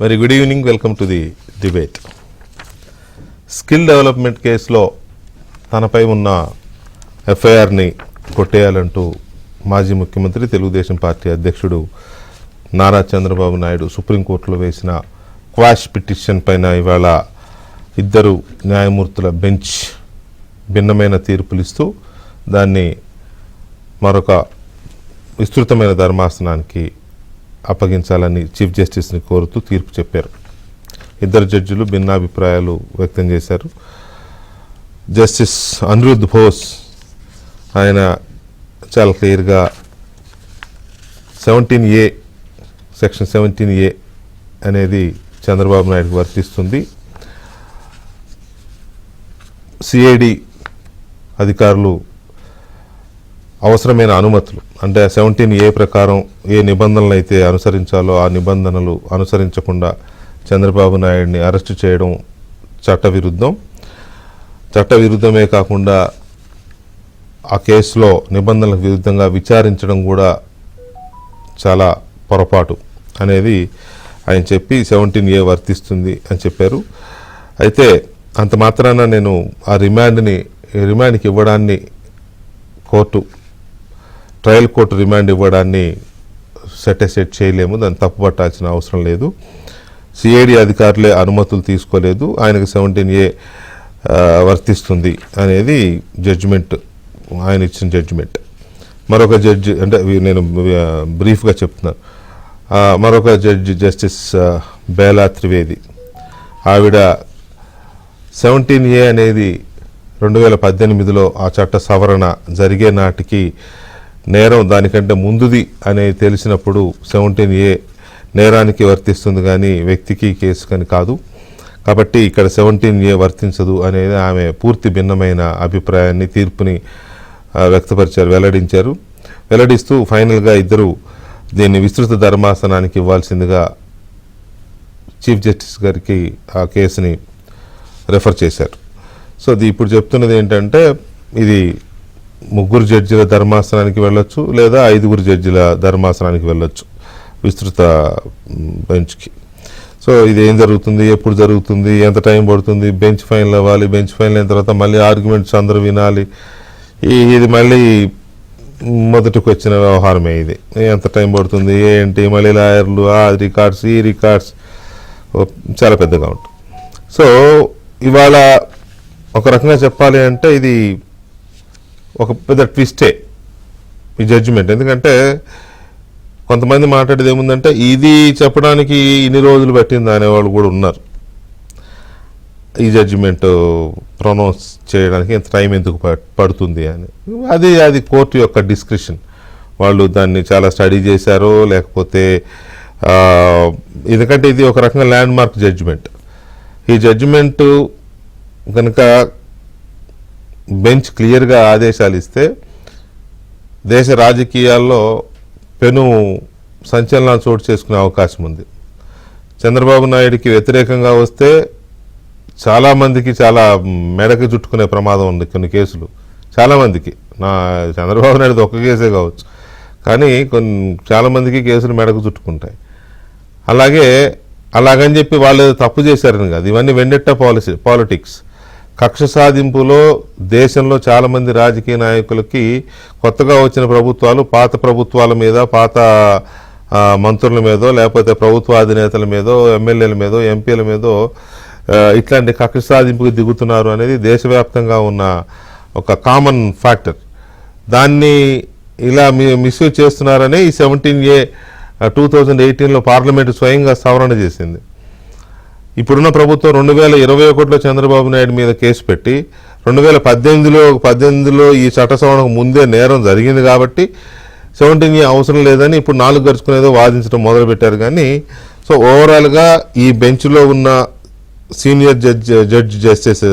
Very good evening, welcome to the debate. Skill development కేసులో తనపై ఉన్న ఎఫ్ఐఆర్ని కొట్టేయాలంటూ మాజీ ముఖ్యమంత్రి తెలుగుదేశం పార్టీ అధ్యక్షుడు నారా చంద్రబాబు నాయుడు సుప్రీంకోర్టులో వేసిన క్వాష్ పిటిషన్ పైన ఇవాళ ఇద్దరు న్యాయమూర్తుల బెంచ్ భిన్నమైన తీర్పులిస్తూ దాన్ని మరొక విస్తృతమైన ధర్మాసనానికి అప్పగించాలని చీఫ్ జస్టిస్ని కోరుతూ తీర్పు చెప్పారు. ఇద్దరు జడ్జిలు భిన్నాభిప్రాయాలు వ్యక్తం చేశారు. జస్టిస్ అనిరుద్ధ్ బోస్ ఆయన చాలా క్లియర్గా సెక్షన్ 17A అనేది చంద్రబాబు నాయుడుకు వర్తిస్తుంది. సిఐడి అధికారులు అవసరమైన అనుమతులు అంటే 17A ప్రకారం ఏ నిబంధనలు అయితే అనుసరించాలో ఆ నిబంధనలు అనుసరించకుండా చంద్రబాబు నాయుడిని అరెస్టు చేయడం చట్టవిరుద్ధమే కాకుండా ఆ కేసులో నిబంధనలకు విరుద్ధంగా విచారించడం కూడా చాలా పొరపాటు అనేది ఆయన చెప్పి 17A వర్తిస్తుంది అని చెప్పారు. అయితే అంత మాత్రాన నేను ఆ రిమాండ్కి ఇవ్వడాన్ని ట్రయల్ కోర్టు రిమాండ్ ఇవ్వడాన్ని సెట్ చేయలేము, దాన్ని తప్పుపట్టాల్సిన అవసరం లేదు. సిఐడి అధికారులే అనుమతులు తీసుకోలేదు, ఆయనకు 17A వర్తిస్తుంది అనేది జడ్జిమెంట్, ఆయన ఇచ్చిన జడ్జిమెంట్. మరొక జడ్జి అంటే నేను బ్రీఫ్గా చెప్తున్నాను. మరొక జడ్జి జస్టిస్ బేలా త్రివేది ఆవిడ 17A అనేది 2018లో ఆ చట్ట సవరణ జరిగే నాటికి నేరం దానికంటే ముందుది అనేది తెలిసినప్పుడు 17A నేరానికి వర్తిస్తుంది కానీ వ్యక్తికి కేసుకని కాదు. కాబట్టి ఇక్కడ 17A వర్తించదు అనేది ఆమె పూర్తి భిన్నమైన అభిప్రాయాన్ని తీర్పుని వెల్లడిస్తూ ఫైనల్గా ఇద్దరు దీన్ని విస్తృత ధర్మాసనానికి ఇవ్వాల్సిందిగా చీఫ్ జస్టిస్ గారికి ఆ కేసుని రెఫర్ చేశారు. సో ఇప్పుడు చెప్తున్నది ఏంటంటే ఇది 3 జడ్జిల ధర్మాసనానికి వెళ్ళొచ్చు లేదా 5 జడ్జిల ధర్మాసనానికి వెళ్ళొచ్చు విస్తృత బెంచ్కి. సో ఇది ఏం జరుగుతుంది, ఎప్పుడు జరుగుతుంది, ఎంత టైం పడుతుంది, బెంచ్ ఫైనల్ అవ్వాలి, బెంచ్ ఫైనల్ అయిన తర్వాత మళ్ళీ ఆర్గ్యుమెంట్స్ అందరూ వినాలి, ఇది మళ్ళీ మొదటికి వచ్చిన వ్యవహారమే. ఇది ఎంత టైం పడుతుంది ఏంటి, మళ్ళీ లాయర్లు ఆ రికార్డ్స్ ఈ రికార్డ్స్ చాలా పెద్దగా ఉంటుంది. సో ఇవాళ ఒక రకంగా చెప్పాలి అంటే ఇది ఒక పెద్ద ట్విస్టే ఈ జడ్జిమెంట్. ఎందుకంటే కొంతమంది మాట్లాడేది ఏముందంటే ఇది చెప్పడానికి ఇన్ని రోజులు పట్టింది అనేవాళ్ళు కూడా ఉన్నారు. ఈ జడ్జిమెంట్ ప్రొనౌన్స్ చేయడానికి ఎంత టైం ఎందుకు పడుతుంది అని. అది కోర్టు యొక్క డిస్క్రిప్షన్. వాళ్ళు దాన్ని చాలా స్టడీ చేశారో లేకపోతే ఎందుకంటే ఇది ఒక రకంగా ల్యాండ్ మార్క్ జడ్జిమెంట్. ఈ జడ్జిమెంట్ కనుక బెంచ్ క్లియర్గా ఆదేశాలు ఇస్తే దేశ రాజకీయాల్లో పెను సంచలనాలు చోటు చేసుకునే అవకాశం ఉంది. చంద్రబాబు నాయుడికి వ్యతిరేకంగా వస్తే చాలామందికి చాలా మెడకి చుట్టుకునే ప్రమాదం ఉంది. కొన్ని కేసులు చాలామందికి, చంద్రబాబు నాయుడు ఒక్క కేసే కావచ్చు కానీ చాలామందికి కేసులు మెడకు చుట్టుకుంటాయి. అలాగని చెప్పి వాళ్ళు తప్పు చేశారని కాదు. ఇవన్నీ వెండెట్టా పాలిటిక్స్. కక్ష సాధింపులో దేశంలో చాలామంది రాజకీయ నాయకులకి కొత్తగా వచ్చిన ప్రభుత్వాలు పాత ప్రభుత్వాల మీద, పాత మంత్రుల మీదో లేకపోతే ప్రభుత్వ అధినేతల మీదో, ఎమ్మెల్యేల మీదో, ఎంపీల మీదో ఇట్లాంటి కక్ష సాధింపుకి దిగుతున్నారు అనేది దేశవ్యాప్తంగా ఉన్న ఒక కామన్ ఫ్యాక్టర్. దాన్ని ఇలా మిస్యూజ్ చేస్తున్నారని ఈ 17A 2018లో పార్లమెంటు స్వయంగా సవరణ చేసింది. ఇప్పుడున్న ప్రభుత్వం 2021లో చంద్రబాబు నాయుడు మీద కేసు పెట్టి 2018లో ఈ చట్ట సవరణకు ముందే నేరం జరిగింది కాబట్టి 17A అవసరం లేదని ఇప్పుడు 4 గడుచుకునేదో వాదించడం మొదలుపెట్టారు. కానీ సో ఓవరాల్గా ఈ బెంచ్లో ఉన్న senior judge justice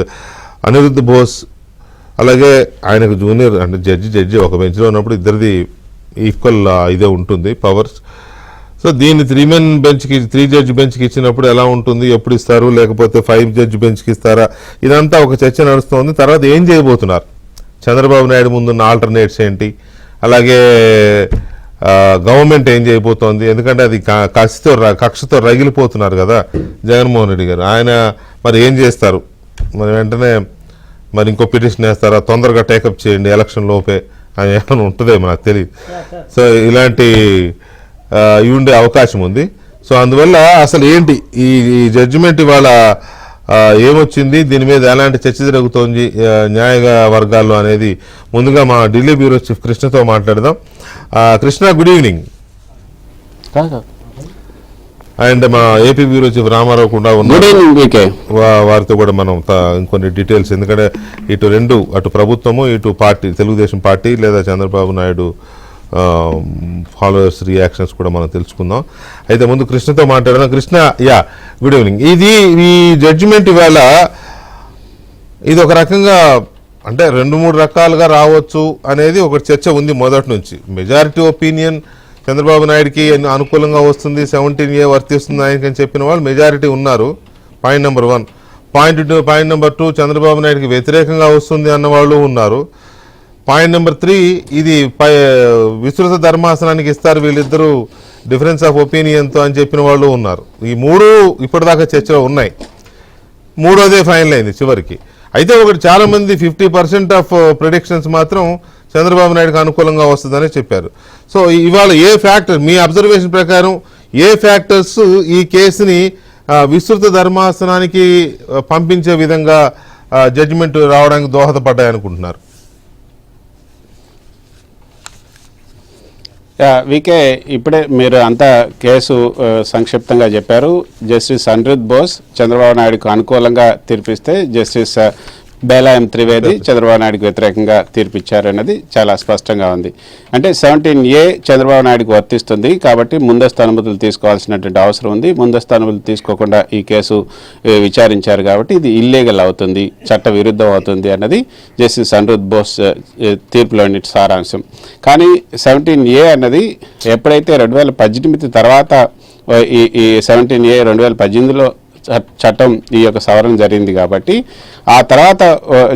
Anirudh Bose అలాగే ఆయనకు జూనియర్ అంటే జడ్జి ఒక బెంచ్లో ఉన్నప్పుడు ఇద్దరిది ఈక్వల్ ఇదే ఉంటుంది పవర్స్. సో దీన్ని 3 జడ్జి బెంచ్కి ఇచ్చినప్పుడు ఎలా ఉంటుంది, ఎప్పుడు ఇస్తారు, లేకపోతే 5 జడ్జి బెంచ్కి ఇస్తారా, ఇదంతా ఒక చర్చ నడుస్తుంది. తర్వాత ఏం చేయబోతున్నారు, చంద్రబాబు నాయుడు ముందున్న ఆల్టర్నేట్స్ ఏంటి, అలాగే గవర్నమెంట్ ఏం చేయబోతోంది, ఎందుకంటే అది కక్షతో రగిలిపోతున్నారు కదా జగన్మోహన్ రెడ్డి గారు. ఆయన మరి ఏం చేస్తారు, మరి వెంటనే మరి ఇంకో పిటిషన్ వేస్తారా, తొందరగా టేకప్ చేయండి ఎలక్షన్ లోపే అని ఏమైనా ఉంటుందేమో నాకు తెలియదు. సో ఇలాంటి ఉండే అవకాశం ఉంది. సో అందువల్ల అసలు ఏంటి ఈ జడ్జిమెంట్ ఇవాళ ఏమొచ్చింది, దీని మీద ఎలాంటి చర్చ జరుగుతోంది న్యాయ వర్గాల్లో అనేది ముందుగా మా ఢిల్లీ బ్యూరో చీఫ్ కృష్ణతో మాట్లాడదాం. Krishna, good evening. అండ్ మా ఏపీ బ్యూరో చీఫ్ రామారావు కూడా ఉన్నారు, వారితో కూడా మనం ఇంకొన్ని డీటెయిల్స్, ఎందుకంటే అటు ప్రభుత్వము ఇటు పార్టీ తెలుగుదేశం పార్టీ లేదా చంద్రబాబు నాయుడు ఫాలోవర్స్ రియాక్షన్స్ కూడా మనం తెలుసుకుందాం. అయితే ముందు కృష్ణతో మాట్లాడదాం. Krishna, good evening. ఈ జడ్జిమెంట్ ఇవాళ ఇది ఒక రకంగా అంటే 2-3 రకాలుగా రావచ్చు అనేది ఒక చర్చ ఉంది మొదటి నుంచి. మెజారిటీ ఒపీనియన్ చంద్రబాబు నాయుడుకి అనుకూలంగా వస్తుంది, 17A వర్తిస్తుంది ఆయనకని చెప్పిన వాళ్ళు మెజారిటీ ఉన్నారు. Point number 1. Point number 2 Chandrababu నాయుడుకి వ్యతిరేకంగా వస్తుంది అన్న వాళ్ళు ఉన్నారు. పాయింట్ నెంబర్ 3 ఇది విస్తృత ధర్మాసనానికి ఇస్తారు వీళ్ళిద్దరూ డిఫరెన్స్ ఆఫ్ ఒపీనియన్తో అని చెప్పిన వాళ్ళు ఉన్నారు. ఈ 3 ఇప్పటిదాకా చర్చలో ఉన్నాయి. 3వదే ఫైనల్ అయింది చివరికి. అయితే ఒకటి చాలా మంది 50% ఆఫ్ ప్రిడిక్షన్స్ మాత్రం చంద్రబాబు నాయుడుకి అనుకూలంగా వస్తుందని చెప్పారు. సో ఇవాళ ఏ ఫ్యాక్టర్, మీ అబ్జర్వేషన్ ప్రకారం ఏ ఫ్యాక్టర్స్ ఈ కేసుని విస్తృత ధర్మాసనానికి పంపించే విధంగా జడ్జిమెంట్ రావడానికి దోహదపడ్డాయనుకుంటున్నారు? వీకే ఇప్పుడే మీరు అంతా కేసు సంక్షిప్తంగా చెప్పారు. జస్టిస్ అనిరుద్ బోస్ చంద్రబాబు నాయుడుకు అనుకూలంగా తీర్పిస్తే జస్టిస్ బేలాయం త్రివేది చంద్రబాబు నాయుడుకు వ్యతిరేకంగా తీర్పిచ్చారన్నది చాలా స్పష్టంగా ఉంది. అంటే 17A చంద్రబాబు నాయుడుకు వర్తిస్తుంది కాబట్టి ముందస్తు అనుమతులు తీసుకోవాల్సినటువంటి అవసరం ఉంది. ముందస్తు అనుమతులు తీసుకోకుండా ఈ కేసు విచారించారు కాబట్టి ఇది ఇల్లీగల్ అవుతుంది, చట్ట విరుద్ధం అవుతుంది అన్నది జస్టిస్ అనిరుద్ బోస్ తీర్పులోని సారాంశం. కానీ 17A అన్నది ఎప్పుడైతే 2018 తర్వాత ఈ 17A 2018లో చట్టం ఈ యొక్క సవరణ జరిగింది కాబట్టి ఆ తర్వాత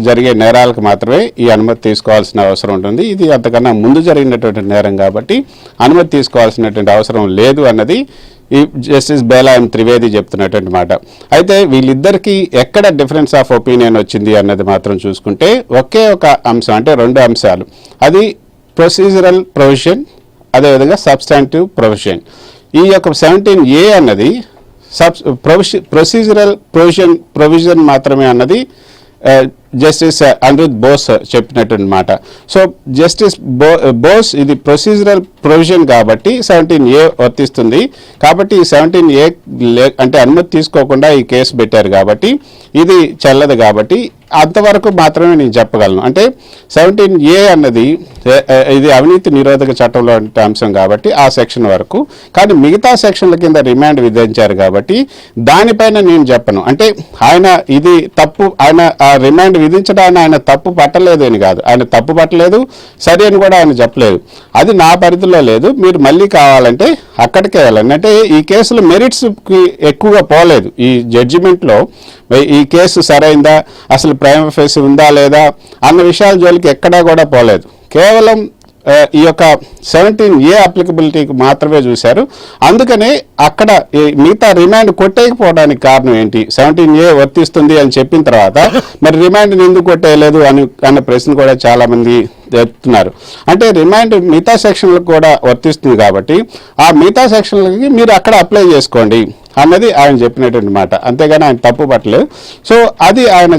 జరిగే నేరాలకు మాత్రమే ఈ అనుమతి తీసుకోవాల్సిన అవసరం ఉంటుంది. ఇది అంతకన్నా ముందు జరిగినటువంటి నేరం కాబట్టి అనుమతి తీసుకోవాల్సినటువంటి అవసరం లేదు అన్నది ఈ జస్టిస్ బేలాయం త్రివేది చెప్తున్నటువంటి మాట. అయితే వీళ్ళిద్దరికీ ఎక్కడ డిఫరెన్స్ ఆఫ్ ఒపీనియన్ వచ్చింది అన్నది మాత్రం చూసుకుంటే ఒకే ఒక అంశం, అంటే 2 అంశాలు. అది ప్రొసీజరల్ ప్రొవిజన్, అదేవిధంగా సబ్స్టాంటివ్ ప్రొవిజన్. ఈ యొక్క 17A అన్నది ప్రొసీజరల్ ప్రొవిజన్ మాత్రమే అన్నది జస్టిస్ అనిరుద్ బోస్ చెప్పినటువంటి మాట. సో జస్టిస్ బోస్ ఇది ప్రొసీజరల్ ప్రొవిజన్ కాబట్టి 17A వర్తిస్తుంది. కాబట్టి ఈ 17A అంటే అనుమతి తీసుకోకుండా ఈ కేసు పెట్టారు కాబట్టి ఇది చెల్లదు. కాబట్టి అంతవరకు మాత్రమే నేను చెప్పగలను. అంటే 17A అన్నది ఇది అవినీతి నిరోధక చట్టంలో అంశం కాబట్టి ఆ సెక్షన్ వరకు, కానీ మిగతా సెక్షన్ల కింద రిమాండ్ విధించారు కాబట్టి దానిపైన నేను చెప్పను. అంటే ఆయన ఇది తప్పు, ఆయన ఆ రిమాండ్ విధించడాన్ని ఆయన తప్పు పట్టలేదు అని కాదు, ఆయన తప్పు పట్టలేదు సరే అని కూడా ఆయన చెప్పలేదు. అది నా పరిధిలో లేదు, మీరు మళ్ళీ కావాలంటే అక్కడికే వెళ్ళండి. అంటే ఈ కేసులో మెరిట్స్కి ఎక్కువగా పోలేదు. ఈ జడ్జిమెంట్లో ఈ కేసు సరైందా, అసలు ప్రైమ ఫేస్ ఉందా లేదా అన్న విషయాల జోలికి ఎక్కడా కూడా పోలేదు. కేవలం ఈ యొక్క 17A అప్లికబిలిటీకి మాత్రమే చూశారు. అందుకనే అక్కడ మిగతా రిమాండ్ కొట్టేయకపోవడానికి కారణం ఏంటి, 17A వర్తిస్తుంది అని చెప్పిన తర్వాత మరి రిమాండ్ని ఎందుకు కొట్టేయలేదు అన్న ప్రశ్న కూడా చాలా మంది చెప్తున్నారు. అంటే రిమాండ్ మిగతా సెక్షన్లకు కూడా వర్తిస్తుంది కాబట్టి ఆ మిగతా సెక్షన్లకి మీరు అక్కడ అప్లై చేసుకోండి అన్నది ఆయన చెప్పినటువంటి మాట. అంతేగాని ఆయన తప్పు పట్టలేదు. సో అది ఆయన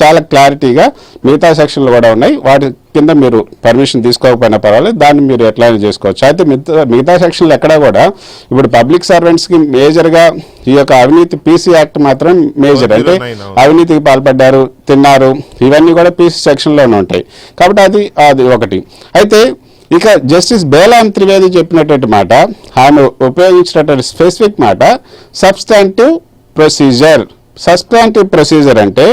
చాలా క్లారిటీగా మిగతా సెక్షన్లు కూడా ఉన్నాయి, వాటి కింద మీరు పర్మిషన్ తీసుకోకపోయినా పర్వాలేదు, దాన్ని మీరు ఎట్లయినా చేసుకోవచ్చు. అయితే మిగతా సెక్షన్లు ఎక్కడా కూడా ఇప్పుడు పబ్లిక్ సర్వెంట్స్కి మేజర్గా ఈ యొక్క అవినీతి PC యాక్ట్ మాత్రం మేజర్, అంటే అవినీతికి పాల్పడ్డారు, తిన్నారు, ఇవన్నీ కూడా PC సెక్షన్లోనే ఉంటాయి. కాబట్టి అది ఒకటి. అయితే ఇక జస్టిస్ బేలాయం త్రివేది చెప్పినటువంటి మాట, ఆమె ఉపయోగించినటువంటి స్పెసిఫిక్ మాట సబ్స్టాంటివ్ ప్రొసీజర్. సబ్స్టాంటివ్ ప్రొసీజర్ అంటే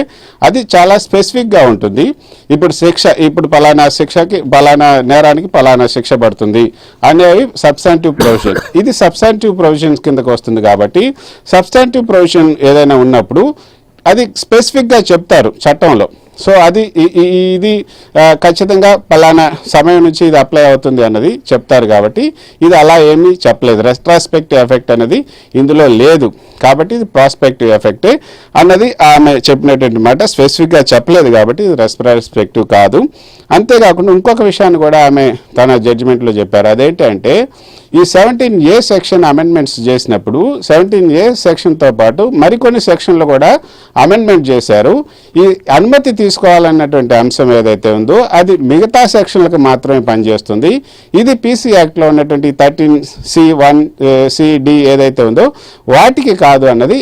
అది చాలా స్పెసిఫిక్గా ఉంటుంది. ఇప్పుడు పలానా శిక్షకి, పలానా నేరానికి పలానా శిక్ష పడుతుంది అనేవి సబ్స్టాంటివ్ ప్రొవిజన్. ఇది సబ్స్టాంటివ్ ప్రొవిజన్స్ కిందకు వస్తుంది. కాబట్టి సబ్స్టాంటివ్ ప్రొవిజన్ ఏదైనా ఉన్నప్పుడు అది స్పెసిఫిక్గా చెప్తారు చట్టంలో. సో అది ఇది ఖచ్చితంగా పలానా సమయం నుంచి ఇది అప్లై అవుతుంది అన్నది చెప్తారు కాబట్టి ఇది అలా ఏమీ చెప్పలేదు. రెట్రాస్పెక్టివ్ ఎఫెక్ట్ అనేది ఇందులో లేదు కాబట్టి ఇది ప్రాస్పెక్టివ్ ఎఫెక్టే అన్నది ఆమె చెప్పినటువంటి మాట. స్పెసిఫిక్గా చెప్పలేదు కాబట్టి ఇది రెట్రాస్పెక్టివ్ కాదు. అంతేకాకుండా ఇంకొక విషయాన్ని కూడా ఆమె తన జడ్జిమెంట్లో చెప్పారు. అదేంటంటే ఈ 17A సెక్షన్ అమెండ్మెంట్స్ చేసినప్పుడు 17A సెక్షన్తో పాటు మరికొన్ని సెక్షన్లు కూడా అమెండ్మెంట్ చేశారు. ఈ అనుమతి తీసుకోవాలన్నటువంటి అంశం ఏదైతే ఉందో అది మిగతా సెక్షన్లకు మాత్రమే పనిచేస్తుంది. ఇది PC యాక్ట్లో ఉన్నటువంటి 13C1 CD ఏదైతే ఉందో వాటికి కాదు అన్నది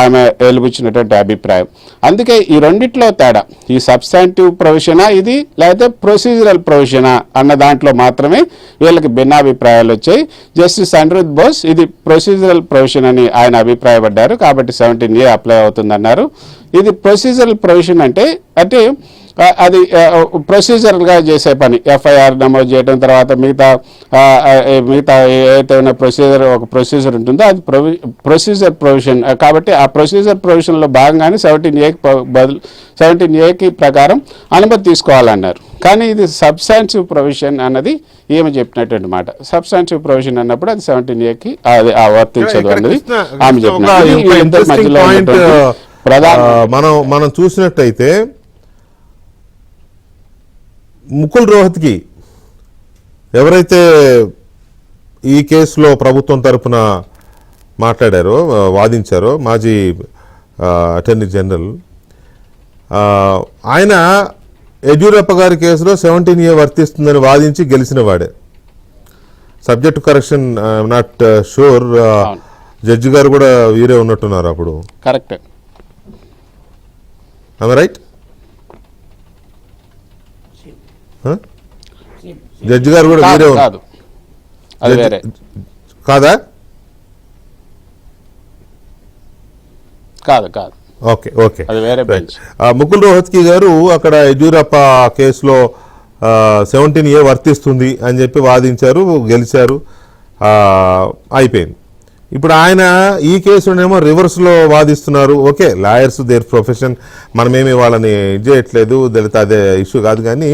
ఆమె వెలుబుచ్చినటువంటి అభిప్రాయం. అందుకే ఈ రెండిట్లో తేడా, ఈ సబ్స్టాంటివ్ ప్రొవిజనా ఇది లేకపోతే ప్రొసీజరల్ ప్రొవిజనా అన్న దాంట్లో మాత్రమే వీళ్ళకి భిన్నాభిప్రాయాలు వచ్చాయి. జస్టిస్ అనిరుద్ బోస్ ఇది ప్రొసీజరల్ ప్రొవిజన్ అని ఆయన అభిప్రాయపడ్డారు కాబట్టి 17A అప్లై అవుతుందన్నారు. ఇది ప్రొసీజరల్ ప్రొవిజన్ అంటే అది ప్రొసీజర్గా చేసే పని, FIR నమోదు చేయడం, తర్వాత మిగతా ఏదైతే ఉన్న ఒక ప్రొసీజర్ ఉంటుందో అది ప్రొసీజర్ ప్రొవిజన్ కాబట్టి ఆ ప్రొసీజర్ ప్రొవిజన్లో భాగంగానే 17Aకి ప్రకారం అనుమతి తీసుకోవాలన్నారు. కానీ ఇది సబ్స్టాన్సివ్ ప్రొవిజన్ అన్నది ఏమి చెప్పినటువంటి మాట. సబ్స్టాన్సివ్ ప్రొవిజన్ అన్నప్పుడు అది 17Aకి అది వర్తించదు అన్నది ఆమె చెప్పినట్టు. మధ్యలో మనం చూసినట్టయితే ముకుల్ రోహత్గి ఎవరైతే ఈ కేసులో ప్రభుత్వం తరపున మాట్లాడారో వాదించారో మాజీ అటార్నీ జనరల్, ఆయన యడ్యూరప్ప గారి కేసులో 17A వర్తిస్తుందని వాదించి గెలిచిన వాడే. Subject correction not sure, judge గారు కూడా వీరే ఉన్నట్టున్నారు అప్పుడు. Correct, right? జడ్జి గారు కూడా వీరే కాదా? కాదు. ఓకే. ముకుల్ రోహత్గి గారు అక్కడ యడ్యూరప్ప కేసులో 17A వర్తిస్తుంది అని చెప్పి వాదించారు, గెలిచారు, అయిపోయింది. ఇప్పుడు ఆయన ఈ కేసులోనేమో రివర్స్లో వాదిస్తున్నారు. ఓకే, లాయర్స్ దేర్ ప్రొఫెషన్, మనమేమి వాళ్ళని చేయట్లేదు, అదే ఇష్యూ కాదు. కానీ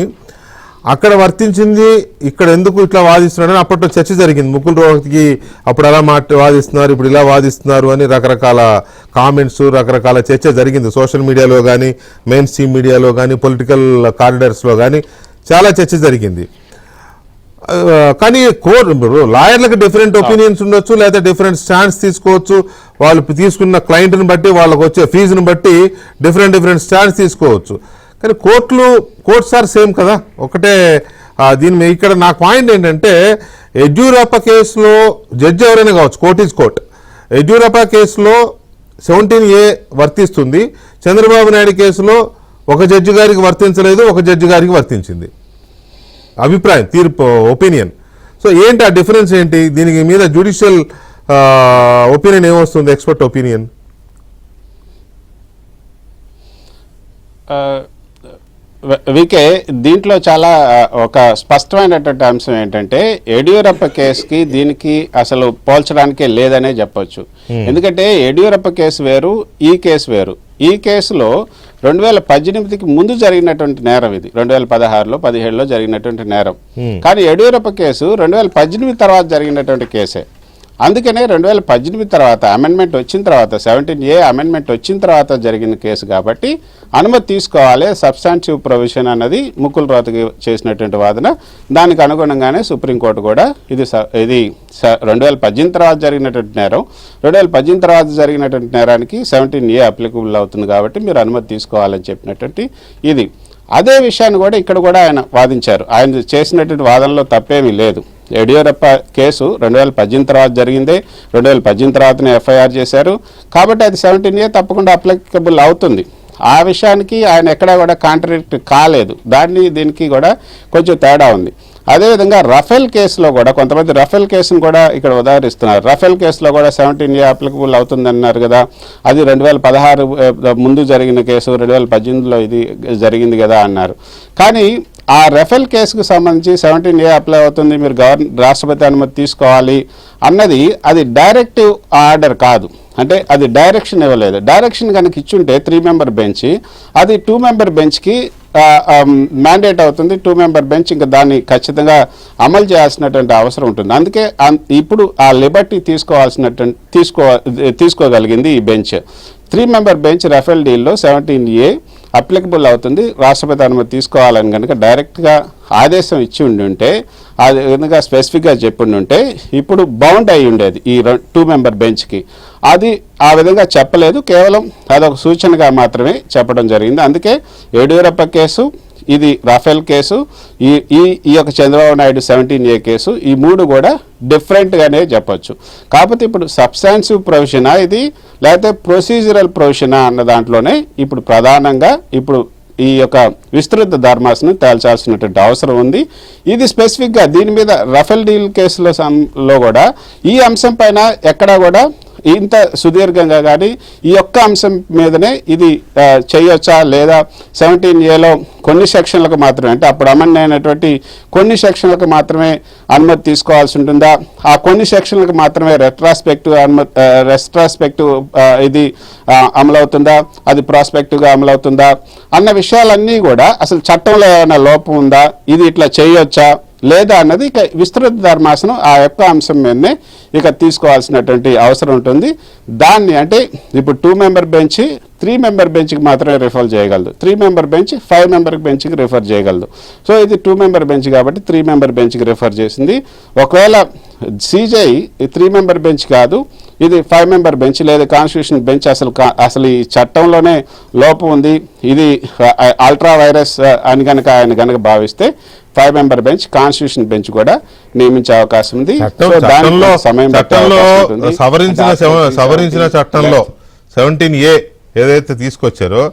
అక్కడ వర్తించింది ఇక్కడ ఎందుకు ఇట్లా వాదిస్తున్నారని అప్పట్లో చర్చ జరిగింది. ముకుల్ రోహత్గి అప్పుడు అలా వాదిస్తున్నారు, ఇప్పుడు ఇలా వాదిస్తున్నారు అని రకరకాల కామెంట్స్, రకరకాల చర్చ జరిగింది. సోషల్ మీడియాలో కానీ, మెయిన్ స్ట్రీమ్ మీడియాలో కానీ, పొలిటికల్ కారిడార్స్లో కానీ చాలా చర్చ జరిగింది. కానీ లాయర్లకు డిఫరెంట్ ఒపీనియన్స్ ఉండొచ్చు, లేదా డిఫరెంట్ స్టాండ్స్ తీసుకోవచ్చు. వాళ్ళు తీసుకున్న క్లయింట్ని బట్టి, వాళ్ళకు వచ్చే ఫీజుని బట్టి డిఫరెంట్ స్టాండ్స్ తీసుకోవచ్చు. కానీ కోర్ట్స్ ఆర్ సేమ్ కదా, ఒకటే. దీని ఇక్కడ నా పాయింట్ ఏంటంటే, యడ్యూరప్ప కేసులో జడ్జి ఎవరైనా కావచ్చు, కోర్ట్ ఈజ్ కోర్ట్. యడ్యూరప్ప కేసులో 17A వర్తిస్తుంది, చంద్రబాబు నాయుడు కేసులో ఒక జడ్జి గారికి వర్తించలేదు, ఒక జడ్జి గారికి వర్తించింది. అభిప్రాయం, తీర్పు, ఒపీనియన్. సో ఏంటి ఆ డిఫరెన్స్ ఏంటి? దీనికి మీద జ్యుడిషియల్ ఒపీనియన్ ఏమొస్తుంది, ఎక్స్పర్ట్ ఒపీనియన్? వికే దీంట్లో చాలా ఒక స్పష్టమైనటువంటి అంశం ఏంటంటే, యడ్యూరప్ప కేసుకి దీనికి అసలు పోల్చడానికే లేదనే చెప్పొచ్చు. ఎందుకంటే యడ్యూరప్ప కేసు వేరు, ఈ కేసు వేరు. ఈ కేసులో 2018కి ముందు జరిగినటువంటి నేరం ఇది, 2016లో 17లో జరిగినటువంటి నేరం. కానీ యడ్యూరప్ప కేసు 2018 తర్వాత జరిగినటువంటి కేసే. అందుకనే 2018 తర్వాత అమెండ్మెంట్ వచ్చిన తర్వాత, 17A అమెండ్మెంట్ వచ్చిన తర్వాత జరిగిన కేసు కాబట్టి అనుమతి తీసుకోవాలి. సబ్స్టాన్సివ్ ప్రొవిజన్ అన్నది ముకుల్ రోహత్గి చేసినటువంటి వాదన. దానికి అనుగుణంగానే సుప్రీంకోర్టు కూడా ఇది 2018 తర్వాత జరిగినటువంటి నేరం, 2018 తర్వాత జరిగినటువంటి నేరానికి 17A అప్లికబుల్ అవుతుంది కాబట్టి మీరు అనుమతి తీసుకోవాలని చెప్పినటువంటి ఇది. అదే విషయాన్ని కూడా ఇక్కడ కూడా ఆయన వాదించారు. ఆయన చేసినటువంటి వాదనలో తప్పేమీ లేదు. యడ్యూరప్ప కేసు 2018 తర్వాత జరిగిందే, 2018 తర్వాతనే FIR చేశారు కాబట్టి అది 17A తప్పకుండా అప్లికబుల్ అవుతుంది. ఆ విషయానికి ఆయన ఎక్కడా కూడా కాంట్రాడిక్ట్ కాలేదు. దీనికి కూడా కొంచెం తేడా ఉంది. అదేవిధంగా రఫేల్ కేసులో కూడా కొంతమంది రఫేల్ కేసును కూడా ఇక్కడ ఉదాహరిస్తున్నారు. రఫేల్ కేసులో కూడా 17A అప్లికబుల్ అవుతుంది అన్నారు కదా, అది 2016 ముందు జరిగిన కేసు, 2018లో ఇది జరిగింది కదా అన్నారు. కానీ ఆ రఫేల్ కేసుకు సంబంధించి 17A అప్లై అవుతుంది, మీరు రాష్ట్రపతి అనుమతి తీసుకోవాలి అన్నది అది డైరెక్టివ్ ఆర్డర్ కాదు, అంటే అది డైరెక్షన్ ఇవ్వలేదు. డైరెక్షన్ కనుక ఇచ్చుంటే 3 మెంబర్ బెంచ్ అది 2 మెంబర్ బెంచ్కి మ్యాండేట్ అవుతుంది. 2 మెంబర్ బెంచ్ ఇంకా దాన్ని ఖచ్చితంగా అమలు చేయాల్సినటువంటి అవసరం ఉంటుంది. అందుకే ఇప్పుడు ఆ లిబర్టీ తీసుకోగలిగింది ఈ బెంచ్. 3 మెంబర్ బెంచ్ రఫేల్ డీల్లో 17A అప్లికబుల్ అవుతుంది. రాష్ట్రపతి అనుమతి తీసుకోవాలని కనుక డైరెక్ట్గా ఆదేశం ఇచ్చి ఉంటే, అది విధంగా స్పెసిఫిక్గా చెప్పి ఉంటే ఇప్పుడు బౌండ్ అయి ఉండేది ఈ 2 మెంబర్ బెంచ్కి. అది ఆ విధంగా చెప్పలేదు, కేవలం అదొక సూచనగా మాత్రమే చెప్పడం జరిగింది. అందుకే యడ్యూరప్ప కేసు, ఇది రాఫెల్ కేసు, ఈ యొక్క చంద్రబాబు నాయుడు 17A కేసు, ఈ 3 కూడా డిఫరెంట్గానే చెప్పొచ్చు. కాకపోతే ఇప్పుడు సబ్స్టాన్సివ్ ప్రొవిజనా ఇది, లేకపోతే ప్రొసీజరల్ ప్రొవిజనా అన్న దాంట్లోనే ఇప్పుడు ప్రధానంగా ఇప్పుడు ఈ యొక్క విస్తృత ధర్మాసనం తేల్చాల్సినటువంటి అవసరం ఉంది. ఇది స్పెసిఫిక్గా దీని మీద రఫేల్ డీల్ కేసులో కూడా ఈ అంశం పైన ఎక్కడా కూడా ఇంత సుదీర్ఘంగా కానీ ఈ ఒక్క అంశం మీదనే ఇది చేయొచ్చా లేదా, 17Aలో కొన్ని సెక్షన్లకు మాత్రమే, అంటే అప్పుడు అమెండ్ అయినటువంటి కొన్ని సెక్షన్లకు మాత్రమే అనుమతి తీసుకోవాల్సి ఉంటుందా, ఆ కొన్ని సెక్షన్లకు మాత్రమే రెట్రాస్పెక్టివ్ ఇది అమలవుతుందా, అది ప్రాస్పెక్టివ్గా అమలవుతుందా అన్న విషయాలన్నీ కూడా, అసలు చట్టంలో ఏమైనా లోపం ఉందా, ఇది ఇట్లా చేయొచ్చా లేదా అన్నది ఇక విస్తృత ధర్మాసనం ఆ యొక్క అంశం మీదనే ఇక తీసుకోవాల్సినటువంటి అవసరం ఉంటుంది. దాన్ని అంటే ఇప్పుడు 2 మెంబర్ బెంచ్ 3 మెంబర్ బెంచ్కి మాత్రమే రిఫర్ చేయగలదు, 3 మెంబర్ బెంచ్ 5 మెంబర్ బెంచ్కి రిఫర్ చేయగలదు. సో ఇది 2 మెంబర్ బెంచ్ కాబట్టి 3 మెంబర్ బెంచ్కి రిఫర్ చేసింది. ఒకవేళ CJI 3 మెంబర్ బెంచ్ కాదు, ఇది 5 మెంబర్ బెంచ్ లేదా కాన్స్టిట్యూషన్ బెంచ్, అసలు ఈ చట్టంలోనే లోపం ఉంది, ఇది అల్ట్రా వైరస్ అని కనుక ఆయన కనుక భావిస్తే 5 మెంబర్ బెంచ్ కాన్స్టిట్యూషన్ బెంచ్ కూడా నియమించే అవకాశం ఉంది. సవరించిన చట్టంలో 17A ఏదైతే తీసుకొచ్చారో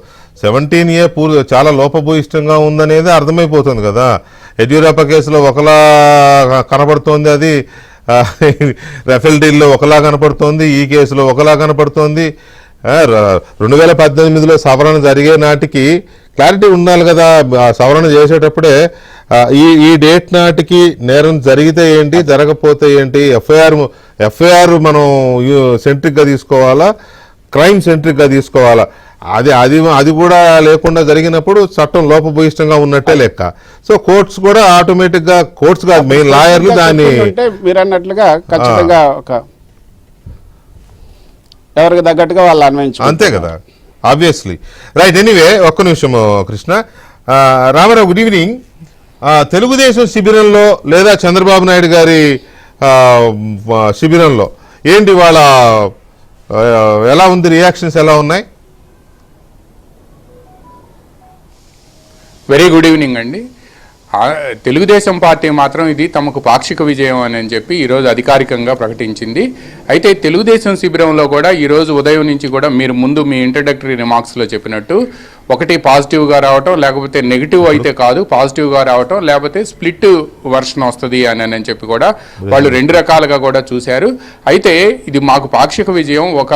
17A చాలా లోపభూయిష్టంగా ఉందనేది అర్థమైపోతుంది కదా. యడ్యూరప్ప కేసులో ఒకలా కనపడుతోంది, అది రఫేల్ డీల్లో ఒకలా కనపడుతోంది, ఈ కేసులో ఒకలా కనపడుతోంది. 2018లో సవరణ జరిగే నాటికి క్లారిటీ ఉండాలి కదా. సవరణ చేసేటప్పుడే ఈ డేట్ నాటికి నేరం జరిగితే ఏంటి, జరగకపోతే ఏంటి, ఎఫ్ఐఆర్ మనం సెంట్రిక్గా తీసుకోవాలా, క్రైమ్ సెంట్రిక్గా తీసుకోవాలా, అది కూడా లేకుండా జరిగినప్పుడు చట్టం లోపభూయిష్టంగా ఉన్నట్టే లెక్క. సో కోర్ట్స్ కూడా ఆటోమేటిక్గా, కోర్ట్స్ కాదు మెయిన్ లాయర్లు దాన్ని మీరు అన్నట్లుగా ఖచ్చితంగా ఎవరికి తగ్గట్టుగా వాళ్ళు అన్వయించు, అంతే కదా, ఆబ్వియస్లీ. రైట్, ఎనీవే ఒక్క నిమిషం కృష్ణ. Ramarao, good evening. తెలుగుదేశం శిబిరంలో లేదా చంద్రబాబు నాయుడు గారి శిబిరంలో ఏంటి వాళ్ళ ఎలా ఉంది, రియాక్షన్స్ ఎలా ఉన్నాయి? వెరీ గుడ్ ఈవినింగ్ అండి. తెలుగుదేశం పార్టీ మాత్రం ఇది తమకు పాక్షిక విజయం అని చెప్పి ఈరోజు అధికారికంగా ప్రకటించింది. అయితే తెలుగుదేశం శిబిరంలో కూడా ఈరోజు ఉదయం నుంచి కూడా మీరు ముందు మీ ఇంట్రడక్టరీ రిమార్క్స్లో చెప్పినట్టు, ఒకటి పాజిటివ్గా రావటం, లేకపోతే నెగిటివ్ అయితే కాదు పాజిటివ్గా రావటం, లేకపోతే స్ప్లిట్ వర్షన్ వస్తుంది అని చెప్పి కూడా వాళ్ళు 2 రకాలుగా కూడా చూశారు. అయితే ఇది మాకు పాక్షిక విజయం, ఒక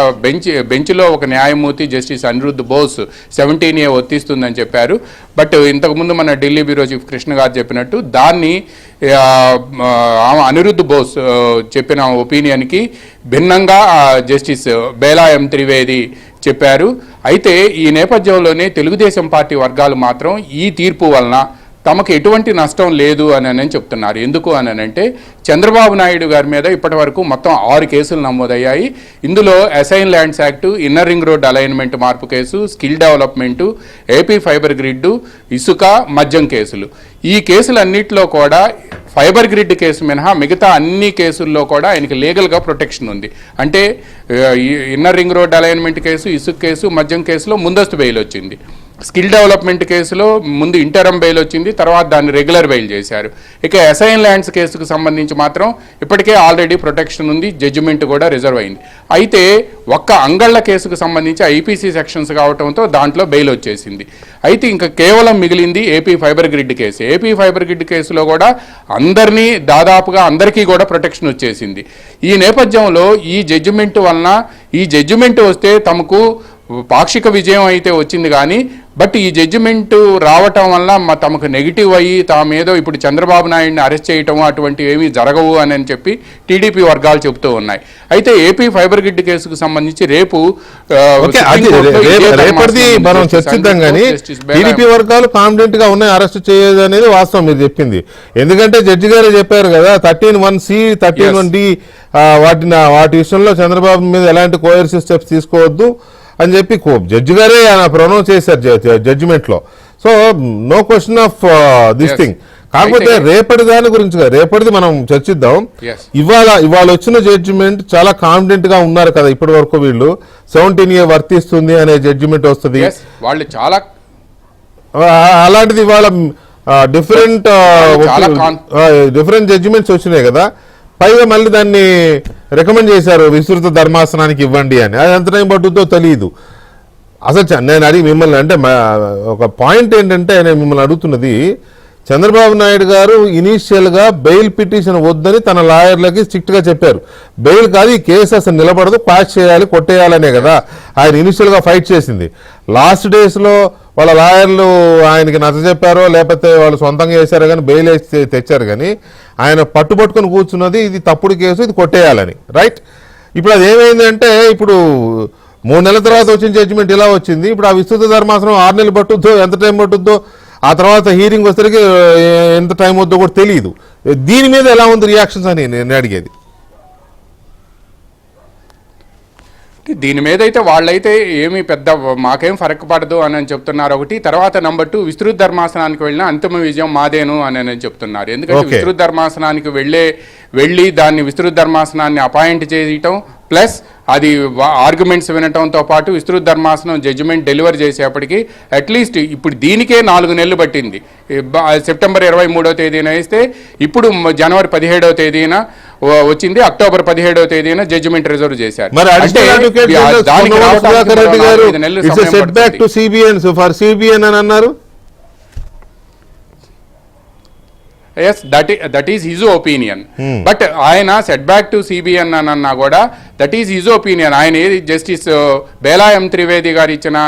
బెంచ్లో ఒక న్యాయమూర్తి జస్టిస్ అనిరుద్ధ్ బోస్ 17A వర్తిస్తుందని చెప్పారు. బట్ ఇంతకుముందు మన ఢిల్లీ బ్యూరో చీఫ్ కృష్ణ గారు చెప్పినట్టు దాన్ని అనిరుద్ధ్ బోస్ చెప్పిన ఒపీనియన్కి భిన్నంగా జస్టిస్ బేలా ఎం త్రివేది చెప్పారు. అయితే ఈ నేపథ్యంలోనే తెలుగుదేశం పార్టీ వర్గాలు మాత్రం ఈ తీర్పు వలన తమకు ఎటువంటి నష్టం లేదు అని చెప్తున్నారు. ఎందుకు అంటే చంద్రబాబు నాయుడు గారి మీద ఇప్పటి వరకు మొత్తం 6 కేసులు నమోదయ్యాయి. ఇందులో assign lands act, inner ring road alignment మార్పు కేసు, skill development, AP fibre grid, ఇసుక, మద్యం కేసులు. ఈ కేసులన్నింటిలో కూడా ఫైబర్ గ్రిడ్ కేసు మినహా మిగతా అన్ని కేసుల్లో కూడా ఆయనకి లీగల్గా ప్రొటెక్షన్ ఉంది. అంటే inner ring road alignment case, ఇసుక కేసు, మద్యం కేసులో ముందస్తు బెయిల్ వచ్చింది. స్కిల్ డెవలప్మెంట్ కేసులో ముందు ఇంటరం బెయిల్ వచ్చింది, తర్వాత దాన్ని రెగ్యులర్ బెయిల్ చేశారు. ఇక అసైన్ ల్యాండ్స్ కేసుకు సంబంధించి మాత్రం ఇప్పటికే ఆల్రెడీ ప్రొటెక్షన్ ఉంది, జడ్జిమెంట్ కూడా రిజర్వ్ అయింది. అయితే ఒక్క అంగళ్ళ కేసుకు సంబంధించి ఐపీసీ సెక్షన్స్ కావడంతో దాంట్లో బెయిల్ వచ్చేసింది. అయితే ఇంకా కేవలం మిగిలింది AP fibre grid case. AP fibre grid కేసులో కూడా దాదాపుగా అందరికీ కూడా ప్రొటెక్షన్ వచ్చేసింది. ఈ నేపథ్యంలో ఈ జడ్జిమెంట్ వలన, ఈ జడ్జిమెంట్ వస్తే తమకు పాక్షిక విజయం అయితే వచ్చింది, కానీ బట్ ఈ జడ్జిమెంట్ రావటం వల్ల తమకు నెగిటివ్ అయ్యి తామేదో ఇప్పుడు చంద్రబాబు నాయుడిని అరెస్ట్ చేయటం అటువంటివి ఏమీ జరగవు అని చెప్పి టీడీపీ వర్గాలు చెబుతూ ఉన్నాయి. అయితే ఏపీ ఫైబర్ గ్రిడ్ కేసుకు సంబంధించి రేపు రేపటిది మనం చర్చిద్దాం కానీ టీడీపీ వర్గాలు కాన్ఫిడెంట్ గా ఉన్నాయి అరెస్ట్ చేయదు అనేది వాస్తవం మీరు చెప్పింది. ఎందుకంటే జడ్జి గారే చెప్పారు కదా 13(1)(c) 13(1)(d) వాటి విషయంలో చంద్రబాబు మీద ఎలాంటి కోయర్సివ్ స్టెప్స్ తీసుకోవద్దు అని చెప్పి జడ్జి గారే ఆయన ప్రొనౌన్స్ చేశారు జడ్జిమెంట్ లో. So no question of this thing. కాకపోతే రేపటి దాని గురించి రేపటిది మనం చర్చిద్దాం. ఇవాళ వచ్చిన జడ్జిమెంట్ చాలా కాన్ఫిడెంట్ గా ఉన్నారు కదా ఇప్పటి వరకు వీళ్ళు 17A వర్తిస్తుంది అనే జడ్జిమెంట్ వస్తుంది. వాళ్ళు చాలా అలాంటిది ఇవాళ డిఫరెంట్ జడ్జిమెంట్స్ వచ్చినాయి కదా. పైగా మళ్ళీ దాన్ని రికమెండ్ చేశారు విస్తృత ధర్మాసనానికి ఇవ్వండి అని. అది ఎంత టైం పట్టుద్దో తెలియదు. అసలు నేను అడిగి మిమ్మల్ని అంటే ఒక పాయింట్ ఏంటంటే నేను మిమ్మల్ని అడుగుతున్నది, చంద్రబాబు నాయుడు గారు ఇనీషియల్గా బెయిల్ పిటిషన్ వద్దని తన లాయర్లకి స్ట్రిక్ట్గా చెప్పారు. బెయిల్ కాదు, ఈ కేసు అసలు నిలబడదు, క్వాష్ చేయాలి, కొట్టేయాలనే కదా ఆయన ఇనీషియల్గా ఫైట్ చేసింది. లాస్ట్ డేస్లో వాళ్ళ లాయర్లు ఆయనకి నచ్చజెప్పారో లేకపోతే వాళ్ళు సొంతంగా చేశారో కానీ బెయిల్ వేసి తెచ్చారు. కానీ ఆయన పట్టుబట్టుకుని కూర్చున్నది ఇది తప్పుడు కేసు, ఇది కొట్టేయాలని. రైట్. ఇప్పుడు అది ఏమైందంటే ఇప్పుడు 3 నెలల తర్వాత వచ్చిన జడ్జిమెంట్ ఇలా వచ్చింది. ఇప్పుడు ఆ విస్తృత ధర్మాసనం 6 నెలలు పట్టుద్దో ఎంత టైం పట్టుద్దో, ఆ తర్వాత హీరింగ్ వచ్చేసరికి ఎంత టైం వద్దో కూడా తెలియదు. దీని మీద ఎలా ఉంది రియాక్షన్స్ అని నేను అడిగేది. దీని మీద అయితే వాళ్ళైతే ఏమీ పెద్ద మాకేం ఫరక్ పడదు అని చెప్తున్నారు ఒకటి. తర్వాత నెంబర్ 2 విస్తృత ధర్మాసనానికి వెళ్ళిన అంతిమ విజయం మాదేను అని చెప్తున్నారు. ఎందుకంటే విస్తృత ధర్మాసనానికి వెళ్ళి దాన్ని విస్తృత ధర్మాసనాన్ని అపాయింట్ చేయటం ప్లస్ అది ఆర్గ్యుమెంట్స్ వినటంతో పాటు విస్తృత ధర్మాసనం జడ్జిమెంట్ డెలివర్ చేసేప్పటికి అట్లీస్ట్ ఇప్పుడు దీనికే 4 నెలలు పట్టింది. సెప్టెంబర్ 23వ తేదీన వేస్తే ఇప్పుడు జనవరి 17వ తేదీన వచ్చింది. అక్టోబర్ 17వ తేదీన జడ్జిమెంట్ రిజర్వ్ చేశారు. Yes, that is his opinion. But ఆయన సెట్ బ్యాక్ టు సిబిఎన్ అని అన్నా కూడా దట్ ఈస్ హిజ్ ఒపీనియన్. ఆయన ఏది జస్టిస్ బేలా ఎం త్రివేది గారు ఇచ్చిన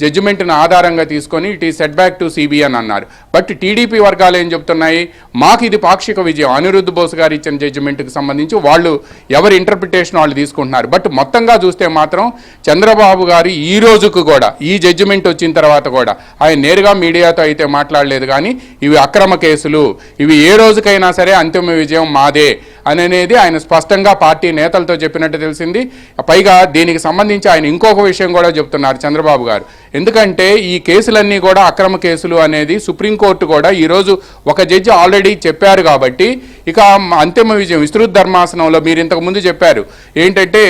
జడ్జిమెంట్ను ఆధారంగా తీసుకొని ఇట్ ఈ సెట్ బ్యాక్ టు సిబిఎన్ అన్నారు. బట్ టీడీపీ వర్గాలు ఏం చెప్తున్నాయి, మాకు ఇది పాక్షిక విజయం. అనిరుద్ధ్ బోస్ గారు ఇచ్చిన జడ్జిమెంట్కి సంబంధించి వాళ్ళు ఎవరి ఇంటర్ప్రిటేషన్ వాళ్ళు తీసుకుంటున్నారు. బట్ మొత్తంగా చూస్తే మాత్రం చంద్రబాబు గారు ఈ రోజుకు కూడా ఈ జడ్జిమెంట్ వచ్చిన తర్వాత కూడా ఆయన నేరుగా మీడియాతో అయితే మాట్లాడలేదు. కానీ ఇవి అక్రమ కేసులు, ఇవి ఏ రోజుకైనా సరే అంతిమ విజయం మాదే అనేది ఆయన స్పష్టంగా పార్టీ నేతలతో చెప్పినట్టు తెలిసింది. పైగా దీనికి సంబంధించి ఆయన ఇంకొక విషయం కూడా చెప్తున్నారు చంద్రబాబు గారు. ఎందుకంటే ఈ కేసులన్నీ కూడా అక్రమ కేసులు అనేది సుప్రీంకోర్టు కూడా ఈరోజు ఒక జడ్జి ఆల్రెడీ చెప్పారు. కాబట్టి ఇక అంతిమ విజయం విస్తృత ధర్మాసనంలో మీరు ఇంతకుముందు చెప్పారు ఏంటంటే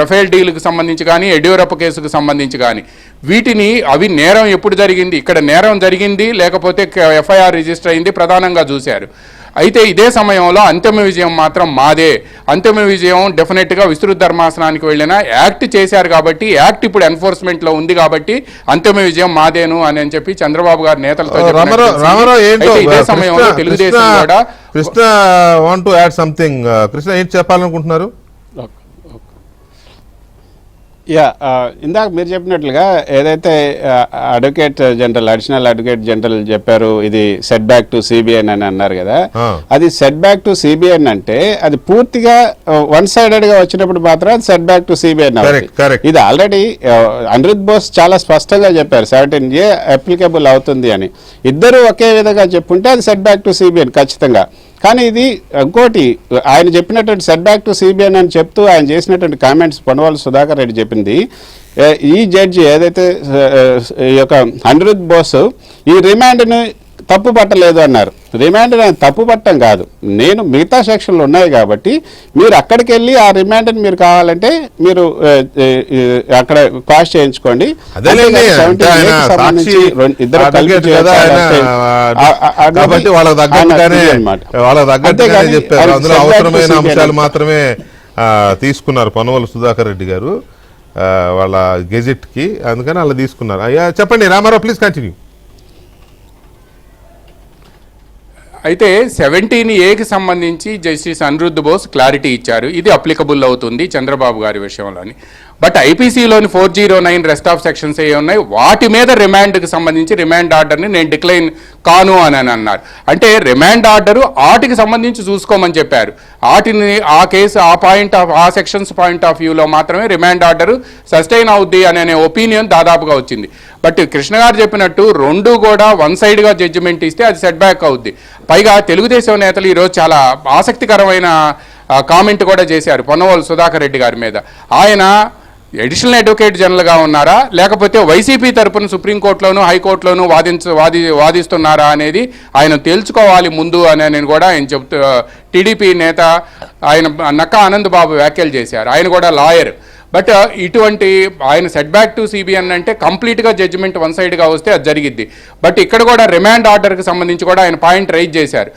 రఫేల్ డీల్కి సంబంధించి కానీ యడ్యూరప్ప కేసుకు సంబంధించి కానీ వీటిని అవి నేరం ఎప్పుడు జరిగింది, ఇక్కడ నేరం జరిగింది లేకపోతే ఎఫ్ఐఆర్ రిజిస్టర్ అయింది ప్రధానంగా చూశారు. అయితే ఇదే సమయంలో అంతిమ విజయం మాత్రం మాదే. అంతిమ విజయం డెఫినెట్గా విస్తృత ధర్మాసనానికి వెళ్ళిన యాక్ట్ చేశారు కాబట్టి యాక్ట్ ఇప్పుడు ఎన్ఫోర్స్మెంట్లో ఉంది కాబట్టి అంతిమ విజయం మాదేను అని చెప్పి చంద్రబాబు గారి నేతలతో ఇదే సమయంలో తెలుగుదేశం కూడా Krishna want to add something. Krishna ఏం చెప్పాలనుకుంటున్నారు? ఇందాక మీరు చెప్పినట్లుగా ఏదైతే advocate general additional advocate general చెప్పారు ఇది సెట్ బ్యాక్ టు సిబిఎన్ అని అన్నారు కదా, అది సెట్ బ్యాక్ టు సిబిఎన్ అంటే అది పూర్తిగా వన్ సైడెడ్ గా వచ్చినప్పుడు మాత్రం అది సెట్ బ్యాక్ టు సిబిఎన్. ఇది ఆల్రెడీ అనిరుద్ధ్ బోస్ చాలా స్పష్టంగా చెప్పారు 17A అప్లికబుల్ అవుతుంది అని. ఇద్దరు ఒకే విధంగా చెప్పుంటే అది సెట్ బ్యాక్ టు సిబిఎన్ ఖచ్చితంగా. కానీ ఇది ఇంకోటి ఆయన చెప్పినటువంటి సెట్ బ్యాక్ టు సిబిఎన్ అని చెప్తూ ఆయన చేసినటువంటి కామెంట్స్ పొన్నవాళ్ళు సుధాకర్ రెడ్డి చెప్పింది, ఈ జడ్జి ఏదైతే ఈ యొక్క అనిరుద్ధ్ బోస్ ఈ రిమాండ్ని తప్పు పట్టలేదు అన్నారు. రిమాండ్ తప్పు పట్టడం కాదు, నేను మిగతా సెక్షన్లు ఉన్నాయి కాబట్టి మీరు అక్కడికి వెళ్ళి ఆ రిమాండ్ని మీరు కావాలంటే మీరు అక్కడ కాస్ట్ చేయించుకోండి. మాత్రమే తీసుకున్నారు పొన్నవల్లి సుధాకర్ రెడ్డి గారు వాళ్ళ గెజెట్ కి, అందుకని అలా తీసుకున్నారు. అయ్యా చెప్పండి రామారావు, ప్లీజ్ కంటిన్యూ. అయితే 17Aకి సంబంధించి జస్టిస్ అనిరుద్ధ్ బోస్ క్లారిటీ ఇచ్చారు, ఇది అప్లికబుల్ అవుతుంది చంద్రబాబు గారి విషయంలోని. బట్ ఐపీసీలోని 409 రెస్ట్ ఆఫ్ సెక్షన్స్ ఏ ఉన్నాయి, వాటి మీద రిమాండ్కి సంబంధించి రిమాండ్ ఆర్డర్ని నేను డిక్లైన్ కాను అని అన్నారు. అంటే రిమాండ్ ఆర్డరు వాటికి సంబంధించి చూసుకోమని చెప్పారు. వాటిని ఆ కేసు ఆ సెక్షన్స్ పాయింట్ ఆఫ్ వ్యూలో మాత్రమే రిమాండ్ ఆర్డర్ సస్టైన్ అవుద్ది అనే ఒపీనియన్ దాదాపుగా వచ్చింది. బట్ కృష్ణ గారు చెప్పినట్టు రెండు కూడా వన్ సైడ్గా జడ్జిమెంట్ ఇస్తే అది సెట్ బ్యాక్ అవుద్ది. పైగా తెలుగుదేశం నేతలు ఈరోజు చాలా ఆసక్తికరమైన కామెంట్ కూడా చేశారు పొన్నవోలు సుధాకర్ రెడ్డి గారి మీద. ఆయన అడిషనల్ అడ్వకేట్ జనరల్గా ఉన్నారా, లేకపోతే వైసీపీ తరపున సుప్రీంకోర్టులోను హైకోర్టులోను వాదిస్తున్నారా అనేది ఆయన తేల్చుకోవాలి ముందు అని నేను కూడా ఆయన చెప్తూ టీడీపీ నేత ఆయన నక్కా ఆనంద్ బాబు వ్యాఖ్యలు చేశారు. ఆయన కూడా లాయర్. బట్ ఇటువంటి ఆయన సెట్ బ్యాక్ టు సిబిఎన్ అంటే కంప్లీట్గా జడ్జిమెంట్ వన్ సైడ్గా వస్తే అది జరిగిద్ది. బట్ ఇక్కడ కూడా రిమాండ్ ఆర్డర్కి సంబంధించి కూడా ఆయన పాయింట్ రైజ్ చేశారు.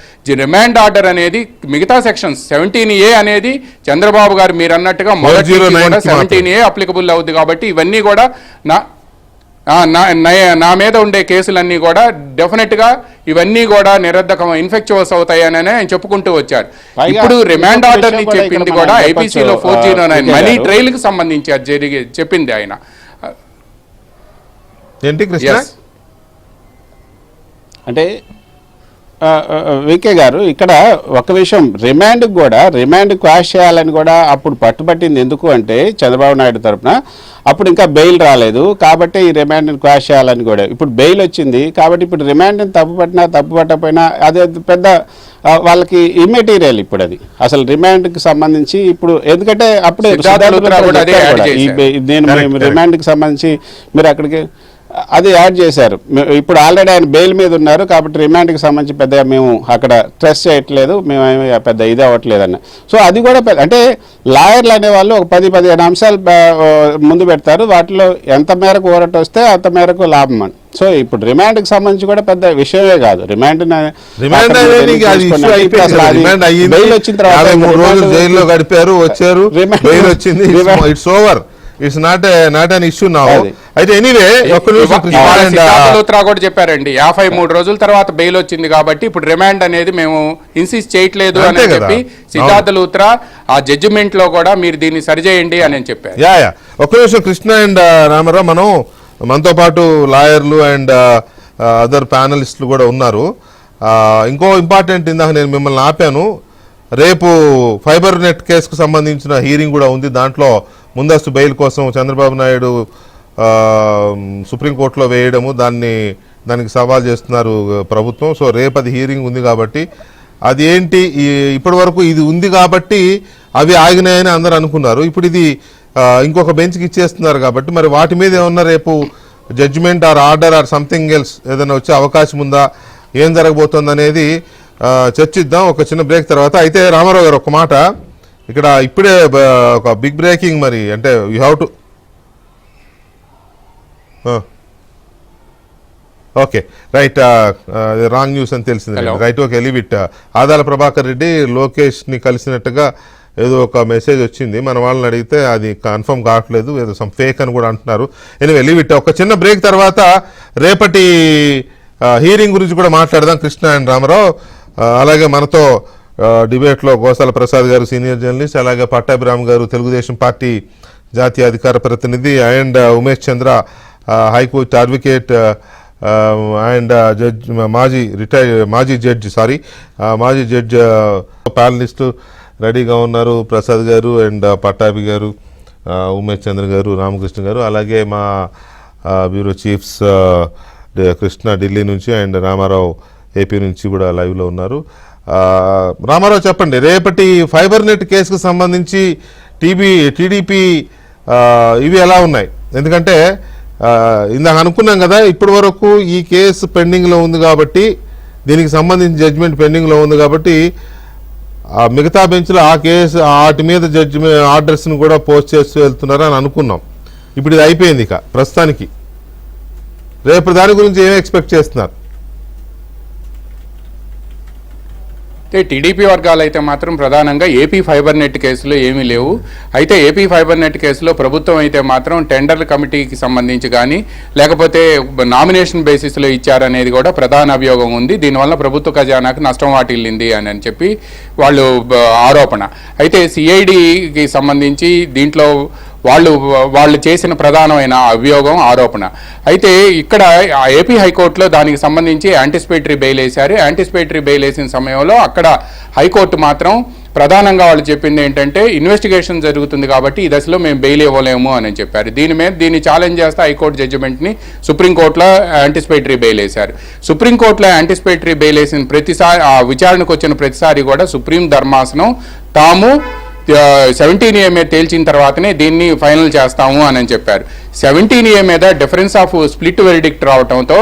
రిమాండ్ ఆర్డర్ అనేది మిగతా సెక్షన్స్ 17A అనేది చంద్రబాబు గారు మీరు అన్నట్టుగా మొదటి 17A అప్లికబుల్ అవుద్ది. కాబట్టి ఇవన్నీ కూడా నా మీద ఉండే కేసులన్నీ కూడా డెఫినెట్గా ఇవన్నీ కూడా నిరర్ధకం ఇన్ఫెక్చువస్ అవుతాయని ఆయన చెప్పుకుంటూ వచ్చారు. ఇప్పుడు రిమాండ్ ఆర్డర్ ని చెప్పింది కూడా ఐపీసీలో 409 మనీ ట్రయల్ కి సంబంధించి అది చెప్పింది ఆయన. అంటే వికే గారు ఇక్కడ ఒక విషయం, రిమాండ్ క్వాష్ చేయాలని కూడా అప్పుడు పట్టుబట్టింది ఎందుకు అంటే చంద్రబాబు నాయుడు తరఫున అప్పుడు ఇంకా బెయిల్ రాలేదు కాబట్టి ఈ రిమాండ్ని క్వాష్ చేయాలని కూడా. ఇప్పుడు బెయిల్ వచ్చింది కాబట్టి ఇప్పుడు రిమాండ్ని తప్పు పట్టకపోయినా అదే పెద్ద వాళ్ళకి ఇమ్మెటీరియల్. ఇప్పుడు అది అసలు రిమాండ్కి సంబంధించి ఇప్పుడు ఎందుకంటే అప్పుడే నేను రిమాండ్కి సంబంధించి మీరు అక్కడికి అది యాడ్ చేశారు. ఇప్పుడు ఆల్రెడీ ఆయన బెయిల్ మీద ఉన్నారు కాబట్టి రిమాండ్కి సంబంధించి పెద్దగా మేము అక్కడ ట్రస్ట్ చేయట్లేదు, మేమేమి పెద్ద ఇది అవ్వట్లేదు అన్న. సో అది కూడా అంటే లాయర్లు అనేవాళ్ళు ఒక 10-15 అంశాలు ముందు పెడతారు, వాటిలో ఎంత మేరకు ఊరట వస్తే అంత మేరకు లాభం అని. సో ఇప్పుడు రిమాండ్కి సంబంధించి కూడా పెద్ద విషయమే కాదు. రిమాండ్ వచ్చిన తర్వాత గడిపారు, వచ్చారు, it's over, it's not an issue now. అయితే ఎనీవే లూత్రా కూడా చెప్పారండి 53 రోజుల తర్వాత బెయిల్ వచ్చింది కాబట్టి ఇప్పుడు రిమాండ్ అనేది మేము ఇన్సిస్ట్ చేయట్లేదు అని చెప్పి సిద్ధార్థ లూత్రా ఆ జడ్జిమెంట్ లో కూడా మీరు దీన్ని సరిచేయండి అని చెప్పారు. ఒక్క నిమిషం కృష్ణ అండ్ రామారావు, మనతో పాటు లాయర్లు అండ్ అదర్ ప్యానలిస్టులు కూడా ఉన్నారు. ఇంకో ఇంపార్టెంట్, ఇందాక నేను మిమ్మల్ని ఆపాను, రేపు ఫైబర్ నెట్ కేసుకు సంబంధించిన హీరింగ్ కూడా ఉంది. దాంట్లో ముందస్తు బెయిల్ కోసం చంద్రబాబు నాయుడు సుప్రీంకోర్టులో వేయడము, దానికి సవాల్ చేస్తున్నారు ప్రభుత్వం. సో రేపు అది హీరింగ్ ఉంది కాబట్టి అది ఏంటి, ఇప్పటి వరకు ఇది ఉంది కాబట్టి అవి ఆగినాయని అందరూ అనుకున్నారు. ఇప్పుడు ఇది ఇంకొక బెంచ్కి ఇచ్చేస్తున్నారు కాబట్టి మరి వాటి మీద ఏమన్నా రేపు judgement or order or something else ఏదైనా వచ్చే అవకాశం ఉందా, ఏం జరగబోతుంది అనేది చర్చిద్దాం ఒక చిన్న బ్రేక్ తర్వాత. అయితే రామారావు గారు ఒక మాట, ఇక్కడ ఇప్పుడే ఒక బిగ్ బ్రేకింగ్, మరి అంటే you have to okay right, wrong news అని తెలిసింది right. Okay, leave it. Adala Prabhakar Reddy లోకేష్ని కలిసినట్టుగా ఏదో ఒక మెసేజ్ వచ్చింది, మన వాళ్ళని అడిగితే అది కన్ఫర్మ్ కావట్లేదు, ఏదో సమ్ ఫేక్ అని కూడా అంటున్నారు. Anyway leave it. ఒక చిన్న బ్రేక్ తర్వాత రేపటి హీరింగ్ గురించి కూడా మాట్లాడదాం కృష్ణ అండ్ రామారావు. అలాగే మనతో డిబేట్లో గోసాల ప్రసాద్ గారు సీనియర్ జర్నలిస్ట్, అలాగే పట్టాభిరామ్ గారు తెలుగుదేశం పార్టీ జాతీయ అధికార ప్రతినిధి, and Umesh Chandra high court advocate and judge, మాజీ జడ్జ్ ప్యానలిస్టు రెడీగా ఉన్నారు. ప్రసాద్ గారు అండ్ పట్టాభి గారు, ఉమేష్ చంద్ర గారు, రామకృష్ణ గారు, అలాగే మా బ్యూరో చీఫ్స్ కృష్ణ ఢిల్లీ నుంచి అండ్ రామారావు ఏపీ నుంచి కూడా లైవ్లో ఉన్నారు. రామారావు చెప్పండి, రేపటి ఫైబర్ నెట్ కేసుకు సంబంధించి టీడీపీ ఇవి ఎలా ఉన్నాయి? ఎందుకంటే ఇందాక అనుకున్నాం కదా, ఇప్పటి వరకు ఈ కేసు పెండింగ్లో ఉంది కాబట్టి, దీనికి సంబంధించిన జడ్జిమెంట్ పెండింగ్లో ఉంది కాబట్టి మిగతా బెంచ్లో ఆ కేసు వాటి మీద జడ్జిమెంట్ ఆర్డర్స్ని కూడా పోస్ట్ చేస్తూ వెళ్తున్నారు అని అనుకున్నాం. ఇప్పుడు ఇది అయిపోయింది. ఇక ప్రస్తుతానికి రేపు దాని గురించి ఏమి ఎక్స్పెక్ట్ చేస్తున్నారు? అయితే టీడీపీ వర్గాలు అయితే మాత్రం ప్రధానంగా ఏపీ ఫైబర్ నెట్ కేసులో ఏమీ లేవు. అయితే ఏపీ ఫైబర్ నెట్ కేసులో ప్రభుత్వం అయితే మాత్రం టెండర్ల కమిటీకి సంబంధించి కానీ లేకపోతే నామినేషన్ బేసిస్లో ఇచ్చారనేది కూడా ప్రధాన అభియోగం ఉంది. దీనివల్ల ప్రభుత్వ ఖజానాకు నష్టం వాటిల్లింది అని చెప్పి వాళ్ళు ఆరోపణ. అయితే సిఐడికి సంబంధించి దీంట్లో వాళ్ళు చేసిన ప్రధానమైన అభియోగం, ఆరోపణ. అయితే ఇక్కడ ఏపీ హైకోర్టులో దానికి సంబంధించి యాంటిసిపేటరీ బెయిల్ వేశారు. యాంటిసిపేటరీ బెయిల్ వేసిన సమయంలో అక్కడ హైకోర్టు మాత్రం ప్రధానంగా వాళ్ళు చెప్పింది ఏంటంటే ఇన్వెస్టిగేషన్ జరుగుతుంది కాబట్టి ఈ దశలో మేము బెయిల్ ఇవ్వలేము అని చెప్పారు. దీన్ని ఛాలెంజ్ చేస్తే హైకోర్టు జడ్జిమెంట్ని సుప్రీంకోర్టులో యాంటిసిపేటరీ బెయిల్ వేశారు. సుప్రీంకోర్టులో యాంటిసిపేటరీ బెయిల్ వేసిన ప్రతిసారి, ఆ విచారణకు వచ్చిన ప్రతిసారి కూడా సుప్రీం ధర్మాసనం తాము 17A మీద తేల్చిన తర్వాతనే దీన్ని ఫైనల్ చేస్తాము అని చెప్పారు. 17A మీద డిఫరెన్స్ ఆఫ్ స్ప్లిట్ వెరిడిక్ట్ రావడంతో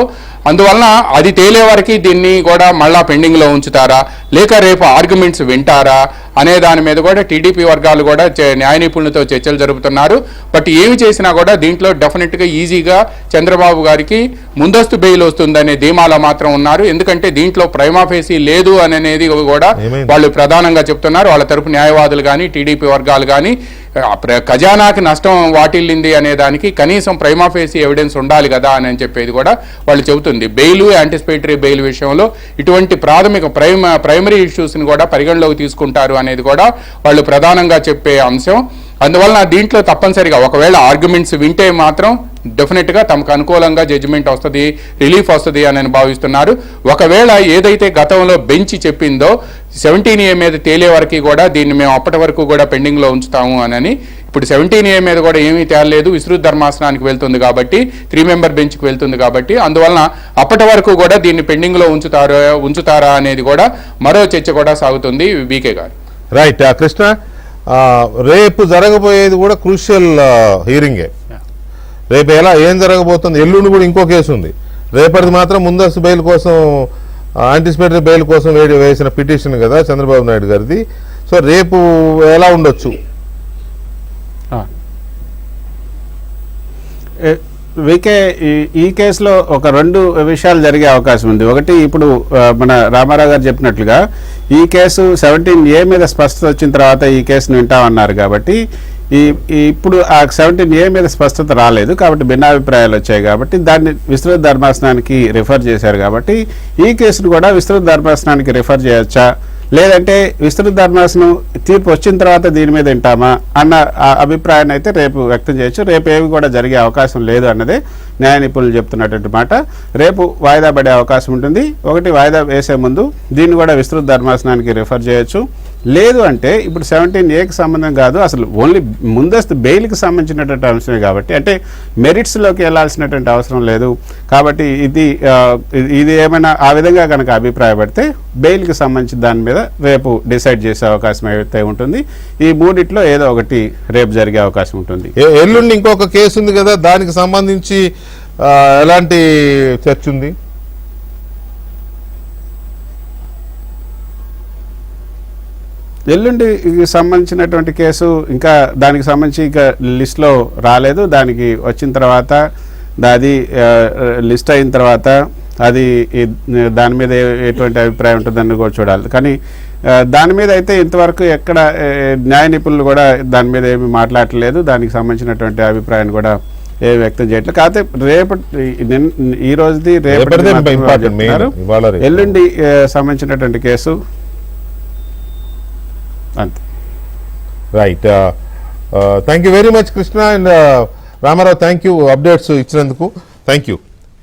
అందువలన అది తేలే వరకు దీన్ని కూడా మళ్ళా పెండింగ్లో ఉంచుతారా లేక రేపు ఆర్గ్యుమెంట్స్ వింటారా అనే దాని మీద కూడా టీడీపీ వర్గాలు కూడా న్యాయ నిపుణులతో చర్చలు జరుపుతున్నారు. బట్ ఏమి చేసినా కూడా దీంట్లో డెఫినెట్గా ఈజీగా చంద్రబాబు గారికి ముందస్తు బెయిల్ వస్తుందనే ధీమాలో మాత్రం ఉన్నారు. ఎందుకంటే దీంట్లో ప్రైమా ఫేసీ లేదు అనేది కూడా వాళ్ళు ప్రధానంగా చెప్తున్నారు. వాళ్ళ తరపు న్యాయవాదులు కానీ టీడీపీ వర్గాలు కానీ ఖజానాకి నష్టం వాటిల్లింది అనే దానికి కనీసం ప్రైమా ఫేసీ ఎవిడెన్స్ ఉండాలి కదా అని చెప్పేది కూడా వాళ్ళు చెబుతుంది. బెయిల్, యాంటిసిపేటరీ బెయిల్ విషయంలో ఇటువంటి ప్రాథమిక ప్రైమరీ ఇష్యూస్ని కూడా పరిగణలోకి తీసుకుంటారు అనేది కూడా వాళ్ళు ప్రధానంగా చెప్పే అంశం. అందువలన దీంట్లో తప్పనిసరిగా ఒకవేళ ఆర్గ్యుమెంట్స్ వింటే మాత్రం డెఫినెట్గా తమకు అనుకూలంగా జడ్జిమెంట్ వస్తుంది, రిలీఫ్ వస్తుంది అని భావిస్తున్నారు. ఒకవేళ ఏదైతే గతంలో బెంచ్ చెప్పిందో 17A మీద తేలే వరకు కూడా దీన్ని మేము అప్పటి వరకు కూడా పెండింగ్లో ఉంచుతాము అని, ఇప్పుడు 17A మీద కూడా ఏమీ తేలలేదు, విస్తృత ధర్మాసనానికి వెళ్తుంది కాబట్టి 3 మెంబర్ బెంచ్కి వెళ్తుంది కాబట్టి అందువలన అప్పటి వరకు కూడా దీన్ని పెండింగ్లో ఉంచుతారా అనేది కూడా మరో చర్చ కూడా సాగుతుంది. బీకే గారు. రైట్. కృష్ణ, రేపు జరగబోయేది కూడా క్రూషియల్ హీరింగే. రేపు ఏం జరగబోతుంది? ఎల్లుండి కూడా ఇంకో కేసు ఉంది. రేపటిది మాత్రం ముందస్తు బెయిల్ కోసం, యాంటిసిపేటరీ బెయిల్ కోసం వేసిన పిటిషన్ కదా చంద్రబాబు నాయుడు గారిది. సో రేపు ఎలా ఉండొచ్చు? వీకే ఈ కేసులో ఒక 2 విషయాలు జరిగే అవకాశం ఉంది. ఒకటి, ఇప్పుడు మన రామారావు గారు చెప్పినట్లుగా ఈ కేసు 17A మీద స్పష్టత వచ్చిన తర్వాత ఈ కేసును వింటామన్నారు కాబట్టి ఇప్పుడు ఆ 17A మీద స్పష్టత రాలేదు కాబట్టి భిన్నాభిప్రాయాలు వచ్చాయి కాబట్టి దాన్ని విస్తృత ధర్మాసనానికి రిఫర్ చేశారు కాబట్టి ఈ కేసును కూడా విస్తృత ధర్మాసనానికి రిఫర్ చేయొచ్చా లేదంటే విస్తృత ధర్మాసనం తీర్పు వచ్చిన తర్వాత దీని మీద వింటామా అన్న అభిప్రాయాన్ని అయితే రేపు వ్యక్తం చేయొచ్చు. రేపు ఏవి కూడా జరిగే అవకాశం లేదు అన్నదే న్యాయ నిపుణులు చెప్తున్నటువంటి మాట. రేపు వాయిదా పడే అవకాశం ఉంటుంది. ఒకటి, వాయిదా వేసే ముందు దీన్ని కూడా విస్తృత ధర్మాసనానికి రిఫర్ చేయొచ్చు. లేదు అంటే ఇప్పుడు 17Aకి సంబంధం కాదు, అసలు ఓన్లీ ముందస్తు బెయిల్కి సంబంధించినటువంటి అంశమే కాబట్టి అంటే మెరిట్స్లోకి వెళ్ళాల్సినటువంటి అవసరం లేదు కాబట్టి ఇది ఏమైనా ఆ విధంగా కనుక అభిప్రాయపడితే బెయిల్కి సంబంధించిన దాని మీద రేపు డిసైడ్ చేసే అవకాశం అయితే ఉంటుంది. ఈ మూడిట్లో ఏదో ఒకటి రేపు జరిగే అవకాశం ఉంటుంది. ఎల్లుండి ఇంకొక కేసు ఉంది కదా, దానికి సంబంధించి ఎలాంటి చర్చ ఉంది? ఎల్లుండికి సంబంధించినటువంటి కేసు ఇంకా దానికి సంబంధించి ఇంకా లిస్ట్లో రాలేదు. దానికి వచ్చిన తర్వాత అది లిస్ట్ అయిన తర్వాత అది దాని మీద ఎటువంటి అభిప్రాయం ఉంటుందని కూడా చూడాలి. కానీ దాని మీద అయితే ఇంతవరకు ఎక్కడ న్యాయ నిపుణులు కూడా దాని మీద ఏమీ మాట్లాడలేదు. దానికి సంబంధించినటువంటి అభిప్రాయాన్ని కూడా ఏమి వ్యక్తం చేయట్లేదు. కాకపోతే ఈ రోజుది రేపటి ఎల్లుండి సంబంధించినటువంటి కేసు అంతే. Right. Thank you very much Krishna and Ramarao. Thank you updates ఇచ్చినందుకు. Thank you.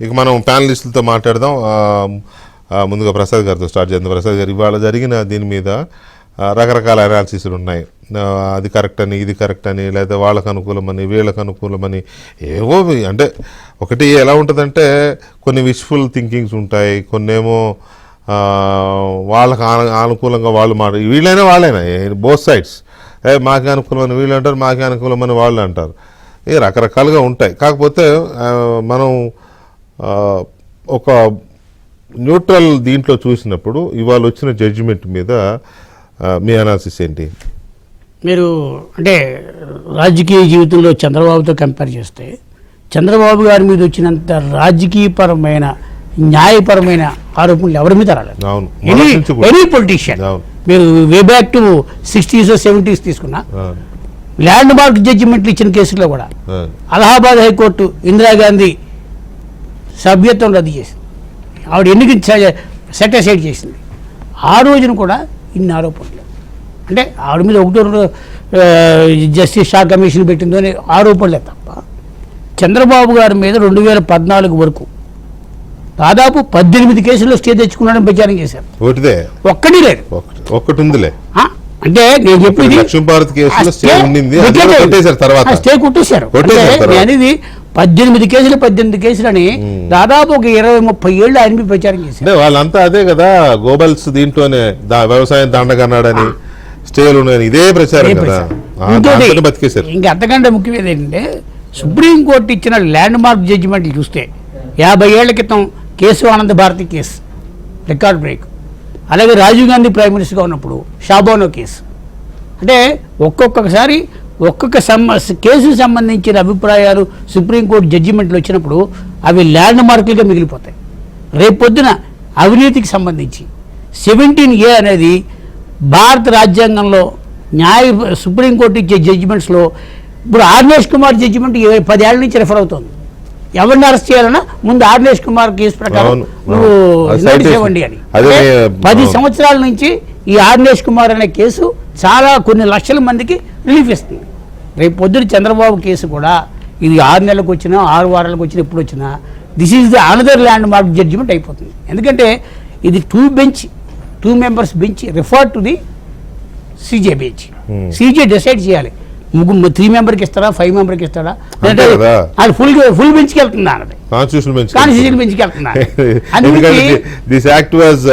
ఇక మనం ప్యానలిస్టులతో మాట్లాడదాం. ముందుగా ప్రసాద్ గారితో స్టార్ట్ చేద్దాం. ప్రసాద్ గారు, ఇవాళ జరిగిన దీని మీద రకరకాల అనాలిసిస్లు ఉన్నాయి. అది కరెక్ట్ అని, ఇది కరెక్ట్ అని, లేదా వాళ్ళకు అనుకూలమని, వీళ్ళకు అనుకూలమని, ఏవో. అంటే ఒకటి ఎలా ఉంటుందంటే కొన్ని విష్ఫుల్ థింకింగ్స్ ఉంటాయి, కొన్నేమో వాళ్ళకు అనుకూలంగా వాళ్ళు వీళ్ళైనా వాళ్ళైనా బోత్ సైడ్స్. మాకే అనుకూలమని వీళ్ళు అంటారు, మాకే అనుకూలమని వాళ్ళు అంటారు. ఇవి రకరకాలుగా ఉంటాయి. కాకపోతే మనం ఒక న్యూట్రల్ దీంట్లో చూసినప్పుడు ఇవాళ వచ్చిన జడ్జిమెంట్ మీద మీ అనాలిసిస్ ఏంటి? మీరు అంటే రాజకీయ జీవితంలో చంద్రబాబుతో కంపేర్ చేస్తే చంద్రబాబు గారి మీద వచ్చినంత రాజకీయపరమైన న్యాయపరమైన ఆరోపణలు ఎవరి మీద రాలేదు. Any politician. మీరు way back to 60s, 70s తీసుకున్నా ల్యాండ్ మార్క్ జడ్జిమెంట్లు ఇచ్చిన కేసులో కూడా అలహాబాద్ హైకోర్టు ఇందిరాగాంధీ సభ్యత్వం రద్దు చేసింది, ఆవిడ ఎన్నిక సెట్ అసైడ్ చేసింది. ఆ రోజున కూడా ఇన్ని ఆరోపణలు. అంటే ఆవిడ మీద ఒకటో రెండు జస్టిస్ షా కమిషన్ పెట్టిందో అనే ఆరోపణలే తప్ప చంద్రబాబు గారి మీద 2014 వరకు దాదాపు 18 కేసుల్లో స్టే తెచ్చుకున్నాడని ప్రచారం చేశారు. ఒకటిదే ఒక్కటి లేదు. ఒక్కటి ఉందిలే. అంటే నేను చెప్పింది లక్ష్మీ భారత్ కేసులో స్టే ఉండింది, అది కూడా కొట్టేశారు తర్వాత. స్టే కొట్టేశారు. నేను అనేది 18 కేసులని దాదాపు ఒక 20-30 ఏళ్ళు ఆయన ప్రచారం చేశారు. అంటే వాళ్ళంతా అదే కదా, గోబల్స్ దీంట్లోనే వ్యవసాయం దండగన్నాడని స్టేలు ఉన్నాయని ఇదే ప్రచారం కదా, దాంతోనే బతికేశారు. ఇంకా అంతకంటే ముఖ్యమైనది ఏంటంటే సుప్రీంకోర్టు ఇచ్చిన ల్యాండ్ మార్క్ జడ్జిమెంట్లు చూస్తే 50 ఏళ్ల క్రితం case Anand Bharati case record break, అలాగే రాజీవ్ గాంధీ ప్రైమ్ మినిస్టర్గా ఉన్నప్పుడు షాబోనో కేసు. అంటే ఒక్కొక్కసారి ఒక్కొక్క కేసుకు సంబంధించిన అభిప్రాయాలు సుప్రీంకోర్టు జడ్జిమెంట్లు వచ్చినప్పుడు అవి ల్యాండ్ మార్కులుగా మిగిలిపోతాయి. రేపొద్దున అవినీతికి సంబంధించి 17A అనేది భారత రాజ్యాంగంలో సుప్రీంకోర్టు ఇచ్చే జడ్జిమెంట్స్లో ఇప్పుడు ఆర్నేష్ కుమార్ జడ్జిమెంట్ 10 ఏళ్ల నుంచి రెఫర్ అవుతుంది. ఎవరిని అరెస్ట్ చేయాలన్నా ముందు ఆర్నేష్ కుమార్ కేసు ప్రకారం నువ్వు నోటీస్ ఇవ్వండి అని. 10 సంవత్సరాల నుంచి ఈ ఆర్నేష్ కుమార్ అనే కేసు చాలా కొన్ని లక్షల మందికి రిలీఫ్ ఇస్తుంది. రేపు పొద్దున చంద్రబాబు కేసు కూడా ఇది 6 నెలలకు వచ్చినా 6 వారాలకు వచ్చినా ఎప్పుడు వచ్చినా this is the another landmark judgement అయిపోతుంది. ఎందుకంటే ఇది 2 members bench refer to the CJ bench. CJ decide చేయాలి 3 మెంబర్కి ఇస్తారా 5 మెంబర్కి ఇస్తారా, అది ఫుల్ బెంచ్కి వెళ్తుందా అన్నది, కాన్స్టిట్యూషన్ బెంచ్కి వెళ్తుందా. దిస్ యాక్ట్ వాజ్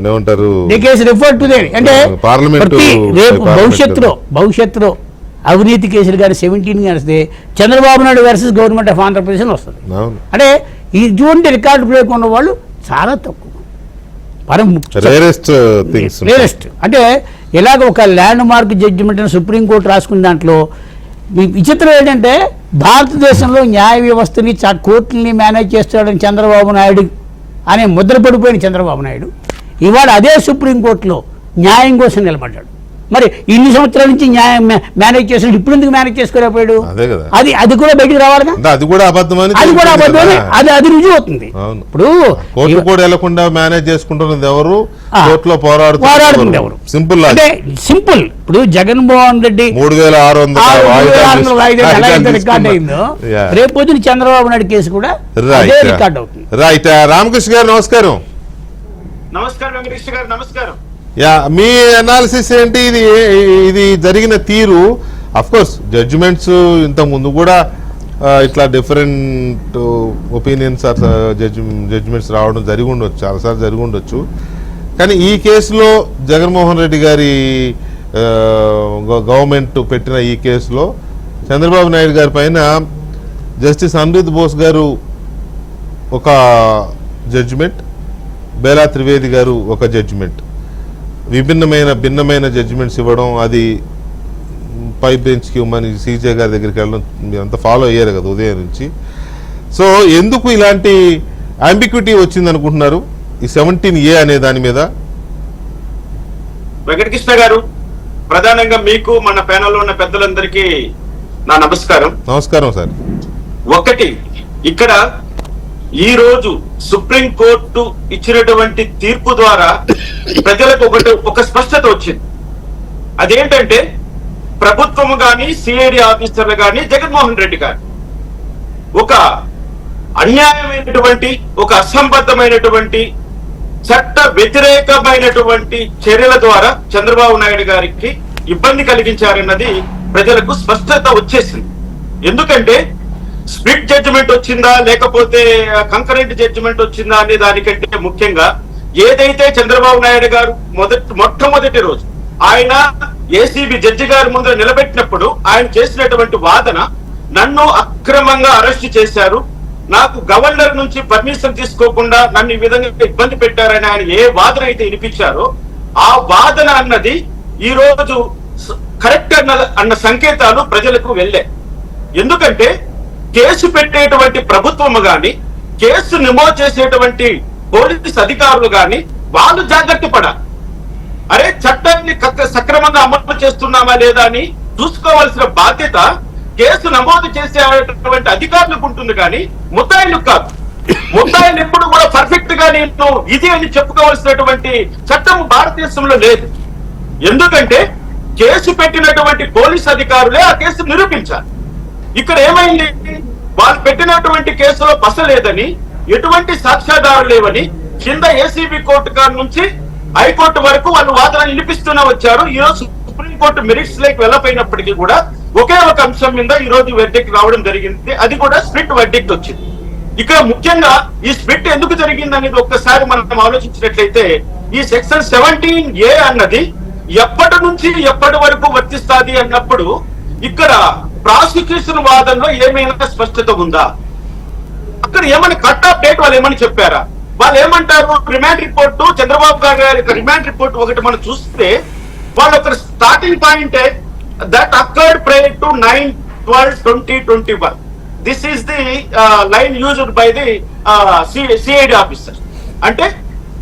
ఏమంటారు, అంటే రేపు భవిష్యత్తులో అవినీతి కేసులు కానీ 17 కానీ Chandrababu Naidu versus government of Andhra Pradesh వస్తుంది. అంటే ఇటువంటి రికార్డు బ్రేక్ ఉన్న వాళ్ళు చాలా తక్కువ, రేరెస్ట్. అంటే ఇలాగ ఒక ల్యాండ్ మార్క్ జడ్జిమెంట్ అని సుప్రీంకోర్టు రాసుకున్న దాంట్లో విచిత్రం ఏంటంటే భారతదేశంలో న్యాయ వ్యవస్థని కోర్టుని మేనేజ్ చేస్తాడని చంద్రబాబు నాయుడు అనే ముద్ర పడిపోయిన చంద్రబాబు నాయుడు ఇవాళ అదే సుప్రీంకోర్టులో న్యాయం కోసం నిలబడ్డాడు. మరి ఇన్ని సంవత్సరాల నుంచి న్యాయం మేనేజ్ చేసాడు, ఇప్పుడు ఎందుకు మేనేజ్ చేసుకోలేకపోయాడు? అది కూడా బయటకు రావాలిగా. అది కూడా అబద్ధమని అది రుజువు అవుతుంది. ఇప్పుడు కోర్టు కూడా వెళ్లకుండా మేనేజ్ చేసుకుంటున్నది ఎవరు, కోర్టులో పోరాడుతుంది ఎవరు? సింపుల్. ఇప్పుడు జగన్మోహన్ రెడ్డి 3600 రికార్డ్ అయిందో రేపు పొద్దున చంద్రబాబు నాయుడు కేసు కూడా రికార్డ్ అవుతుంది. రైట్. రామకృష్ణ గారు నమస్కారం. నమస్కారం వెంకటేశ్వర గారు. నమస్కారం. మీ అనాలిసిస్ ఏంటి? ఇది జరిగిన తీరు, అఫ్ కోర్స్ జడ్జిమెంట్స్ ఇంత ముందు కూడా ఇట్లా డిఫరెంట్ ఒపీనియన్స్ జడ్జిమెంట్స్ రావడం జరిగి ఉండొచ్చు, చాలాసార్లు జరిగి ఉండొచ్చు. కానీ ఈ కేసులో జగన్మోహన్ రెడ్డి గారి గవర్నమెంట్ పెట్టిన ఈ కేసులో చంద్రబాబు నాయుడు గారి పైన జస్టిస్ అనిరుద్ బోస్ గారు ఒక జడ్జిమెంట్, బేలా త్రివేది గారు ఒక జడ్జిమెంట్, భిన్నమైన జడ్జిమెంట్స్ ఇవ్వడం, అది పై బెంచ్కి ఇవ్వమని సీజే గారి దగ్గరికి వెళ్ళడం మీరంతా ఫాలో అయ్యారు కదా ఉదయం నుంచి. సో ఎందుకు ఇలాంటి అంబిక్విటీ వచ్చింది అనుకుంటున్నారు ఈ 17A అనే దాని మీద? వెంకటకృష్ణ గారు, ప్రధానంగా మీకు మన ప్యానెల్లో ఉన్న పెద్దలందరికీ నా నమస్కారం. నమస్కారం సార్. ఒకటి, ఇక్కడ ఈ రోజు సుప్రీం కోర్టు ఇచ్చినటువంటి తీర్పు ద్వారా ప్రజలకు ఒక స్పష్టత వచ్చింది. అదేంటంటే ప్రభుత్వము గాని సిఐడి ఆఫీసర్లు గాని జగన్మోహన్ రెడ్డి గాని ఒక అన్యాయమైనటువంటి, ఒక అసంబద్ధమైనటువంటి, చట్ట వ్యతిరేకమైనటువంటి చర్యల ద్వారా చంద్రబాబు నాయుడు గారికి ఇబ్బంది కలిగించారన్నది ప్రజలకు స్పష్టత వచ్చేసింది. ఎందుకంటే స్ప్లిట్ జడ్జిమెంట్ వచ్చిందా లేకపోతే కంకరెంట్ జడ్జిమెంట్ వచ్చిందా అనే దానికంటే ముఖ్యంగా ఏదైతే చంద్రబాబు నాయుడు గారు మొట్టమొదటి రోజు ఆయన ఏసీబీ జడ్జి గారి ముందర నిలబెట్టినప్పుడు ఆయన చేసినటువంటి వాదన, నన్ను అక్రమంగా అరెస్ట్ చేశారు, నాకు గవర్నర్ నుంచి పర్మిషన్ తీసుకోకుండా నన్ను ఈ విధంగా ఇబ్బంది పెట్టారని ఆయన ఏ వాదన అయితే వినిపించారో ఆ వాదన అన్నది ఈ రోజు కరెక్ట్ అన్న సంకేతాలు ప్రజలకు వెళ్ళాయి. ఎందుకంటే కేసు పెట్టేటువంటి ప్రభుత్వము గాని, కేసు నమోదు చేసేటువంటి పోలీస్ అధికారులు గాని వాళ్ళు జాగ్రత్త పడాలి. అరే చట్టాన్ని సక్రమంగా అమలు చేస్తున్నామా లేదా అని చూసుకోవాల్సిన బాధ్యత కేసు నమోదు చేసేటువంటి అధికారులకు ఉంటుంది కానీ ముద్దాయిలు కాదు. ముద్దాయిలు ఎప్పుడు కూడా పర్ఫెక్ట్ గా నేను ఇది అని చెప్పుకోవాల్సినటువంటి చట్టం భారతదేశంలో లేదు. ఎందుకంటే కేసు పెట్టినటువంటి పోలీస్ అధికారులే ఆ కేసు నిరూపించాలి. ఇక్కడ ఏమైంది, వాళ్ళు పెట్టినటువంటి కేసులో పస లేదని, ఎటువంటి సాక్ష్యాధారాలు లేవని కింద ఏసీబీ కోర్టు గారి నుంచి హైకోర్టు వరకు వాళ్ళు వాదన వినిపిస్తూనే వచ్చారు. ఈ రోజు సుప్రీంకోర్టు మెరిట్స్ లేకి వెళ్ళపోయినప్పటికీ కూడా ఒకే ఒక అంశం మీద ఈ రోజు వెర్డిక్ట్ రావడం జరిగింది. అది కూడా స్ప్లిట్ వెర్డిక్ట్ వచ్చింది. ఇక్కడ ముఖ్యంగా ఈ స్ప్లిట్ ఎందుకు జరిగింది అనేది ఒక్కసారి మనం ఆలోచించినట్లయితే, ఈ సెక్షన్ 17A అన్నది ఎప్పటి నుంచి ఎప్పటి వరకు వర్తిస్తాది అన్నప్పుడు ఇక్కడ ప్రాసిక్యూషన్ వాదనలో ఏమైనా స్పష్టత ఉందా? అక్కడ ఏమైనా కట్ ఆఫ్ డేట్ వాళ్ళు ఏమని చెప్పారా? వాళ్ళు ఏమంటారు, రిమాండ్ రిపోర్ట్, చంద్రబాబు గారి రిమాండ్ రిపోర్ట్ ఒకటి మనం చూస్తే వాళ్ళు ఒక starting point that occurred prayer to 9/12/2021. This is the line used by the CID officer. అంటే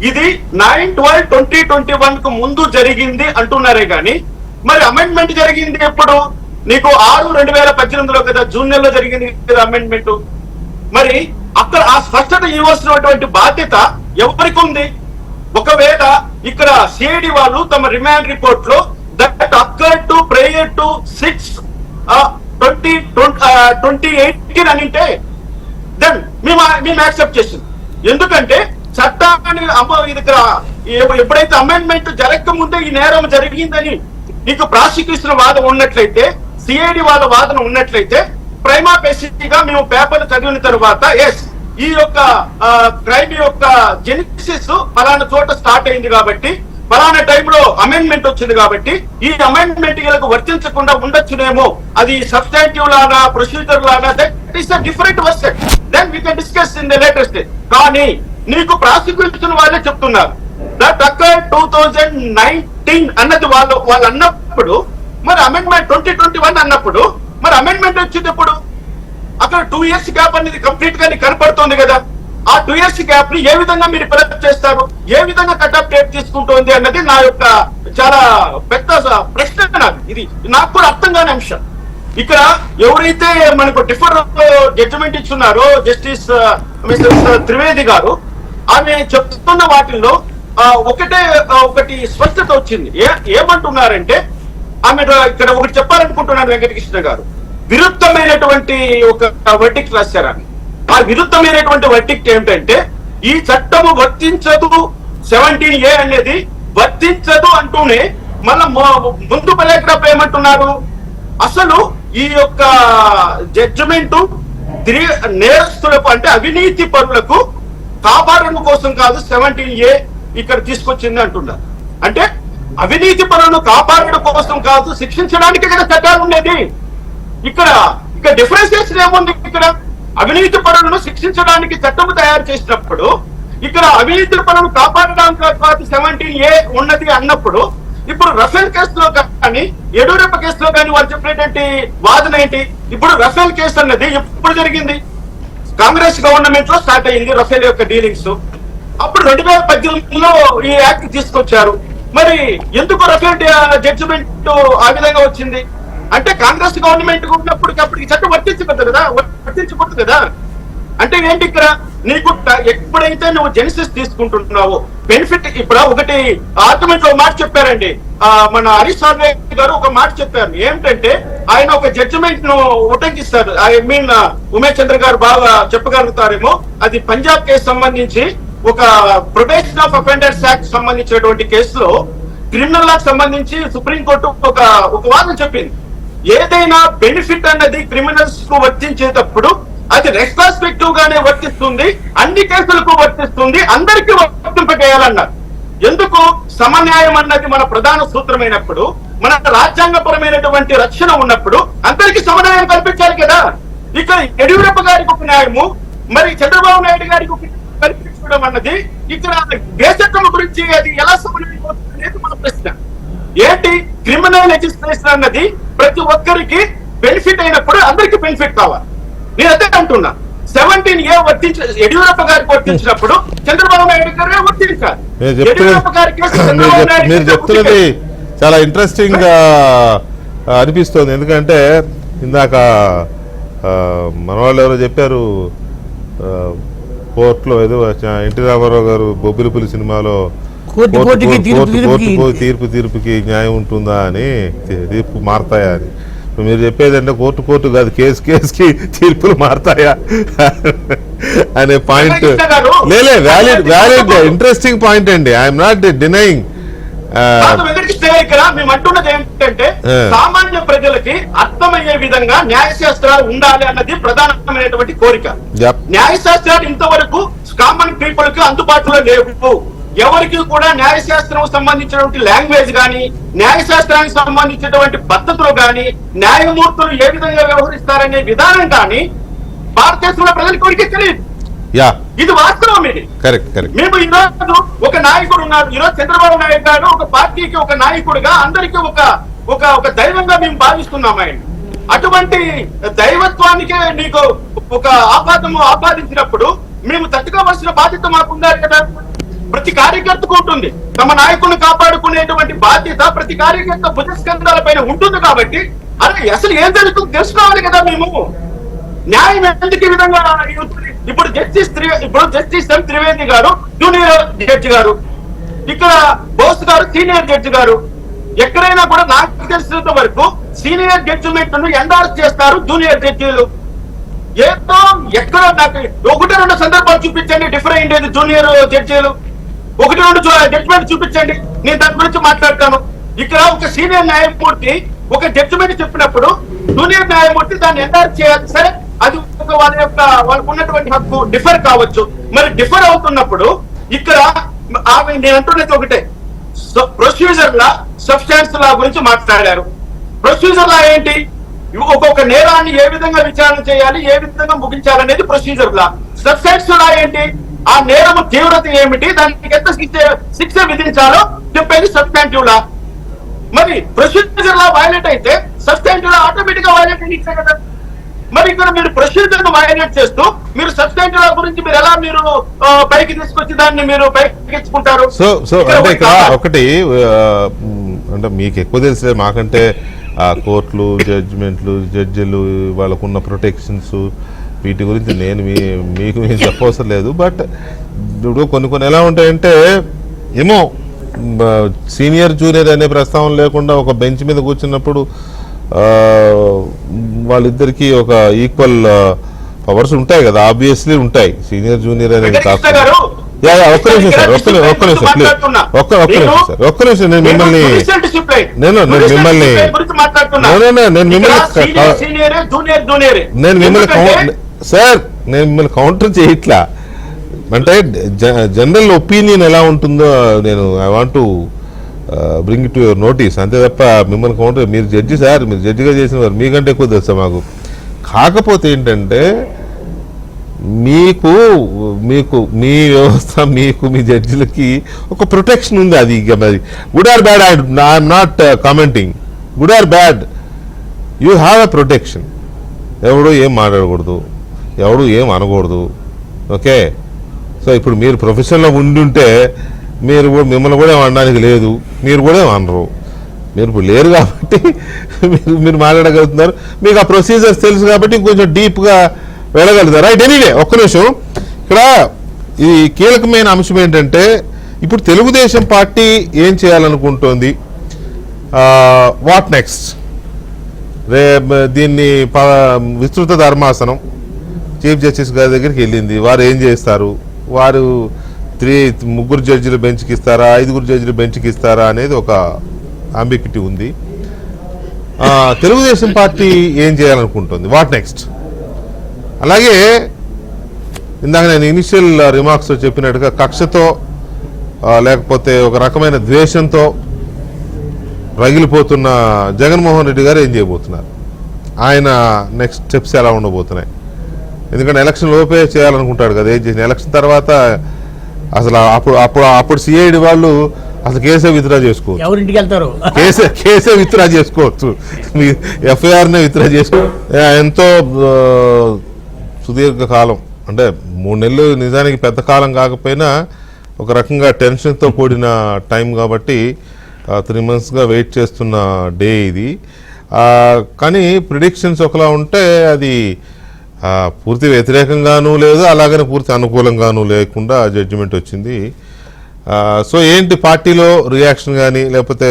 ఇది 9/12/2021 కు ముందు జరిగింది అంటున్నారే కానీ మరి అమెండ్మెంట్ జరిగింది ఎప్పుడు? నీకు 6/2018లో కదా, జూన్ నెలలో జరిగింది కదా అమెండ్మెంట్. మరి అక్కడ ఆ స్పష్టత ఇవ్వాల్సినటువంటి బాధ్యత ఎవరికి ఉంది? ఒకవేళ ఇక్కడ సిఐడి వాళ్ళు తమ రిమాండ్ రిపోర్ట్ లో that occurred to prayer to 6/2018 అని అంటే దెన్ మేము యాక్సెప్ట్ చేసింది. ఎందుకంటే చట్టాన్ని ఎప్పుడైతే అమెండ్మెంట్ జరగక ముందే ఈ నేరం జరిగిందని నీకు ప్రాసిక్యూషన్ వాదన ఉన్నట్లయితే, సిఐడి వాళ్ళ వాదన ఉన్నట్లయితే, ప్రైమా ఫేసిగా మేము పేపర్లు చదివిన తర్వాత ఎస్ ఈ యొక్క క్రైమ్ యొక్క జెనిసిస్ ఫలానా చోట స్టార్ట్ అయింది కాబట్టి, ఫలానా టైంలో అమెండ్మెంట్ వచ్చింది కాబట్టి ఈ అమెండ్మెంట్ వీళ్ళకు వర్తించకుండా ఉండొచ్చునేమో, అది సబ్స్టాంటివ్ లాగా ప్రొసీజర్ లాగా, that is a different version. Then we can discuss in the latest. కానీ నీకు ప్రాసిక్యూషన్ వాళ్ళే చెప్తున్నారు దట్ అకర్డ్ 2019 అన్నది వాళ్ళు అన్నప్పుడు, మరి అమెండ్మెంట్ 2021 అన్నప్పుడు మరి అమెండ్మెంట్ వచ్చేటప్పుడు అక్కడ 2 years గ్యాప్ అనేది కంప్లీట్ గా కనపడుతోంది కదా. ఆ 2 years గ్యాప్ ని ఏ విధంగా మీరు ఫిలప్ చేస్తారు, ఏ విధంగా కట్అప్ డేట్ తీసుకుంటోంది అన్నది నా యొక్క చాలా పెద్ద ప్రశ్న. ఇది నాకు కూడా అర్థం కాని అంశం. ఇక్కడ ఎవరైతే మనకు డిఫర్ జడ్జిమెంట్ ఇచ్చున్నారో జస్టిస్ మిస్టర్ త్రివేది గారు, ఆమె చెప్తున్న వాటిల్లో ఒకటి స్పష్టత వచ్చింది. ఏమంటున్నారంటే, ఆమె ఇక్కడ ఒకటి చెప్పాలనుకుంటున్నాను వెంకటకృష్ణ గారు, విరుద్ధమైనటువంటి ఒక వర్డిక్ట్ రాశారు. ఆ విరుద్ధమైనటువంటి వర్డిక్ట్ ఏమిటంటే, ఈ చట్టము వర్తించదు, 17A అనేది వర్తించదు అంటూనే మళ్ళా ముందు పలేకరప్ ఏమంటున్నారు, అసలు ఈ యొక్క జడ్జిమెంట్ నేరస్తులకు అంటే అవినీతి పరులకు కాపాడడం కోసం కాదు 17A ఇక్కడ తీసుకొచ్చింది అంటున్నారు. అంటే అవినీతి పరులను కాపాడడం కోసం కాదు, శిక్షించడానికి కదా చట్టాలు ఉండేది. ఇక్కడ డిఫరెన్సియేషన్ ఏముంది? ఇక్కడ అవినీతి పరులను శిక్షించడానికి చట్టం తయారు చేసినప్పుడు, ఇక్కడ అవినీతి పరులను కాపాడడానికి కాదు 17A ఉన్నది అన్నప్పుడు, ఇప్పుడు రఫేల్ కేసులో కానీ యడ్యూరప్ప కేసులో కానీ వాళ్ళు చెప్పినటువంటి వాదన ఏంటి? ఇప్పుడు రఫేల్ కేసు అన్నది ఎప్పుడు జరిగింది? కాంగ్రెస్ గవర్నమెంట్ లో స్టార్ట్ అయింది రఫేల్ యొక్క డీలింగ్స్. అప్పుడు 2018లో ఈ యాక్ట్ తీసుకొచ్చారు. మరి ఎందుకు రఫేల్ జడ్జిమెంట్ ఆ విధంగా వచ్చింది? అంటే కాంగ్రెస్ గవర్నమెంట్ ఉన్నప్పటికీ చట్టం వర్తించకూడదు కదా. అంటే ఏంటి ఇక్కడ నీకు ఎప్పుడైతే నువ్వు జెనిసిస్ తీసుకుంటున్నావో బెనిఫిట్, ఇప్పుడు ఒకటి ఆర్గ్యుమెంట్ లో మాట చెప్పారండి, మన హరీష్ సాల్వే గారు ఒక మాట చెప్పారు. ఏమిటంటే ఆయన ఒక జడ్జిమెంట్ ను ఉటంకిస్తారు. ఐ మీన్ ఉమేష్ చంద్ర గారు బాగా చెప్పగలుగుతారేమో. అది పంజాబ్ కేసు సంబంధించి ఒక ప్రొబేషన్ ఆఫ్ అఫెండర్స్ యాక్ట్ సంబంధించినటువంటి కేసులో క్రిమినల్ లా సంబంధించి సుప్రీంకోర్టు ఒక వాదన చెప్పింది. ఏదైనా బెనిఫిట్ అన్నది క్రిమినల్స్ కు వర్తించేటప్పుడు అది రెస్ట్రాస్పెక్టివ్ గానే వర్తిస్తుంది, అన్ని కేసులకు వర్తిస్తుంది, అందరికీ వర్తింపజేయాలన్నారు. ఎందుకు? సమన్యాయం అన్నది మన ప్రధాన సూత్రమైనప్పుడు, మన రాజ్యాంగపరమైనటువంటి రక్షణ ఉన్నప్పుడు అందరికీ సమన్యాయం కల్పించాలి కదా. ఇక్కడ యడ్యూరప్ప గారికి ఒక న్యాయము, మరి చంద్రబాబు నాయుడు గారికి ఒక కల్పించడం అన్నది ఇక్కడ దేశత్వం గురించి అది ఎలా సమన్వయం అనేది మన ప్రశ్న. ఏంటి క్రిమినల్ లెజిస్లేషన్ అన్నది ప్రతి ఒక్కరికి బెనిఫిట్ అయినప్పుడు అందరికి బెనిఫిట్ కావాలి. నేను అదే అంటున్నా, 17A యడ్యూరప్ప గారికి వర్తించినప్పుడు చంద్రబాబు నాయుడు గారే వర్తించాలి. మీరు చెప్తున్నది చాలా ఇంట్రెస్టింగ్ గా అనిపిస్తుంది. ఎందుకంటే ఇందాక మన వాళ్ళు ఎవరో చెప్పారు, కోర్టులో ఏదో ఎన్టీ రామారావు గారు బొబ్బిలిపులి సినిమాలో తీర్పుకి న్యాయం ఉంటుందా అని, తీర్పు మారతాయా అని. ఇప్పుడు మీరు చెప్పేది అంటే కోర్టు కాదు, కేసుకి తీర్పులు మారతాయా అనే పాయింట్. వ్యాలిడ్ ఇంట్రెస్టింగ్ పాయింట్ అండి. I'm not denying. వెంకటకృష్ణ గారు, ఇక్కడ మేము అంటున్నది ఏంటంటే సామాన్య ప్రజలకి అర్థమయ్యే విధంగా న్యాయశాస్త్రాలు ఉండాలి అన్నది ప్రధానమైనటువంటి కోరిక. న్యాయశాస్త్రాలు ఇంతవరకు కామన్ పీపుల్ కి అందుబాటులో లేవు. ఎవరికి కూడా న్యాయశాస్త్రం సంబంధించినటువంటి లాంగ్వేజ్ గాని, న్యాయశాస్త్రానికి సంబంధించినటువంటి పద్ధతులు గాని, న్యాయమూర్తులు ఏ విధంగా వ్యవహరిస్తారనే విధానం కానీ భారతదేశంలో ప్రజలకు ఎవరికి తెలియదు. ఇది వాస్తవం. ఇది కరెక్ట్. మేము ఈ రోజు ఒక నాయకుడు ఉన్నారు. ఈ రోజు చంద్రబాబు నాయుడు గారు ఒక పార్టీకి ఒక నాయకుడిగా అందరికీ ఒక దైవంగా మేము భావిస్తున్నాం ఆయన. అటువంటి దైవత్వానికే నీకు ఒక ఆపాదించినప్పుడు మేము తట్టుకోవాల్సిన బాధ్యత మాకుందా కదా. ప్రతి కార్యకర్తకు ఉంటుంది. తమ నాయకుడిని కాపాడుకునేటువంటి బాధ్యత ప్రతి కార్యకర్త భుజస్కంధాల పైన ఉంటుంది. కాబట్టి అసలు ఏం జరుగుతుందో తెలుసుకోవాలి కదా. మేము న్యాయం ఎందుకు ఈ విధంగా ఇప్పుడు జస్టిస్ ఎం త్రివేది గారు జూనియర్ జడ్జి గారు, ఇక్కడ బోస్ గారు సీనియర్ జడ్జి గారు. ఎక్కడైనా కూడా నాకు తెలిసినంత వరకు సీనియర్ జడ్జిమెంట్ ను ఎండార్స్ చేస్తారు జూనియర్ జడ్జీలు. ఏదో ఎక్కడ నాకు 1-2 సందర్భాలు చూపించండి డిఫర్ అయ్యేది జూనియర్ జడ్జీలు. 1-2 జడ్జిమెంట్ చూపించండి, నేను దాని గురించి మాట్లాడతాను. ఇక్కడ ఒక సీనియర్ న్యాయమూర్తి ఒక జడ్జిమెంట్ చెప్పినప్పుడు జూనియర్ న్యాయమూర్తి దాన్ని ఎండార్స్ చేయాలి. సరే, అది వాళ్ళకు ఉన్నటువంటి హక్కు డిఫర్ కావచ్చు. మరి డిఫర్ అవుతున్నప్పుడు ఇక్కడ నేను అంటున్నది ఒకటే, ప్రొసీజర్ లా సబ్స్టాన్స్ లా గురించి మాట్లాడారు. ప్రొసీజర్ లా ఏంటి? ఒక్కొక్క నేరాన్ని ఏ విధంగా విచారణ చేయాలి, ఏ విధంగా ముగించాలనేది ప్రొసీజర్ లా. సబ్స్టాన్స్ లా ఏంటి? ఆ నేరము తీవ్రత ఏమిటి, దానికి ఎంత శిక్ష విధించాలో చెప్పేది సబ్స్టాంటివ్ లా. మరి ప్రొసీజర్ లా వైలేట్ అయితే సబ్స్టాంటివ్ లా ఆటోమేటిక్ గా వైలేట్ అయ్యిందే కదా. మరి ఇక్కడ మీరు ప్రొసీజర్ ను వైలేట్ చేస్తూ మీరు సబ్స్టాంటివ్ లా గురించి మీరు ఎలా పైకి తీసుకొచ్చి దాన్ని మీరు పైకి ఎచ్చుకుంటారు? సో అంటే ఇక్కడ ఒకటి అంటే మీకు ఎక్కువ తెలిసే మాకంటే ఆ కోర్టులు, జడ్జిమెంట్లు, జడ్జిలు, వాళ్ళకున్న ప్రొటెక్షన్స్, వీటి గురించి నేను మీకు చెప్పవసరం లేదు. బట్ ఇప్పుడు కొన్ని ఎలా ఉంటాయంటే, ఏమో సీనియర్ జూనియర్ అనే ప్రస్తావన లేకుండా ఒక బెంచ్ మీద కూర్చున్నప్పుడు వాళ్ళిద్దరికి ఒక ఈక్వల్ పవర్స్ ఉంటాయి కదా, ఆబ్వియస్లీ ఉంటాయి. సీనియర్ జూనియర్ అనేది కాకుండా ఒక్క నిమిషం సార్, ఒక్క నిమిషం ప్లీజ్, ఒక్క నిమిషం. నేను మిమ్మల్ని సార్ నేను మిమ్మల్ని కౌంటర్ చేయట్లా. అంటే జనరల్ ఒపీనియన్ ఎలా ఉంటుందో నేను I want to bring it to your notice, అంతే తప్ప మిమ్మల్ని కౌంటర్. మీరు జడ్జి సార్, మీరు జడ్జిగా చేసిన వారు, మీకంటే ఎక్కువ తెలుసా మాకు. కాకపోతే ఏంటంటే మీకు మీ వ్యవస్థ, మీకు మీ జడ్జిలకి ఒక ప్రొటెక్షన్ ఉంది. అది మరి good or bad, I'm not commenting. Good or bad, you have a protection. ఎవడు ఏం మాట్లాడకూడదు, ఎవడు ఏం అనకూడదు. ఓకే, సో ఇప్పుడు మీరు ప్రొఫెషన్లో ఉండుంటే మిమ్మల్ని కూడా అనడానికి లేదు, మీరు కూడా అనరు. మీరు ఇప్పుడు లేరు కాబట్టి మీరు మాట్లాడగలుగుతున్నారు. మీకు ఆ ప్రొసీజర్స్ తెలుసు కాబట్టి ఇంకొంచెం డీప్గా వెళ్ళగలుగుతారు. రైట్, ఎనీవే ఒక్క నిమిషం. ఇక్కడ ఈ కీలకమైన అంశం ఏంటంటే, ఇప్పుడు తెలుగుదేశం పార్టీ ఏం చేయాలనుకుంటోంది, వాట్ నెక్స్ట్? దీన్ని విస్తృత ధర్మాసనం చీఫ్ జస్టిస్ గారి దగ్గరికి వెళ్ళింది. వారు ఏం చేస్తారు? వారు 3 జడ్జిల బెంచ్కి ఇస్తారా, 5 జడ్జిల బెంచ్కి ఇస్తారా అనేది ఒక అంబిక్విటీ ఉంది. తెలుగుదేశం పార్టీ ఏం చేయాలనుకుంటుంది, వాట్ నెక్స్ట్? అలాగే ఇందాక నేను ఇనిషియల్ రిమార్క్స్ చెప్పినట్టుగా కక్షతో లేకపోతే ఒక రకమైన ద్వేషంతో రగిలిపోతున్న జగన్మోహన్ రెడ్డి గారు ఏం చేయబోతున్నారు, ఆయన నెక్స్ట్ స్టెప్స్ ఎలా ఉండబోతున్నాయి? ఎందుకంటే ఎలక్షన్ లోపే చేయాలనుకుంటాడు కదా, ఏం చేసిన ఎలక్షన్ తర్వాత అసలు అప్పుడు సిఐడి వాళ్ళు అసలు కేసే విత్డ్రా చేసుకోవచ్చు, ఎవరింటికి వెళ్తారు, కేసే విత్డ్రా చేసుకోవచ్చు, ఎఫ్ఐఆర్నే విత్డ్రా చేసుకోవచ్చు. ఎంతో సుదీర్ఘకాలం, అంటే 3 నెలలు నిజానికి పెద్ద కాలం కాకపోయినా ఒక రకంగా టెన్షన్తో కూడిన టైం కాబట్టి 3 మంత్స్గా వెయిట్ చేస్తున్న డే ఇది. కానీ ప్రిడిక్షన్స్ ఒకలా ఉంటే అది పూర్తి వ్యతిరేకంగానూ లేదు, అలాగనే పూర్తి అనుకూలంగానూ లేకుండా జడ్జిమెంట్ వచ్చింది. సో ఏంటి పార్టీలో రియాక్షన్ కానీ లేకపోతే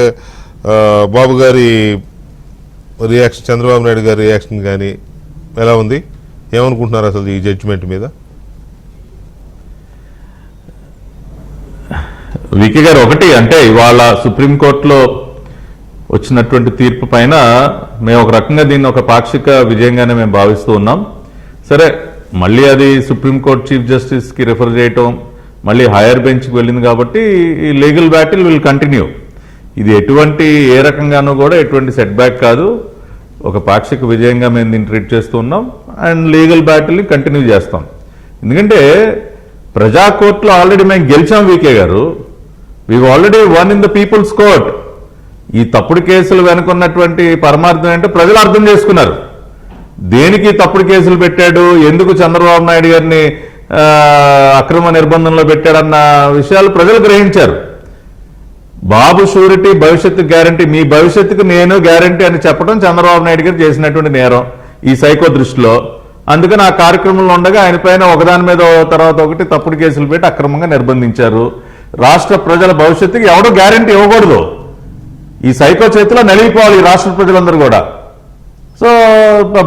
బాబు గారి రియాక్షన్, చంద్రబాబు నాయుడు గారి రియాక్షన్ కానీ ఎలా ఉంది? ఏమనుకుంటున్నారు అసలు ఈ జడ్జిమెంట్ మీద? వికే గారు, ఒకటి అంటే ఇవాళ సుప్రీంకోర్టులో వచ్చినటువంటి తీర్పు పైన మేము ఒక రకంగా దీన్ని ఒక పాక్షిక విజయంగానే మేము భావిస్తూ ఉన్నాం. సరే, మళ్ళీ అది సుప్రీంకోర్టు చీఫ్ జస్టిస్కి రిఫర్ చేయటం, మళ్ళీ హైయర్ బెంచ్కి వెళ్ళింది కాబట్టి ఈ లీగల్ బ్యాటిల్ విల్ కంటిన్యూ. ఇది ఎటువంటి ఏ రకంగానూ కూడా ఎటువంటి సెట్ బ్యాక్ కాదు, ఒక పాక్షిక విజయంగా మేము దీన్ని ట్రీట్ చేస్తూ ఉన్నాం అండ్ లీగల్ బ్యాటిల్ని కంటిన్యూ చేస్తాం. ఎందుకంటే ప్రజా కోర్టులో ఆల్రెడీ మేము గెలిచాం వికే గారు. We already won in the people's court. ఈ తప్పుడు కేసులు వెనుకున్నటువంటి పరమార్థం ఏంటో ప్రజలు అర్థం చేసుకున్నారు. దేనికి తప్పుడు కేసులు పెట్టాడు, ఎందుకు చంద్రబాబు నాయుడు గారిని అక్రమ నిర్బంధంలో పెట్టాడన్న విషయాలు ప్రజలు గ్రహించారు. బాబు షూరిటీ, భవిష్యత్తు గ్యారంటీ, మీ భవిష్యత్తుకు నేను గ్యారంటీ అని చెప్పడం చంద్రబాబు నాయుడు గారు చేసినటువంటి నేరం ఈ సైకో దృష్టిలో. అందుకని ఆ కార్యక్రమంలో ఉండగా ఆయన పైన ఒకదాని మీద తర్వాత ఒకటి తప్పుడు కేసులు పెట్టి అక్రమంగా నిర్బంధించారు. రాష్ట్ర ప్రజల భవిష్యత్తుకి ఎవడో గ్యారంటీ ఇవ్వకూడదు. ఈ సైకో చేతిలో నలిగిపోవాలి ఈ రాష్ట్ర ప్రజలందరూ కూడా. సో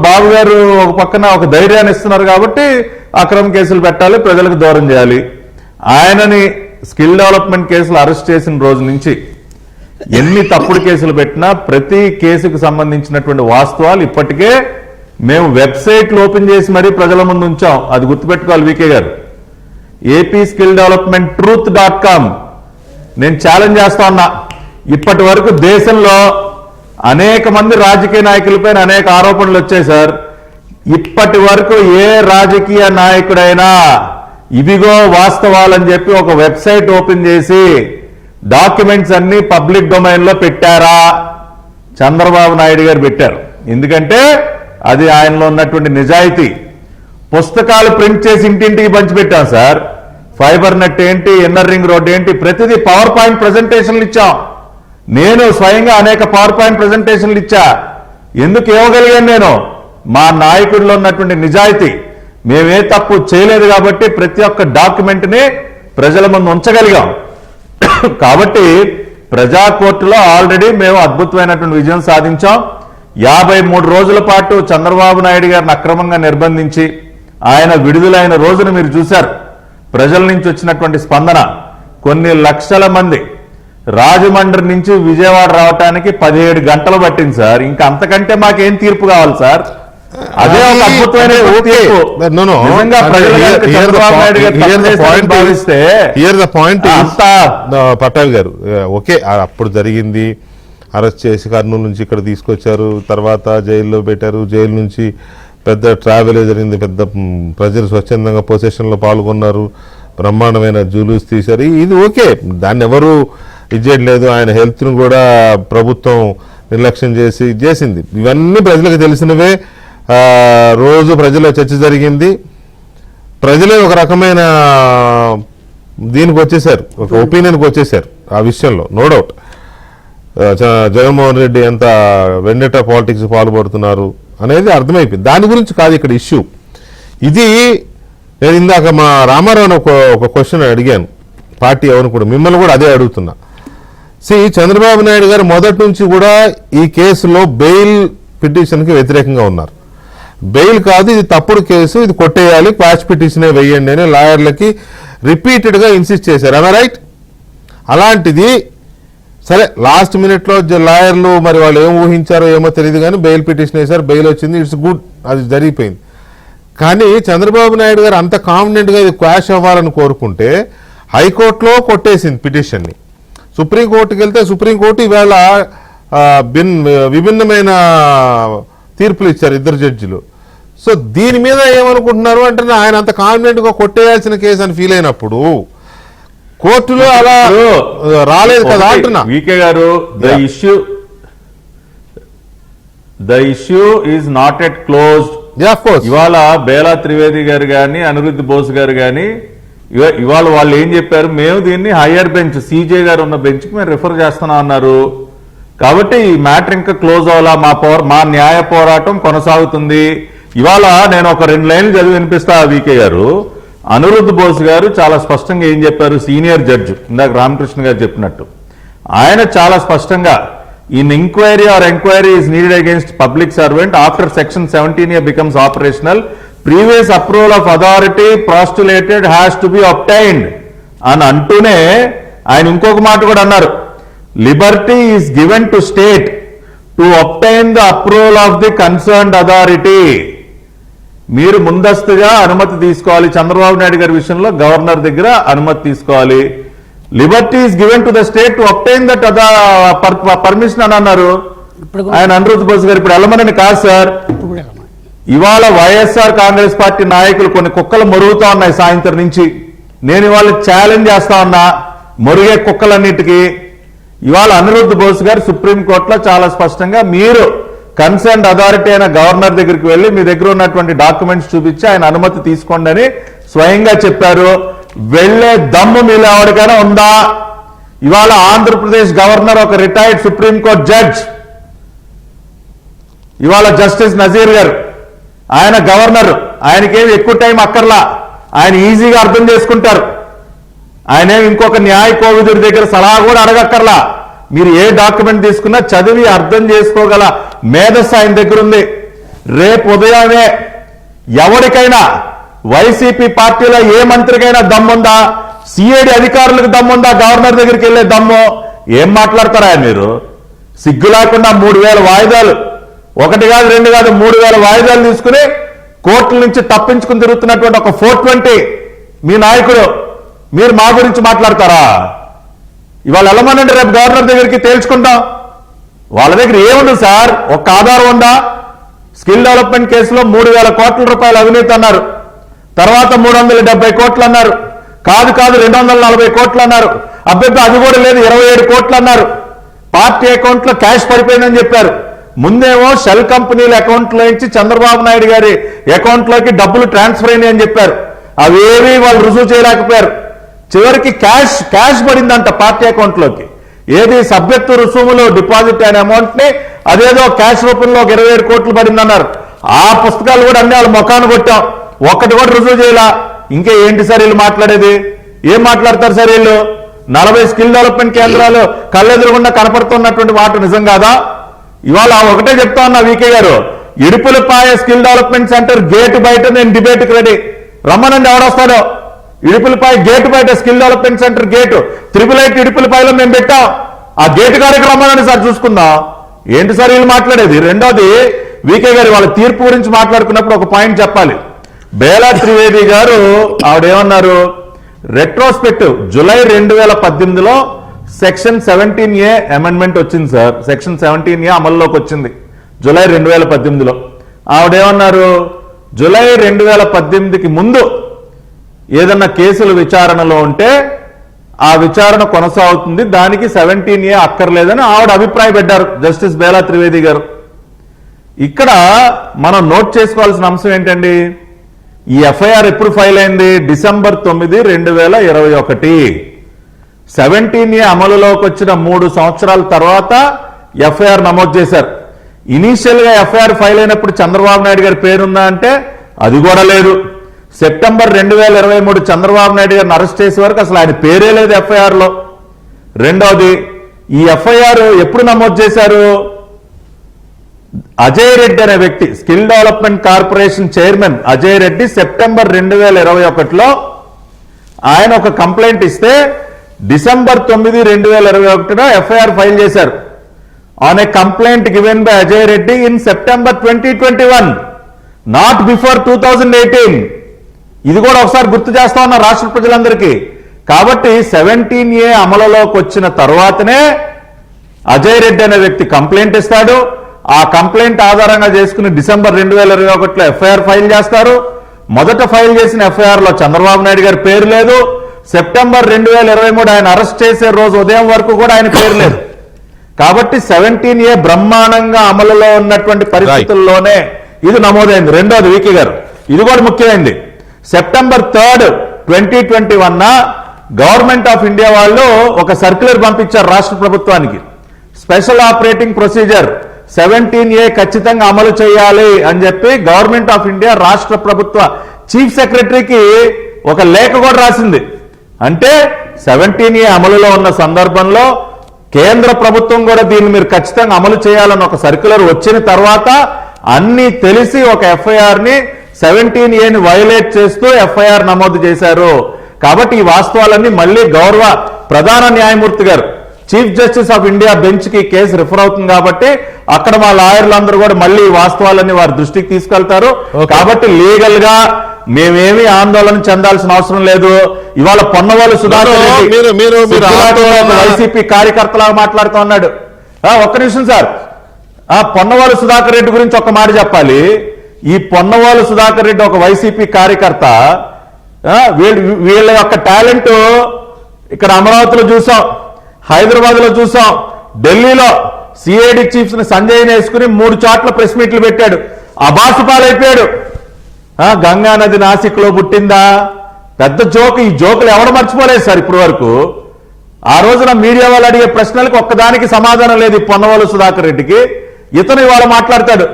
బాబు గారు ఒక పక్కన ఒక ధైర్యాన్ని ఇస్తున్నారు కాబట్టి అక్రమ కేసులు పెట్టాలి, ప్రజలకు దూరం చేయాలి. ఆయనని స్కిల్ డెవలప్మెంట్ కేసులు అరెస్ట్ చేసిన రోజు నుంచి ఎన్ని తప్పుడు కేసులు పెట్టినా ప్రతి కేసుకు సంబంధించినటువంటి వాస్తవాలు ఇప్పటికే మేము వెబ్సైట్లు ఓపెన్ చేసి మరీ ప్రజల ముందు ఉంచాం. అది గుర్తుపెట్టుకోవాలి వికే గారు. AP skill development truth.com. నేను ఛాలెంజ్ చేస్తా ఉన్నా, ఇప్పటి వరకు దేశంలో అనేక మంది రాజకీయ నాయకులపైన అనేక ఆరోపణలు వచ్చాయి సార్. ఇప్పటి వరకు ఏ రాజకీయ నాయకుడైనా ఇవిగో వాస్తవాలని చెప్పి ఒక వెబ్సైట్ ఓపెన్ చేసి డాక్యుమెంట్స్ అన్ని పబ్లిక్ డొమైన్ లో పెట్టారా? చంద్రబాబు నాయుడు గారు పెట్టారు. ఎందుకంటే అది ఆయనలో ఉన్నటువంటి నిజాయితీ. పుస్తకాలు ప్రింట్ చేసి ఇంటింటికి పంచిపెట్టాం సార్. ఫైబర్ నెట్ ఏంటి, ఇన్నర్ రింగ్ రోడ్ ఏంటి, ప్రతిదీ పవర్ పాయింట్ ప్రజెంటేషన్లు ఇచ్చాం. నేను స్వయంగా అనేక పవర్ పాయింట్ ప్రజెంటేషన్లు ఇచ్చా. ఎందుకు ఇవ్వగలిగాను? నేను మా నాయకుడిలో ఉన్నటువంటి నిజాయితీ. మేమే తప్పు చేయలేదు కాబట్టి ప్రతి ఒక్క డాక్యుమెంట్ని ప్రజల ముందు ఉంచగలిగాం. కాబట్టి ప్రజా కోర్టులో ఆల్రెడీ మేము అద్భుతమైనటువంటి విజయం సాధించాం. 53 రోజుల పాటు చంద్రబాబు నాయుడు గారిని అక్రమంగా నిర్బంధించి ఆయన విడుదలైన రోజును మీరు చూశారు. ప్రజల నుంచి వచ్చినటువంటి స్పందన. కొన్ని లక్షల మంది రాజమండ్రి నుంచి విజయవాడ రావడానికి 17 గంటలు పట్టింది సార్. ఇంకా అంతకంటే మాకేం తీర్పు కావాలి సార్? అదే ఒక అద్భుతమైన తీర్పు. నిజంగా ప్రజలు చంద్రబాబు నాయుడు గారు భావిస్తే పట్టాభి గారు, ఓకే అప్పుడు జరిగింది, అరెస్ట్ చేసి కర్నూలు నుంచి ఇక్కడ తీసుకొచ్చారు, తర్వాత జైల్లో పెట్టారు, జైలు నుంచి పెద్ద ట్రావెల్ జరిగింది, పెద్ద ప్రజలు స్వచ్ఛందంగా పొసెషన్లో పాల్గొన్నారు, బ్రహ్మాండమైన జూలూస్ తీశారు. ఇది ఓకే, దాన్ని ఎవరు ఇది చేయట్లేదు. ఆయన హెల్త్ను కూడా ప్రభుత్వం నిర్లక్ష్యం చేసింది. ఇవన్నీ ప్రజలకు తెలిసినవే. రోజు ప్రజల చర్చ జరిగింది. ప్రజలే ఒక రకమైన దీనికి వచ్చేసారు, ఒక ఒపీనియన్కి వచ్చేసారు ఆ విషయంలో, నో డౌట్. జగన్మోహన్ రెడ్డి ఎంత వెండేటా పాలిటిక్స్ పాల్పడుతున్నారు అనేది అర్థమైపోయింది. దాని గురించి కాదు ఇక్కడ ఇష్యూ. ఇది నేను ఇందాక మా రామారావుని ఒక క్వశ్చన్ అడిగాను, పార్టీ ఎవరిని కూడా, మిమ్మల్ని కూడా అదే అడుగుతున్నా. చంద్రబాబు నాయుడు గారు మొదటి నుంచి కూడా ఈ కేసులో బెయిల్ పిటిషన్కి వ్యతిరేకంగా ఉన్నారు. బెయిల్ కాదు, ఇది తప్పుడు కేసు, ఇది కొట్టేయాలి, క్వాష్ పిటిషనే వేయండి అని లాయర్లకి రిపీటెడ్గా ఇన్సిస్ట్ చేశారు. అలా రైట్? అలాంటిది సరే లాస్ట్ మినిట్లో లాయర్లు మరి వాళ్ళు ఏం ఊహించారో ఏమో తెలియదు కానీ బెయిల్ పిటిషన్ వేశారు, బెయిల్ వచ్చింది, ఇట్స్ గుడ్, అది జరిగిపోయింది. కానీ చంద్రబాబు నాయుడు గారు అంత కాన్ఫిడెంట్గా ఇది క్వాష్ అవ్వాలని కోరుకుంటే హైకోర్టులో కొట్టేసింది పిటిషన్ని. సుప్రీంకోర్టుకి వెళ్తే సుప్రీంకోర్టు ఈవేళ విభిన్నమైన తీర్పులు ఇచ్చారు ఇద్దరు జడ్జిలు. సో దీని మీద ఏమనుకుంటున్నారు అంటే ఆయన అంత కాన్ఫిడెంట్గా కొట్టేయాల్సిన కేసు అని ఫీల్ అయినప్పుడు కోర్టులో అలా రాలేదు కదా అంటున్నా. వికే గారు, the issue is not at closed. ఇవాళ బేలా త్రివేది గారు కానీ అనిరుద్ధ్ బోస్ గారు కానీ ఇవాళ వాళ్ళు ఏం చెప్పారు, మేము దీన్ని హయ్యర్ బెంచ్ సిజే గారు ఉన్న బెంచ్కి మేము రిఫర్ చేస్తున్నాం అన్నారు. కాబట్టి ఈ మ్యాటర్ ఇంకా క్లోజ్ అవ్వాలా, మా న్యాయ పోరాటం కొనసాగుతుంది. ఇవాళ నేను ఒక 2 లైన్లు చదివి వినిపిస్తా వికే గారు. అనిరుద్ధ్ బోస్ గారు చాలా స్పష్టంగా ఏం చెప్పారు, సీనియర్ జడ్జ్ ఇందాక రామకృష్ణ గారు చెప్పినట్టు ఆయన చాలా స్పష్టంగా in inquiry or enquiry is needed against public servant after section 17A becomes operational previous approval of authority postulated has to be obtained అని అంటూనే ఆయన ఇంకొక మాట కూడా అన్నారు, liberty is given to state to obtain the approval of the concerned authority. మీరు ముందస్తుగా అనుమతి తీసుకోవాలి, చంద్రబాబు నాయుడు గారి విషయంలో గవర్నర్ దగ్గర అనుమతి తీసుకోవాలి. Liberty is given to the state to obtain that permission అని అన్నారు ఆయన అనిరుద్ధ్ బోస్ గారు. ఇప్పుడు వెళ్ళమని కాదు సార్, ఇవాళ వైఎస్ఆర్ కాంగ్రెస్ పార్టీ నాయకులు కొన్ని కుక్కలు మొరుగుతా ఉన్నాయి సాయంత్రం నుంచి. నేను ఇవాళ ఛాలెంజ్ చేస్తా ఉన్నా మొరిగే కుక్కలన్నిటికీ. ఇవాళ అనిరుద్ధ్ బోస్ గారు సుప్రీంకోర్టులో చాలా స్పష్టంగా మీరు కన్సర్న్డ్ అథారిటీ అయిన గవర్నర్ దగ్గరికి వెళ్లి మీ దగ్గర ఉన్నటువంటి డాక్యుమెంట్స్ చూపించి ఆయన అనుమతి తీసుకోండి అని స్వయంగా చెప్పారు. వెళ్లే దమ్ము మీలో ఎవరికైనా ఉందా? ఇవాళ ఆంధ్రప్రదేశ్ గవర్నర్ ఒక రిటైర్డ్ సుప్రీంకోర్టు జడ్జ్, ఇవాళ జస్టిస్ నజీర్ గారు, ఆయన గవర్నర్, ఆయనకేమి ఎక్కువ టైం అక్కర్లా, ఆయన ఈజీగా అర్థం చేసుకుంటారు. ఆయనేం ఇంకొక న్యాయ కోవిదుడి దగ్గర సలహా కూడా అడగక్కర్లా. మీరు ఏ డాక్యుమెంట్ తీసుకున్నా చదివి అర్థం చేసుకోగల మేధస్సు ఆయన దగ్గర ఉంది. రేపు ఉదయమే ఎవరికైనా వైసీపీ పార్టీలో ఏ మంత్రికైనా దమ్ముందా, సిఐడి అధికారులకు దమ్ముందా గవర్నర్ దగ్గరికి వెళ్లే దమ్ము? ఏం మాట్లాడతారా మీరు? సిగ్గు లేకుండా 3000 వాయిదాలు, ఒకటి కాదు రెండు కాదు 3000 వాయిదాలు తీసుకుని కోర్టుల నుంచి తప్పించుకుని తిరుగుతున్నటువంటి ఒక 420 మీ నాయకుడు, మీరు మా గురించి మాట్లాడతారా? ఇవాళ వెళ్ళమనండి రేపు గవర్నర్ దగ్గరికి తేల్చుకుంటాం. వాళ్ళ దగ్గర ఏముంది సార్? ఒక్క ఆధారం ఉందా? స్కిల్ డెవలప్మెంట్ కేసులో 3000 కోట్ల రూపాయలు అవినీతి అన్నారు, తర్వాత 370 కోట్లు అన్నారు, కాదు 240 కోట్లు అన్నారు, అభ్యర్థి అది కూడా లేదు 27 కోట్లు అన్నారు. పార్టీ అకౌంట్ లో క్యాష్ పడిపోయిందని చెప్పారు. ముందేమో షెల్ కంపెనీల అకౌంట్ లో నుంచి చంద్రబాబు నాయుడు గారి అకౌంట్ లోకి డబ్బులు ట్రాన్స్ఫర్ అయినాయి అని చెప్పారు. అవేవి వాళ్ళు రుజువు చేయలేకపోయారు. చివరికి క్యాష్ పడిందంట పార్టీ అకౌంట్ లోకి. ఏది సభ్యత్వ రుసుములు డిపాజిట్ అయిన అమౌంట్ ని అదేదో క్యాష్ రూపంలో 27 కోట్లు పడిందన్నారు. ఆ పుస్తకాలు కూడా అన్ని వాళ్ళ ముఖాన్ని కొట్టాం, ఒక్కటి కూడా రుజువు చేయాల. ఇంకా ఏంటి సార్ వీళ్ళు మాట్లాడేది? ఏం మాట్లాడతారు సార్ వీళ్ళు? 40 స్కిల్ డెవలప్మెంట్ కేంద్రాలు కళ్ళెదురుగుండా కనపడుతున్నటువంటి మాట నిజం కాదా? ఇవాళ ఒకటే చెప్తా ఉన్నా వీకే గారు, Idupulapaya skill development centre gate బయట నేను డిబేట్కి రెడీ, రమ్మనండి ఎవడొస్తాడో. ఇడుపులపాయ గేటు బయట స్కిల్ డెవలప్మెంట్ సెంటర్ గేటు 888 ఇడుపులపాయలో మేము పెట్టాం. ఆ గేటు కాడికి రమ్మనండి సార్, చూసుకుందాం. ఏంటి సార్ వీళ్ళు మాట్లాడేది? రెండోది, వీకే గారు వాళ్ళ తీర్పు గురించి మాట్లాడుకున్నప్పుడు ఒక పాయింట్ చెప్పాలి. బేలా త్రివేది గారు ఆవిడేమన్నారు, రెట్రోస్పెక్టివ్ జులై 2018లో సెక్షన్ 17A అమెండ్మెంట్ వచ్చింది సార్. సెక్షన్ 17A అమల్లోకి వచ్చింది జులై 2018లో. ఆవిడేమన్నారు, జులై 2018కి ముందు ఏదన్నా కేసులు విచారణలో ఉంటే ఆ విచారణ కొనసాగుతుంది, దానికి 17A అక్కర్లేదని ఆవిడ అభిప్రాయపడ్డారు జస్టిస్ బేలా త్రివేది గారు. ఇక్కడ మనం నోట్ చేసుకోవాల్సిన అంశం ఏంటండి, ఈ ఎఫ్ఐఆర్ ఎప్పుడు ఫైల్ అయింది? డిసెంబర్ 9, 2021. 17A అమలులోకి వచ్చిన 3 సంవత్సరాల తర్వాత ఎఫ్ఐఆర్ నమోదు చేశారు. ఇనీషియల్ గా ఎఫ్ఐఆర్ ఫైల్ అయినప్పుడు చంద్రబాబు నాయుడు గారి పేరుందా అంటే అది కూడా లేదు. సెప్టెంబర్ 2023 చంద్రబాబు నాయుడు గారిని అరెస్ట్ చేసే వరకు అసలు ఆయన పేరే లేదు ఎఫ్ఐఆర్ లో. రెండవది, ఈ ఎఫ్ఐఆర్ ఎప్పుడు నమోదు చేశారు? అజయ్ రెడ్డి అనే వ్యక్తి, skill development corporation chairman Ajay Reddy September 2021లో ఆయన ఒక కంప్లైంట్ ఇస్తే డిసెంబర్ 9, 2021 ఎఫ్ఐఆర్ ఫైల్ చేశారు. On a complaint given by Ajay Reddy in September 2021, not before 2018. ఇది కూడా ఒకసారి గుర్తు చేస్తా ఉన్నా రాష్ట్ర ప్రజలందరికీ. కాబట్టి 17A అమలులోకి వచ్చిన తర్వాతనే అజయ్ రెడ్డి అనే వ్యక్తి కంప్లైంట్ ఇస్తాడు. ఆ కంప్లైంట్ ఆధారంగా చేసుకుని డిసెంబర్ 2021లో ఎఫ్ఐఆర్ ఫైల్ చేస్తారు. మొదట ఫైల్ చేసిన ఎఫ్ఐఆర్ లో చంద్రబాబు నాయుడు గారి పేరు లేదు. సెప్టెంబర్ 2023 ఆయన అరెస్ట్ చేసే రోజు ఉదయం వరకు కూడా ఆయన పేరు లేదు. కాబట్టి 17A బ్రహ్మాండంగా అమలులో ఉన్నటువంటి పరిస్థితుల్లోనే ఇది నమోదైంది. రెండోది వీకే గారు, ఇది కూడా ముఖ్యమైనది. సెప్టెంబర్ 3, 2021 గవర్నమెంట్ ఆఫ్ ఇండియా వాళ్ళు ఒక సర్క్యులర్ పంపించారు రాష్ట్ర ప్రభుత్వానికి. స్పెషల్ ఆపరేటింగ్ ప్రొసీజర్ 17A ఖచ్చితంగా అమలు చేయాలి అని చెప్పి గవర్నమెంట్ ఆఫ్ ఇండియా రాష్ట్ర ప్రభుత్వ చీఫ్ సెక్రటరీకి ఒక లేఖ కూడా రాసింది. అంటే 17A అమలులో ఉన్న సందర్భంలో కేంద్ర ప్రభుత్వం కూడా దీన్ని మీరు ఖచ్చితంగా అమలు చేయాలని ఒక సర్క్యులర్ వచ్చిన తర్వాత అన్ని తెలిసి ఒక FIR-ని 17Aని వైలేట్ చేస్తూ FIR నమోదు చేశారు. కాబట్టి ఈ వాస్తవాలన్నీ మళ్ళీ గౌరవ ప్రధాన న్యాయమూర్తి గారు chief justice of India bench కి కేసు రిఫర్ అవుతుంది కాబట్టి అక్కడ మా లాయర్లందరూ కూడా మళ్ళీ ఈ వాస్తవాలన్నీ వారి దృష్టికి తీసుకెళ్తారు. కాబట్టి లీగల్ గా మేమేమి ఆందోళన చెందాల్సిన అవసరం లేదు. ఇవాళ పొన్నవాళ్ళు సుధాకర్ వైసీపీ కార్యకర్తలాగా మాట్లాడుతూ ఉన్నాడు. ఒక్క నిమిషం సార్, పొన్నవాళ్ళు సుధాకర్ రెడ్డి గురించి ఒక మాట చెప్పాలి. ఈ పొన్నవాళ్ళు సుధాకర్ రెడ్డి ఒక వైసీపీ కార్యకర్త. వీళ్ళ యొక్క టాలెంట్ ఇక్కడ అమరావతిలో చూసాం, హైదరాబాద్ లో చూసాం, ఢిల్లీలో సిఐడి చీఫ్స్ ని సంజయ్ వేసుకుని 3 చోట్ల ప్రెస్ మీట్లు పెట్టాడు, అబాసుపాలైపోయాడు. గంగా నది నాసిక్ లో పుట్టిందా? పెద్ద జోక్. ఈ జోకులు ఎవరు మర్చిపోలేదు సార్ ఇప్పటి వరకు. ఆ రోజున మీడియా వాళ్ళు అడిగే ప్రశ్నలకు ఒక్కదానికి సమాధానం లేదు ఈ పొన్నవాళ్ళు సుధాకర్ రెడ్డికి. ఇతను ఇవాళ మాట్లాడతాడు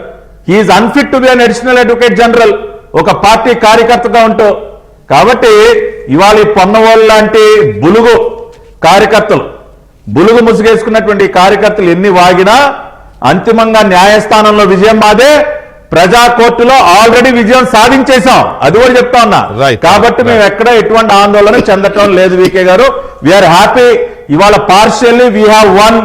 he is unfit to be an additional advocate general, ఒక పార్టీ కార్యకర్తగా ఉంటూ. కాబట్టి ఇవాళ ఈ పొన్నవాళ్ళు లాంటి బులుగు కార్యకర్తలు, బులుగు ముసుగేసుకున్నటువంటి కార్యకర్తలు ఎన్ని వాగినా అంతిమంగా న్యాయస్థానంలో విజయం మాదే. ప్రజా కోర్టులో ఆల్రెడీ విజయం సాధించేశాం, అది కూడా చెప్తా ఉన్నా. కాబట్టి మేము ఎక్కడ ఎటువంటి ఆందోళన చెందటం లేదు. వికే గారు, వీఆర్ హ్యాపీ. ఇవాళ పార్షియల్లీ వీ హ్యావ్ వన్,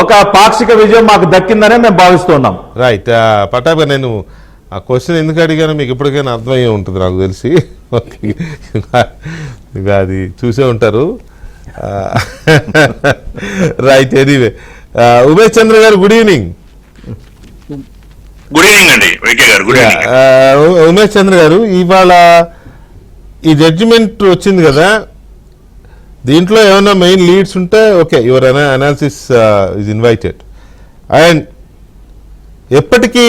ఒక పాక్షిక విజయం మాకు దక్కిందనే మేము భావిస్తున్నాం. రైట్. పటాబ్, నేను ఆ క్వశ్చన్ ఎందుకు అడిగానో మీకు ఎప్పటికైనా అర్థమయ్యే ఉంటుంది నాకు తెలిసి. అది చూసే ఉంటారు. రైట్. ఎనీవే, ఉమేష్ చంద్ర గారు, గుడ్ ఈవినింగ్. గుడ్ ఈవినింగ్ అండి వికే గారు. Good evening. ఉమేష్ చంద్ర గారు, ఇవాళ ఈ జడ్జిమెంట్ వచ్చింది కదా, దీంట్లో ఏమైనా మెయిన్ లీడ్స్ ఉంటే okay, your analysis is invited. And ఎప్పటికీ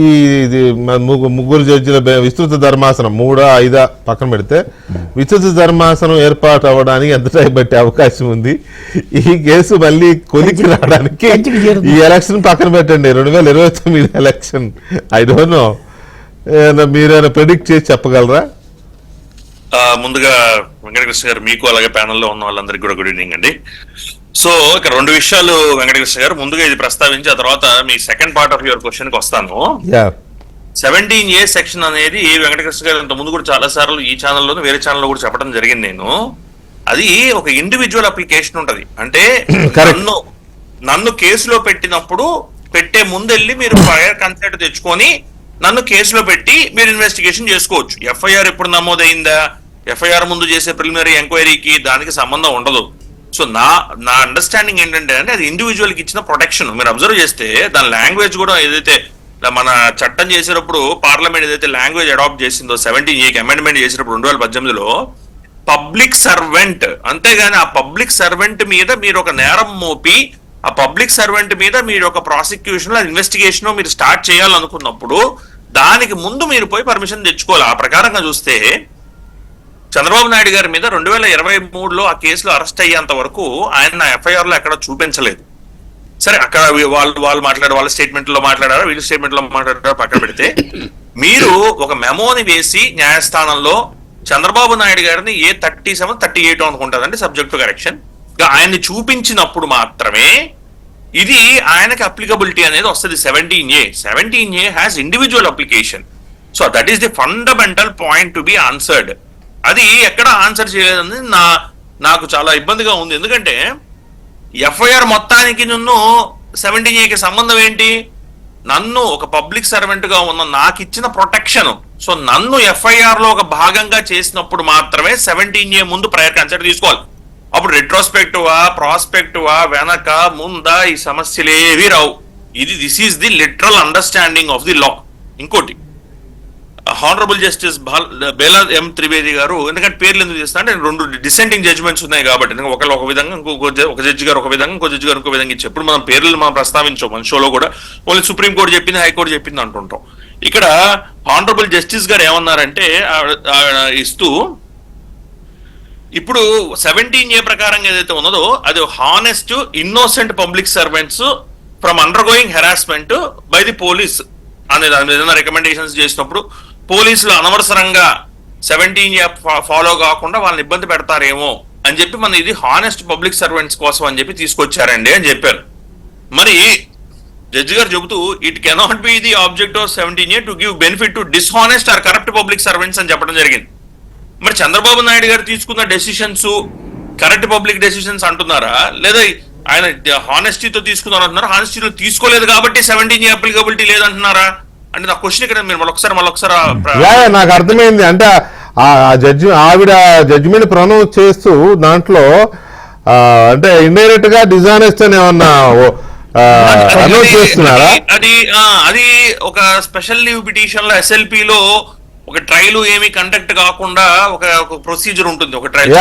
ఇది ముగ్గురు జడ్జిల విస్తృత ధర్మాసనం 3, 5 పక్కన పెడితే విస్తృత ధర్మాసనం ఏర్పాటు అవ్వడానికి ఎంత టైం పట్టే అవకాశం ఉంది? ఈ కేసు మళ్ళీ కొలికి రావడానికి ఈ ఎలక్షన్ పక్కన పెట్టండి, 2029 ఎలక్షన్. ఐ డోంట్ నో, మీరైనా ప్రెడిక్ట్ చేసి చెప్పగలరా? ముందుగా వెంకటకృష్ణ గారు, మీకు అలాగే ప్యానెల్లో ఉన్న వాళ్ళందరికీ కూడా గుడ్ ఈవినింగ్ అండి. సో ఇక్కడ 2 విషయాలు వెంకటకృష్ణ గారు, ముందుగా ఇది ప్రస్తావించి ఆ తర్వాత మీ second part of your question కి వస్తాను. 17A సెక్షన్ అనేది వెంకటకృష్ణ గారు ఇంత ముందు కూడా చాలా సార్లు ఈ ఛానల్లోనూ వేరే ఛానల్లో కూడా చెప్పడం జరిగింది. నేను అది ఒక ఇండివిజువల్ అప్లికేషన్ ఉంటది. అంటే నన్ను కేసులో పెట్టినప్పుడు పెట్టే ముందెళ్ళి మీరు ప్రయర్ కన్సెంట్ తెచ్చుకొని నన్ను కేసులో పెట్టి మీరు ఇన్వెస్టిగేషన్ చేసుకోవచ్చు. FIR ఎప్పుడు నమోదైందా, FIR ముందు చేసే ప్రిలిమినరీ ఎంక్వైరీకి దానికి సంబంధం ఉండదు. సో నా అండర్స్టాండింగ్ ఏంటంటే అది ఇండివిజువల్ కి ఇచ్చిన ప్రొటెక్షన్. మీరు అబ్జర్వ్ చేస్తే దాని లాంగ్వేజ్ కూడా ఏదైతే మన చట్టం చేసేటప్పుడు పార్లమెంట్ ఏదైతే లాంగ్వేజ్ అడాప్ట్ చేసిందో 17Aకి అమెండ్మెంట్ చేసినప్పుడు 2018లో పబ్లిక్ సర్వెంట్, అంతేగాని ఆ పబ్లిక్ సర్వెంట్ మీద మీరు ఒక నేరం మోపి ఆ పబ్లిక్ సర్వెంట్ మీద మీరు ఒక ప్రాసిక్యూషన్ ఇన్వెస్టిగేషన్ మీరు స్టార్ట్ చేయాలనుకున్నప్పుడు దానికి ముందు మీరు పోయి పర్మిషన్ తెచ్చుకోవాలి. ఆ ప్రకారంగా చూస్తే చంద్రబాబు నాయుడు గారి మీద 2023లో ఆ కేసులో అరెస్ట్ అయ్యేంత వరకు ఆయన FIR లో ఎక్కడ చూపించలేదు. సరే, అక్కడ వాళ్ళు మాట్లాడారు, వాళ్ళ స్టేట్మెంట్ లో మాట్లాడారు, వీళ్ళ స్టేట్మెంట్ లో మాట్లాడారు, పక్కన పెడితే మీరు ఒక మెమోని వేసి న్యాయస్థానంలో చంద్రబాబు నాయుడు గారిని 37, 38 అనుకుంటుంది అంటే సబ్జెక్ట్ టు కరెక్షన్ ఆయన్ని చూపించినప్పుడు మాత్రమే ఇది ఆయనకి అప్లికబిలిటీ అనేది వస్తుంది. 17A has individual application. So that is the fundamental point to be answered. అది ఎక్కడ ఆన్సర్ చేయలేదని నాకు చాలా ఇబ్బందిగా ఉంది. ఎందుకంటే FIR మొత్తానికి 17Aకి సంబంధం ఏంటి? నన్ను ఒక పబ్లిక్ సర్వెంట్ గా ఉన్న నాకు ఇచ్చిన ప్రొటెక్షన్. సో నన్ను FIR లో ఒక భాగంగా చేసినప్పుడు మాత్రమే 17A ముందు ప్రయర్ కన్సెంట్ తీసుకోవాలి. అప్పుడు రెట్రోస్పెక్టివా, ప్రాస్పెక్టివా, వెనక ముందా ఈ సమస్యలేవి రావు. This is the literal understanding of the law. ఇంకోటి, honourable justice Bela M Trivedi గారు, ఎందుకంటే పేర్లు ఎందుకు చేస్తా అంటే 2 డిసెంటింగ్ జడ్జ్మెంట్స్ ఉన్నాయి కాబట్టి, ఒకళ్ళు ఒక విధంగా, ఒక జడ్జి గారు ఒక విధంగా, ఇంకో జడ్జి గారు ఇంకో విధంగా ఇచ్చి ఎప్పుడు మనం పేర్లు మనం ప్రస్తావించాం మన షోలో కూడా. ఓన్లీ సుప్రీంకోర్టు చెప్పింది, హైకోర్టు చెప్పింది అంటుంటాం. ఇక్కడ హానరబుల్ జస్టిస్ గారు ఏమన్నారంటే ఇస్తూ, ఇప్పుడు 17A ప్రకారం ఏదైతే ఉన్నదో అది honest innocent public servants from undergoing harassment by the police అనే దాని మీద రికమెండేషన్స్ చేసినప్పుడు పోలీసులు అనవసరంగా 17 ఫాలో కాకుండా వాళ్ళని ఇబ్బంది పెడతారేమో అని చెప్పి మన ఇది హానెస్ట్ పబ్లిక్ సర్వెంట్స్ కోసం అని చెప్పి తీసుకొచ్చారండి అని చెప్పారు. మరి జడ్జి గారు చెబుతూ it cannot be the object of 17A to give benefit to dishonest or corrupt public servants అని చెప్పడం జరిగింది. మరి చంద్రబాబు నాయుడు గారు తీసుకున్న డెసిషన్స్ కరెక్ట్ పబ్లిక్ డెసిషన్స్ అంటున్నారా, లేదా ఆయన హానెస్టీతో తీసుకున్నారు అంటున్నారా, హానెస్టీతో తీసుకోలేదు కాబట్టి 17A అప్లికబిలిటీ లేదంటున్నారా? అంటే నా క్వశ్చన్ ఇక్కడ మీరు మళ్ళొకసారి నాకు అర్థమైంది. అంటే ఆ జడ్జి ఆవిడ జడ్జిమెంట్ ప్రొనౌన్స్ చేస్తూ దాంట్లో అంటే ఇండైరెక్ట్ గా డిజానెస్ట్ అని ఏమన్నా అనౌన్స్ చేస్తున్నారా? అది ఒక స్పెషల్ లీవ్ పిటిషన్ లో SLP లో ఒక ట్రయల్ ఏమి కండక్ట్ కాకుండా ఒక ప్రొసీజర్ ఉంటుంది, ఒక ట్రయల్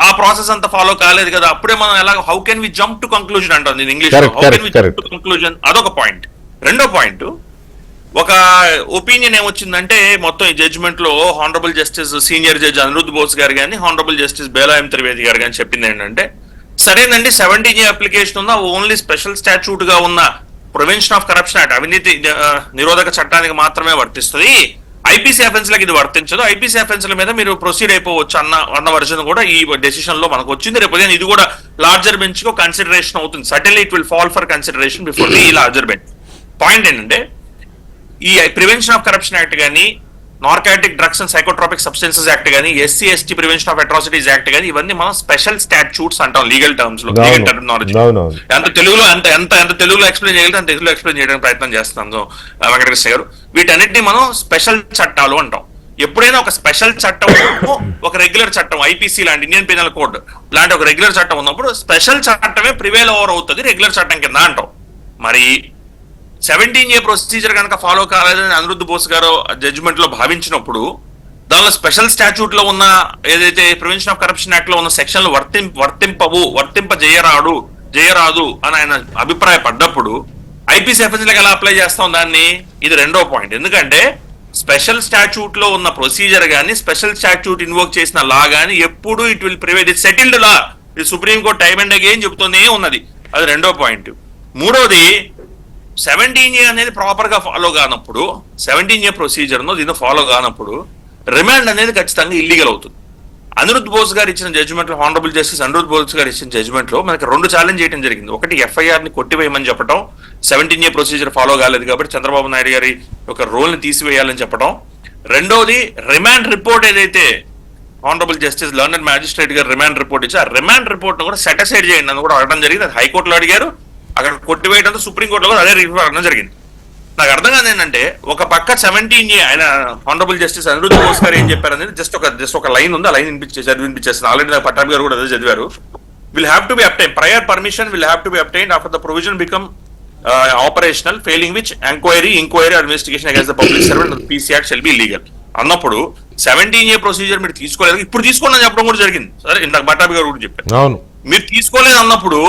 ఆ ప్రాసెస్ అంతా ఫాలో కాలేదు కదా, అప్పుడే మనం ఎలా how can we jump to conclusion అంటాం ఇంగ్లీష్ లో, how can we jump to conclusion, అదొక పాయింట్. రెండో పాయింట్, ఒక ఒపీనియన్ ఏమొచ్చిందంటే మొత్తం ఈ జడ్జిమెంట్ లో honourable justice senior judge Anirudh Bose గారు కానీ honourable justice Bela M Trivedi గారు కానీ చెప్పింది ఏంటంటే, సరేనండి 17A అప్లికేషన్ ఉన్న ఓన్లీ స్పెషల్ స్టాట్యూట్ గా ఉన్న ప్రివెన్షన్ ఆఫ్ కరప్షన్ యాక్ట్ అవినీతి నిరోధక చట్టానికి మాత్రమే వర్తిస్తుంది, IPC అఫెన్స్లకు ఇది వర్తించదు, IPC అఫెన్స్ల మీద మీరు ప్రొసీడ్ అయిపోవచ్చు అన్న వర్జన్ కూడా ఈ డెసిషన్ లో మనకు వచ్చింది. రేపు ఇది కూడా లార్జర్ బెంచ్ కు కన్సిడరేషన్ అవుతుంది. Certainly it will fall for consideration before the larger bench. Point ఏంటంటే ఈ ప్రివెన్షన్ ఆఫ్ కరప్షన్ యాక్ట్ కానీ, narcotic drugs and psychotropic substances act కానీ, SC/ST prevention of atrocities act కానీ, ఇవన్నీ మనం స్పెషల్ స్టాట్యూట్స్ అంటాం లీగల్ టర్మ్స్ లో, లీగల్ టర్మినాలజీ. ఎంత తెలుగులో ఎంత తెలుగులో ఎక్స్ప్లెయిన్ చేయగలిగితే అంత తెలుగులో ఎక్స్ప్లెయిన్ చేయడానికి ప్రయత్నం చేస్తున్నాం వెంకటకృష్ణ గారు. వీటన్నిటిని మనం స్పెషల్ చట్టాలు అంటాం. ఎప్పుడైనా ఒక స్పెషల్ చట్టం ఒక రెగ్యులర్ చట్టం IPC లాంటి ఇండియన్ పీనల్ కోడ్ లాంటి ఒక రెగ్యులర్ చట్టం ఉన్నప్పుడు స్పెషల్ చట్టమే ప్రివేల్ ఓవర్ అవుతుంది రెగ్యులర్ చట్టం కింద అంటాం. మరి 17A ప్రొసీజర్ కనుక ఫాలో కాలేదని అనిరుద్ బోస్ గారు జడ్జిమెంట్ లో భావించినప్పుడు దానిలో స్పెషల్ స్టాట్యూట్ లో ఉన్న ఏదైతే ప్రివెన్షన్ ఆఫ్ కరప్షన్ యాక్ట్ లో ఉన్న సెక్షన్లు చేయరాదు అని ఆయన అభిప్రాయపడ్డప్పుడు IPC అఫెన్స్లకు ఎలా అప్లై చేస్తాం దాన్ని? ఇది రెండో పాయింట్. ఎందుకంటే స్పెషల్ స్టాట్యూట్ లో ఉన్న ప్రొసీజర్ గానీ, స్పెషల్ స్టాట్యూట్ ఇన్వోక్ చేసిన లా గానీ ఎప్పుడు ఇట్ విల్ ప్రివైల్, ఇది సెటిల్డ్ లా, ఇది supreme court time and again చెబుతూనే ఉన్నది. అది రెండో పాయింట్. మూడోది, 17A అనేది ప్రాపర్ గా ఫాలో కానప్పుడు, 17A ప్రొసీజర్ దీన్ని ఫాలో కానప్పుడు రిమాండ్ అనేది ఖచ్చితంగా ఇల్లీగల్ అవుతుంది. అనిరుద్ బోస్ గారు ఇచ్చిన జడ్జిమెంట్ లో, హానరబుల్ జస్టిస్ అనిరుద్ బోస్ గారు ఇచ్చిన జడ్జిమెంట్ లో మనకి 2 ఛాలెంజ్ చేయడం జరిగింది. ఒకటి, FIR ని కొట్టివేయమని చెప్పడం, 17A ప్రొసీజర్ ఫాలో కాలేదు కాబట్టి చంద్రబాబు నాయుడు గారి ఒక రోల్ ని తీసివేయాలని చెప్పడం. రెండోది, రిమాండ్ రిపోర్ట్ ఏదైతే హానరబుల్ జస్టిస్ లర్నర్ మ్యాజిస్ట్రేట్ గారు రిమాండ్ రిపోర్ట్ ఇచ్చి, ఆ రిమాండ్ రిపోర్ట్ ను కూడా సెటిసైడ్ చేయండి అని కూడా అడగడం జరిగింది. అది హైకోర్టులో అడిగారు, అక్కడ కొట్టివేయడంతో సుప్రీంకోర్టులో కూడా అదే రివ్యూ అడగడం జరిగింది. నాకు అర్థం కాదు ఏంటంటే, ఒక పక్క 17A ఆయన హానరబుల్ జస్టిస్ అనిరుద్ బోస్ గారు ఏం చెప్పారు అనేది జస్ట్ ఒక లైన్ ఉంది, ఆ లైన్ వినిపించేస్తుంది. ఆల్రెడీ నాకు పట్టాభి గారు కూడా అదే చదివారు. Will have to be obtain, prior permission will have to be obtained after the provision become operational, failing which enquiry are investigation against the public servant PC act shall be legal అన్నప్పుడు 17A procedure మీరు తీసుకోలేదు, ఇప్పుడు తీసుకోండి అని చెప్పడం కూడా జరిగింది. సరే, ఇందాక పట్టాభి గారు కూడా చెప్పారు మీరు తీసుకోలేదు అన్నప్పుడు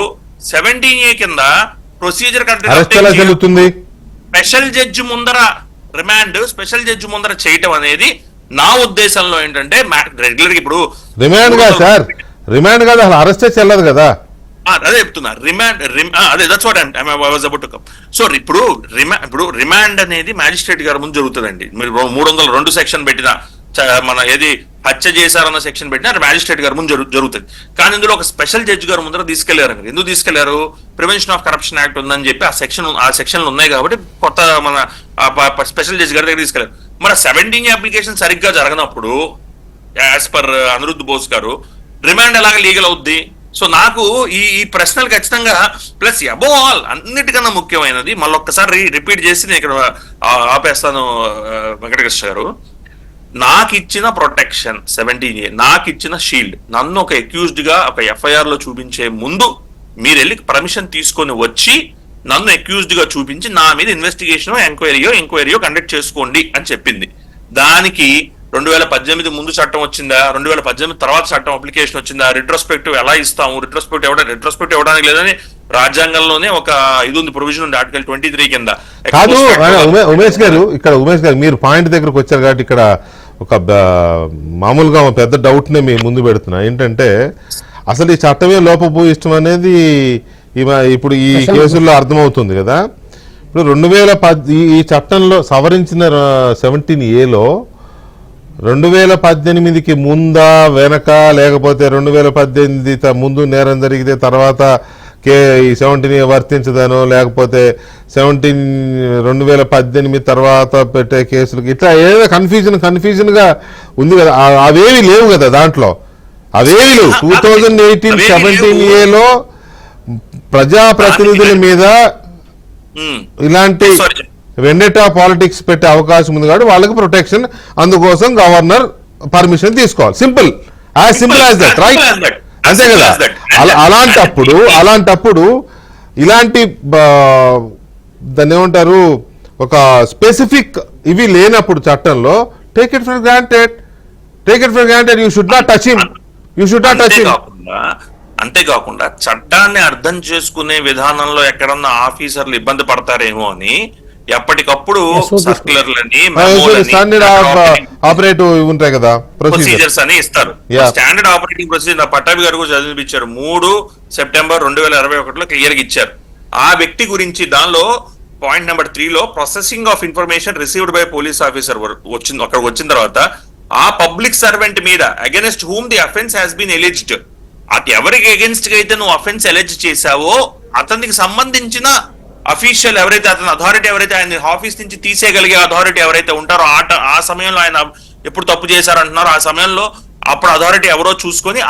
17A కింద ప్రొసీజర్ జరుగుతుంది. స్పెషల్ జడ్జి ముందర రిమాండ్, స్పెషల్ జడ్జి ముందర చేయటం అనేది నా ఉద్దేశంలో ఏంటంటే రెగ్యులర్ ఇప్పుడు రిమాండ్ కాదు సార్, రిమాండ్ కాదు, అసలు అరెస్టే చెల్లదు కదా. అదే చెప్తున్నా, రిమాండ్ అదే that's what I was about to come. So ఇప్పుడు రిమాండ్ అనేది మ్యాజిస్ట్రేట్ గారి ముందు జరుగుతుందండి. మీరు 302 సెక్షన్ పెట్టిన, మన ఏది హత్య చేశారన్న సెక్షన్ పెట్టినా మ్యాజిస్ట్రేట్ గారి ముందు జరుగుతుంది. కానీ ఇందులో ఒక స్పెషల్ జడ్జి గారు ముందర తీసుకెళ్లారు. ఎందుకు తీసుకెళ్లారు? ప్రివెన్షన్ ఆఫ్ కరప్షన్ యాక్ట్ ఉందని చెప్పి ఆ సెక్షన్లు ఉన్నాయి కాబట్టి కొత్త మన స్పెషల్ జడ్జి గారి దగ్గర తీసుకెళ్లారు. మరి 17A అప్లికేషన్ సరిగ్గా జరగనప్పుడు యాజ్ పర్ అనిరుద్ బోస్ గారు రిమాండ్ ఎలాగ లీగల్ అవుద్ది? సో నాకు ఈ ప్రశ్నలు ఖచ్చితంగా, ప్లస్ అబోవ్ ఆల్ అన్నిటికన్నా ముఖ్యమైనది మళ్ళొక్కసారి రిపీట్ చేసి నేను ఇక్కడ ఆపేస్తాను వెంకటకృష్ణ గారు. నాకు ఇచ్చిన ప్రొటెక్షన్ 17A, నాకు ఇచ్చిన షీల్డ్, నన్ను ఒక అక్యూజ్డ్ గా ఒక FIR లో చూపించే ముందు మీరు వెళ్ళి పర్మిషన్ తీసుకొని వచ్చి నన్ను అక్యూజ్డ్ గా చూపించి నా మీద ఇన్వెస్టిగేషన్ ఎంక్వైరీయో కండక్ట్ చేసుకోండి అని చెప్పింది. దానికి 2018 ముందు చట్టం వచ్చిందా, 2018 తర్వాత చట్టం అప్లికేషన్ వచ్చిందా, రిట్రోస్పెక్టివ్ ఎలా ఇస్తాము, రిట్రోస్పెక్టివ్ ఇవ్వడానికి లేదని రాజ్యాంగంలోనే ఒక ఇది ఉంది, ప్రొవిజన్ ఉంది ఆర్టికల్ 23 కింద. కాదు ఉమేష్ గారు, మీరు పాయింట్ దగ్గరకు వచ్చారు కాబట్టి ఇక్కడ ఒక మామూలుగా పెద్ద డౌట్ నే మీ ముందు పెడుతున్నా. ఏంటంటే అసలు ఈ చట్టమే లోపభూయిష్టం అనేది ఇప్పుడు ఈ కేసుల్లో అర్థమవుతుంది కదా. ఇప్పుడు 2010 ఈ చట్టంలో సవరించిన 17A 2018కి ముందా వెనక, లేకపోతే 2018 ముందు నేరం జరిగితే తర్వాత ఈ 17A వర్తించదనో, లేకపోతే 2018 తర్వాత పెట్టే కేసులకి ఇట్లా ఏదో కన్ఫ్యూజన్గా ఉంది కదా. అవేవి లేవు కదా దాంట్లో, అవేవి లేవు. 2018 17A ప్రజాప్రతినిధుల మీద ఇలాంటి వెండేటా పాలిటిక్స్ పెట్టే అవకాశం ఉంది కాబట్టి వాళ్ళకి ప్రొటెక్షన్, అందుకోసం గవర్నర్ పర్మిషన్ తీసుకోవాలి. Simple, as simple as that, right? అంతే కదా. అలాంటప్పుడు ఇలాంటి దాన్ని ఏమంటారు, ఒక స్పెసిఫిక్ ఇవి లేనప్పుడు చట్టంలో take it for granted, you should not touch him. అంతేకాకుండా చట్టాన్ని అర్థం చేసుకునే విధానంలో ఎక్కడన్నా ఆఫీసర్లు ఇబ్బంది పడతారేమో అని ఎప్పటికప్పుడు సర్క్యులర్లని, ఆపరేటివ్ ఉంటాయి కదా, ప్రొసీజర్స్ అని ఇస్తారు. స్టాండర్డ్ ఆపరేటింగ్ ప్రొసీజర్ పట్టాభి గారు కూడా చదివించారు. 3 సెప్టెంబర్ 2021 క్లియర్ గా ఇచ్చారు. ఆ వ్యక్తి గురించి దానిలో point number 3 processing of information received by police officer వచ్చింది. అక్కడికి వచ్చిన తర్వాత ఆ పబ్లిక్ సర్వెంట్ మీద against whom the offence has been alleged, అది ఎవరికి అగెన్స్ట్ గా అయితే నువ్వు అఫెన్స్ ఎలిజ్ చేశావో అతనికి సంబంధించిన అఫీషియల్ ఎవరైతే, అతని అథారిటీ ఎవరైతే, ఆయన ఆఫీస్ నుంచి తీసేయగలిగే అథారిటీ ఎవరైతే ఉంటారో ఆ సమయంలో ఆయన ఎప్పుడు తప్పు చేశారంటున్నారో ఆ సమయంలో అప్పుడు అథారిటీ ఎవరో చూసుకొని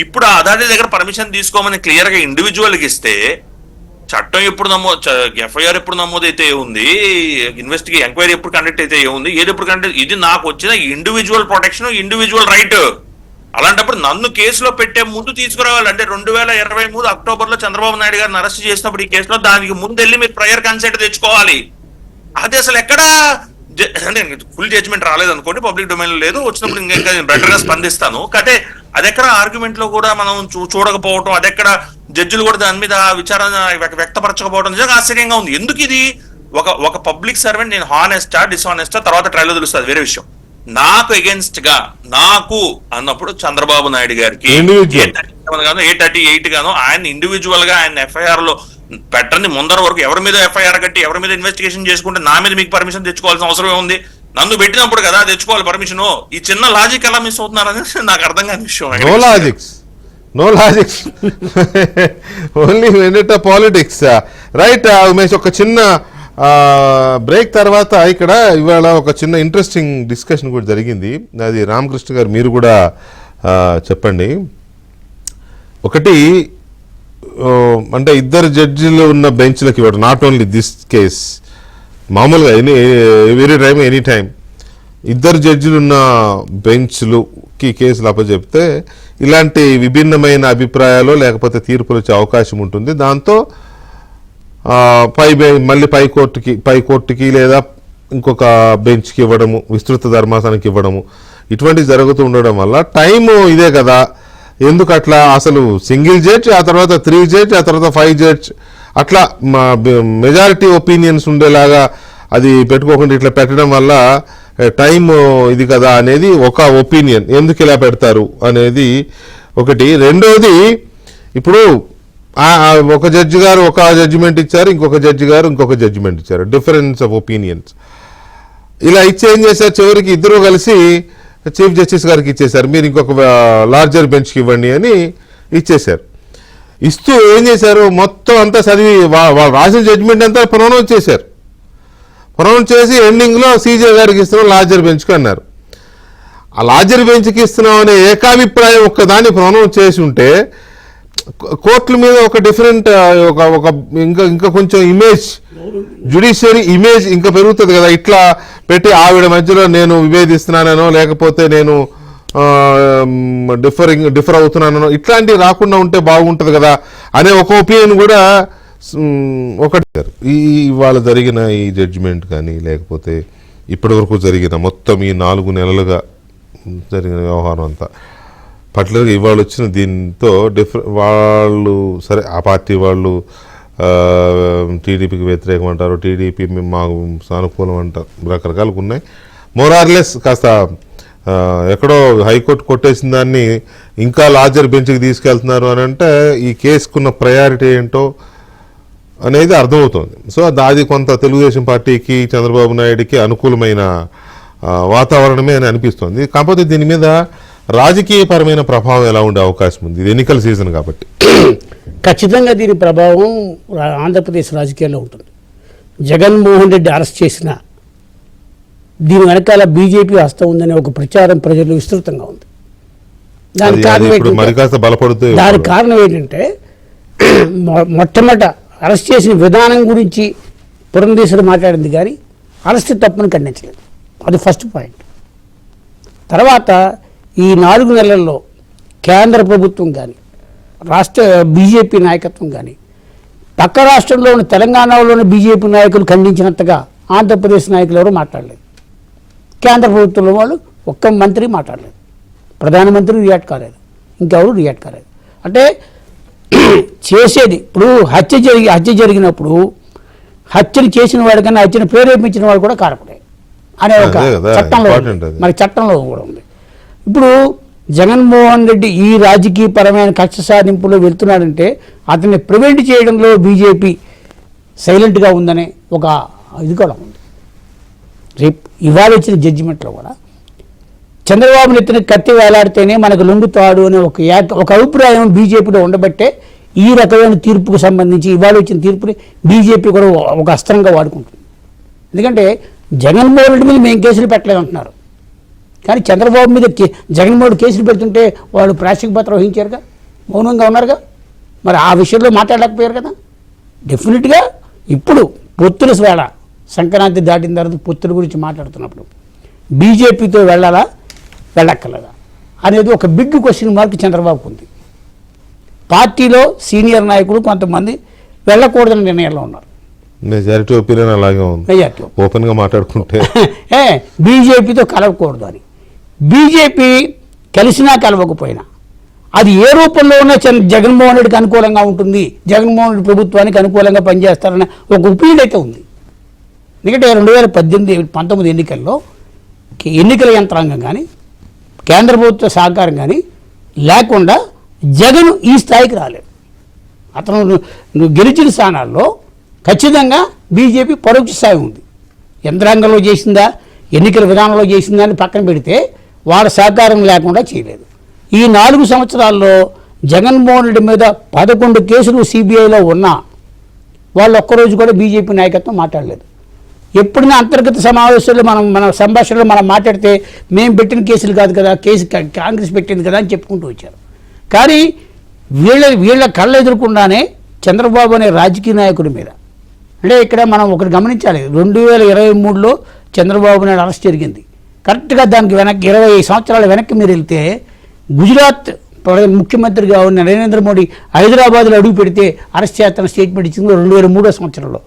ఇప్పుడు ఆ అథారిటీ దగ్గర పర్మిషన్ తీసుకోమని క్లియర్ గా ఇండివిజువల్కి ఇస్తే చట్టం ఎప్పుడు ఎఫ్ఐఆర్ ఎప్పుడు నమోదైతే ఉంది, ఎంక్వైరీ ఎప్పుడు కండక్ట్ అయితే ఏముంది, ఏది ఎప్పుడు కండక్ట్, ఇది నాకు వచ్చిన ఇండివిజువల్ ప్రొటెక్షన్, ఇండివిజువల్ రైట్. అలాంటప్పుడు నన్ను కేసులో పెట్టే ముందు తీసుకురావాలి. అంటే 2023 అక్టోబర్లో చంద్రబాబు నాయుడు గారిని అరెస్ట్ చేసినప్పుడు ఈ కేసులో దానికి ముందు వెళ్ళి మీరు ప్రయర్ కన్సెంట్ తెచ్చుకోవాలి. అది అసలు ఎక్కడ అంటే ఫుల్ జడ్జ్మెంట్ రాలేదు అనుకోండి, పబ్లిక్ డొమైన్ లేదు, వచ్చినప్పుడు ఇంకా బెటర్ గా స్పందిస్తాను. అయితే అదెక్కడ ఆర్గ్యుమెంట్ లో కూడా మనం చూడకపోవటం, అదెక్కడ జడ్జిలు కూడా దాని మీద విచారణ వ్యక్తపరచకపోవడం నిజంగా ఆశ్చర్యంగా ఉంది. ఎందుకు ఇది ఒక పబ్లిక్ సర్వెంట్, నేను హానెస్టా డిస్హానెస్టా తర్వాత ట్రయల్ తెలుస్తుంది, వేరే విషయం. నాకు అగెన్స్ట్ గా నాకు అన్నప్పుడు చంద్రబాబు నాయుడు గారికి 838 గాను ఆయన ఇండివిజువల్ గా ఆయన ఎఫ్ఐఆర్ లో పెట్టండి. ముందర వరకు ఎవరి మీద ఎఫ్ఐఆర్ కట్టి ఎవరి మీద ఇన్వెస్టిగేషన్ చేసుకుంటే నా మీద మీకు పర్మిషన్ తెచ్చుకోవాల్సిన అవసరం ఉంది. నన్ను పెట్టినప్పుడు కదా తెచ్చుకోవాలి పర్మిషన్. ఈ చిన్న లాజిక్ ఎలా మిస్ అవుతున్నారని నాకు అర్థం కాని విషయం. No logics only vendetta politics, right? Umesh, ఒక చిన్న బ్రేక్ తర్వాత ఇక్కడ ఇవాళ ఒక చిన్న ఇంట్రెస్టింగ్ డిస్కషన్ కూడా జరిగింది. అది రామకృష్ణ గారు మీరు కూడా చెప్పండి. ఒకటి అంటే ఇద్దరు జడ్జిలు ఉన్న బెంచ్లకు ఇవ్వడం, నాట్ ఓన్లీ దిస్ కేస్, మామూలుగా ఎవ్రీ టైం ఎనీ టైం ఇద్దరు జడ్జిలు ఉన్న బెంచ్లుకి కేసులు అప్పచెప్తే ఇలాంటి విభిన్నమైన అభిప్రాయాలు లేకపోతే తీర్పులు వచ్చే అవకాశం ఉంటుంది. దాంతో మళ్ళీ పై కోర్టుకి లేదా ఇంకొక బెంచ్కి ఇవ్వడము, విస్తృత ధర్మాసనానికి ఇవ్వడము, ఇటువంటివి జరుగుతూ ఉండడం వల్ల టైము ఇదే కదా. ఎందుకు అట్లా? అసలు సింగిల్ జడ్జ్, ఆ తర్వాత 3 జడ్జ్, ఆ తర్వాత 5 జడ్జ్, అట్లా మెజారిటీ ఒపీనియన్స్ ఉండేలాగా అది పెట్టుకోకుండా ఇట్లా పెట్టడం వల్ల టైం ఇది కదా అనేది ఒక ఒపీనియన్. ఎందుకు ఇలా పెడతారు అనేది ఒకటి. రెండోది, ఇప్పుడు ఒక జడ్జి గారు ఒక జడ్జిమెంట్ ఇచ్చారు, ఇంకొక జడ్జి గారు ఇంకొక జడ్జిమెంట్ ఇచ్చారు, డిఫరెన్స్ ఆఫ్ ఒపీనియన్స్. ఇలా ఇచ్చి ఏం చేశారు, చివరికి ఇద్దరు కలిసి చీఫ్ జస్టిస్ గారికి ఇచ్చేశారు, మీరు ఇంకొక లార్జర్ బెంచ్కి ఇవ్వండి అని ఇచ్చేశారు. ఇస్తూ ఏం చేశారు, మొత్తం అంతా చదివి వాళ్ళు రాసిన జడ్జిమెంట్ అంతా ప్రొనౌన్స్ చేశారు. ప్రొనౌన్స్ చేసి ఎండింగ్లో సీజే గారికి ఇస్తున్నాం, లార్జర్ బెంచ్కి అన్నారు. ఆ లార్జర్ బెంచ్కి ఇస్తున్నాం అనే ఏకాభిప్రాయం ఒక్కదాన్ని ప్రొనౌన్స్ చేసి ఉంటే కోర్టుల మీద ఒక డిఫరెంట్ ఒక ఇంకా కొంచెం ఇమేజ్, జ్యుడిషియరీ ఇమేజ్ ఇంకా పెరుగుతుంది కదా. ఇట్లా పెట్టి ఆవిడ మధ్యలో నేను విభేదిస్తున్నానో లేకపోతే నేను డిఫర్ అవుతున్నానో ఇట్లాంటివి రాకుండా ఉంటే బాగుంటుంది కదా అనే ఒక ఒపీనియన్ కూడా ఒకటి. ఇవాళ జరిగిన ఈ జడ్జిమెంట్ కానీ లేకపోతే ఇప్పటి వరకు జరిగిన మొత్తం ఈ 4 నెలలుగా జరిగిన వ్యవహారం అంతా పర్టికులర్గా ఇవాళ వచ్చిన దీంతో వాళ్ళు సరే ఆ పార్టీ వాళ్ళు టీడీపీకి వ్యతిరేకం అంటారు, టీడీపీ మాకు సానుకూలం అంటారు, రకరకాలుగా ఉన్నాయి. మోరార్లెస్ కాస్త ఎక్కడో హైకోర్టు కొట్టేసిన దాన్ని ఇంకా లార్జర్ బెంచ్కి తీసుకెళ్తున్నారు అని అంటే ఈ కేసుకున్న ప్రయారిటీ ఏంటో అనేది అర్థమవుతోంది. సో అది కొంత తెలుగుదేశం పార్టీకి చంద్రబాబు నాయుడికి అనుకూలమైన వాతావరణమే అని అనిపిస్తోంది. కాకపోతే దీని మీద రాజకీయపరమైన ప్రభావం ఎలా ఉండే అవకాశం ఉంది? ఇది ఎన్నికల సీజన్ కాబట్టి. ఖచ్చితంగా దీని ప్రభావం ఆంధ్రప్రదేశ్ రాజకీయాల్లో ఉంటుంది. జగన్మోహన్ రెడ్డి అరెస్ట్ చేసిన దీని వెనకాల బీజేపీ హస్తం ఉందనే ఒక ప్రచారం ప్రజల్లో విస్తృతంగా ఉంది. దానికి కారణం ఏంటంటే మొట్టమొదట అరెస్ట్ చేసిన విధానం గురించి పురంధేశ్వరి మాట్లాడింది కానీ అరెస్ట్ తప్పుని ఖండించలేదు. అది ఫస్ట్ పాయింట్. తర్వాత ఈ 4 నెలల్లో కేంద్ర ప్రభుత్వం కానీ రాష్ట్ర బీజేపీ నాయకత్వం కానీ పక్క రాష్ట్రంలోని తెలంగాణలోని బీజేపీ నాయకులు ఖండించినంతగా ఆంధ్రప్రదేశ్ నాయకులు ఎవరు మాట్లాడలేదు. కేంద్ర ప్రభుత్వంలో వాళ్ళు ఒక్క మంత్రి మాట్లాడలేదు, ప్రధానమంత్రి రియాక్ట్ కాలేదు, ఇంకెవరు రియాక్ట్ కాలేదు. అంటే చేసేది ఇప్పుడు హత్య జరిగినప్పుడు హత్యను చేసిన వాడు కన్నా హత్యను ప్రేరేపించిన వాడు కూడా కారకుడే అనే ఒక చట్టంలో మరి చట్టంలో కూడా ఉంది. ఇప్పుడు జగన్మోహన్ రెడ్డి ఈ రాజకీయపరమైన కక్ష సాధింపులో వెళ్తున్నాడంటే అతన్ని ప్రివెంట్ చేయడంలో బీజేపీ సైలెంట్గా ఉందనే ఒక ఇది కూడా ఉంది. రేపు ఇవాళ వచ్చిన జడ్జిమెంట్లో కూడా చంద్రబాబు నెత్తిన కత్తి వేలాడితేనే మనకు లొంగుతాడు అనే ఒక అభిప్రాయం బీజేపీలో ఉండబట్టే ఈ రకమైన తీర్పుకు సంబంధించి ఇవాళ వచ్చిన తీర్పుని బీజేపీ కూడా ఒక అస్త్రంగా వాడుకుంటుంది. ఎందుకంటే జగన్మోహన్ రెడ్డి మీద మేము కేసులు పెట్టలేదంటున్నారు, కానీ చంద్రబాబు మీద జగన్మోహన్ కేసులు పెడుతుంటే వాళ్ళు ప్లాస్టిక్ పత్రం వహించారుగా, మౌనంగా ఉన్నారుగా. మరి ఆ విషయంలో మాట్లాడలేకపోయారు కదా. డెఫినెట్గా ఇప్పుడు పొత్తుల వేళ సంక్రాంతి దాటిన తర్వాత పొత్తుల గురించి మాట్లాడుతున్నప్పుడు బీజేపీతో వెళ్ళాలా వెళ్ళక్కర్లేదా అనేది ఒక బిగ్ క్వశ్చన్ మార్క్ చంద్రబాబుకు ఉంది. పార్టీలో సీనియర్ నాయకులు కొంతమంది వెళ్ళకూడదని నిర్ణయంలో ఉన్నారు. మెజారిటీ ఒపీనియన్ అలాగే ఉంది. మెజారిటీ ఓపెన్గా మాట్లాడుకుంటే బీజేపీతో కలవకూడదు అని. బీజేపీ కలిసినా కలవకపోయినా అది ఏ రూపంలో ఉన్న జగన్మోహన్ రెడ్డికి అనుకూలంగా ఉంటుంది, జగన్మోహన్ రెడ్డి ప్రభుత్వానికి అనుకూలంగా పనిచేస్తారన్న ఒక ఒపీనియన్ అయితే ఉంది. ఎందుకంటే 2018-19 ఎన్నికల్లో ఎన్నికల యంత్రాంగం కానీ కేంద్ర ప్రభుత్వ సహకారం కానీ లేకుండా జగన్ ఈ స్థాయికి రాలేదు. అతను నువ్వు గెలిచిన స్థానాల్లో ఖచ్చితంగా బీజేపీ పరోక్ష స్థాయి ఉంది. యంత్రాంగంలో చేసిందా, ఎన్నికల విధానంలో చేసిందా అని పక్కన పెడితే వాళ్ళ సహకారం లేకుండా చేయలేదు. ఈ 4 సంవత్సరాల్లో జగన్మోహన్ రెడ్డి మీద 11 కేసులు సిబిఐలో ఉన్నా వాళ్ళు ఒక్కరోజు కూడా బీజేపీ నాయకత్వం మాట్లాడలేదు. ఎప్పుడైనా అంతర్గత సమావేశాల్లో మన సంభాషణలో మనం మాట్లాడితే మేము పెట్టిన కేసులు కాదు కదా, కేసు కాంగ్రెస్ పెట్టింది కదా అని చెప్పుకుంటూ వచ్చారు. కానీ వీళ్ళ కళ్ళ ఎదురకుండానే చంద్రబాబు అనే రాజకీయ నాయకుడి మీద, అంటే ఇక్కడ మనం ఒకటి గమనించాలి, 2023లో చంద్రబాబు నాయుడు అరెస్ట్ జరిగింది. కరెక్ట్గా దానికి వెనక్కి 20 సంవత్సరాల వెనక్కి మీరు వెళ్తే గుజరాత్ ముఖ్యమంత్రిగా ఉన్న నరేంద్ర మోడీ హైదరాబాద్లో అడుగు పెడితే అరెస్ట్ చేస్తున్న స్టేట్మెంట్ ఇచ్చింది 2003 సంవత్సరంలో.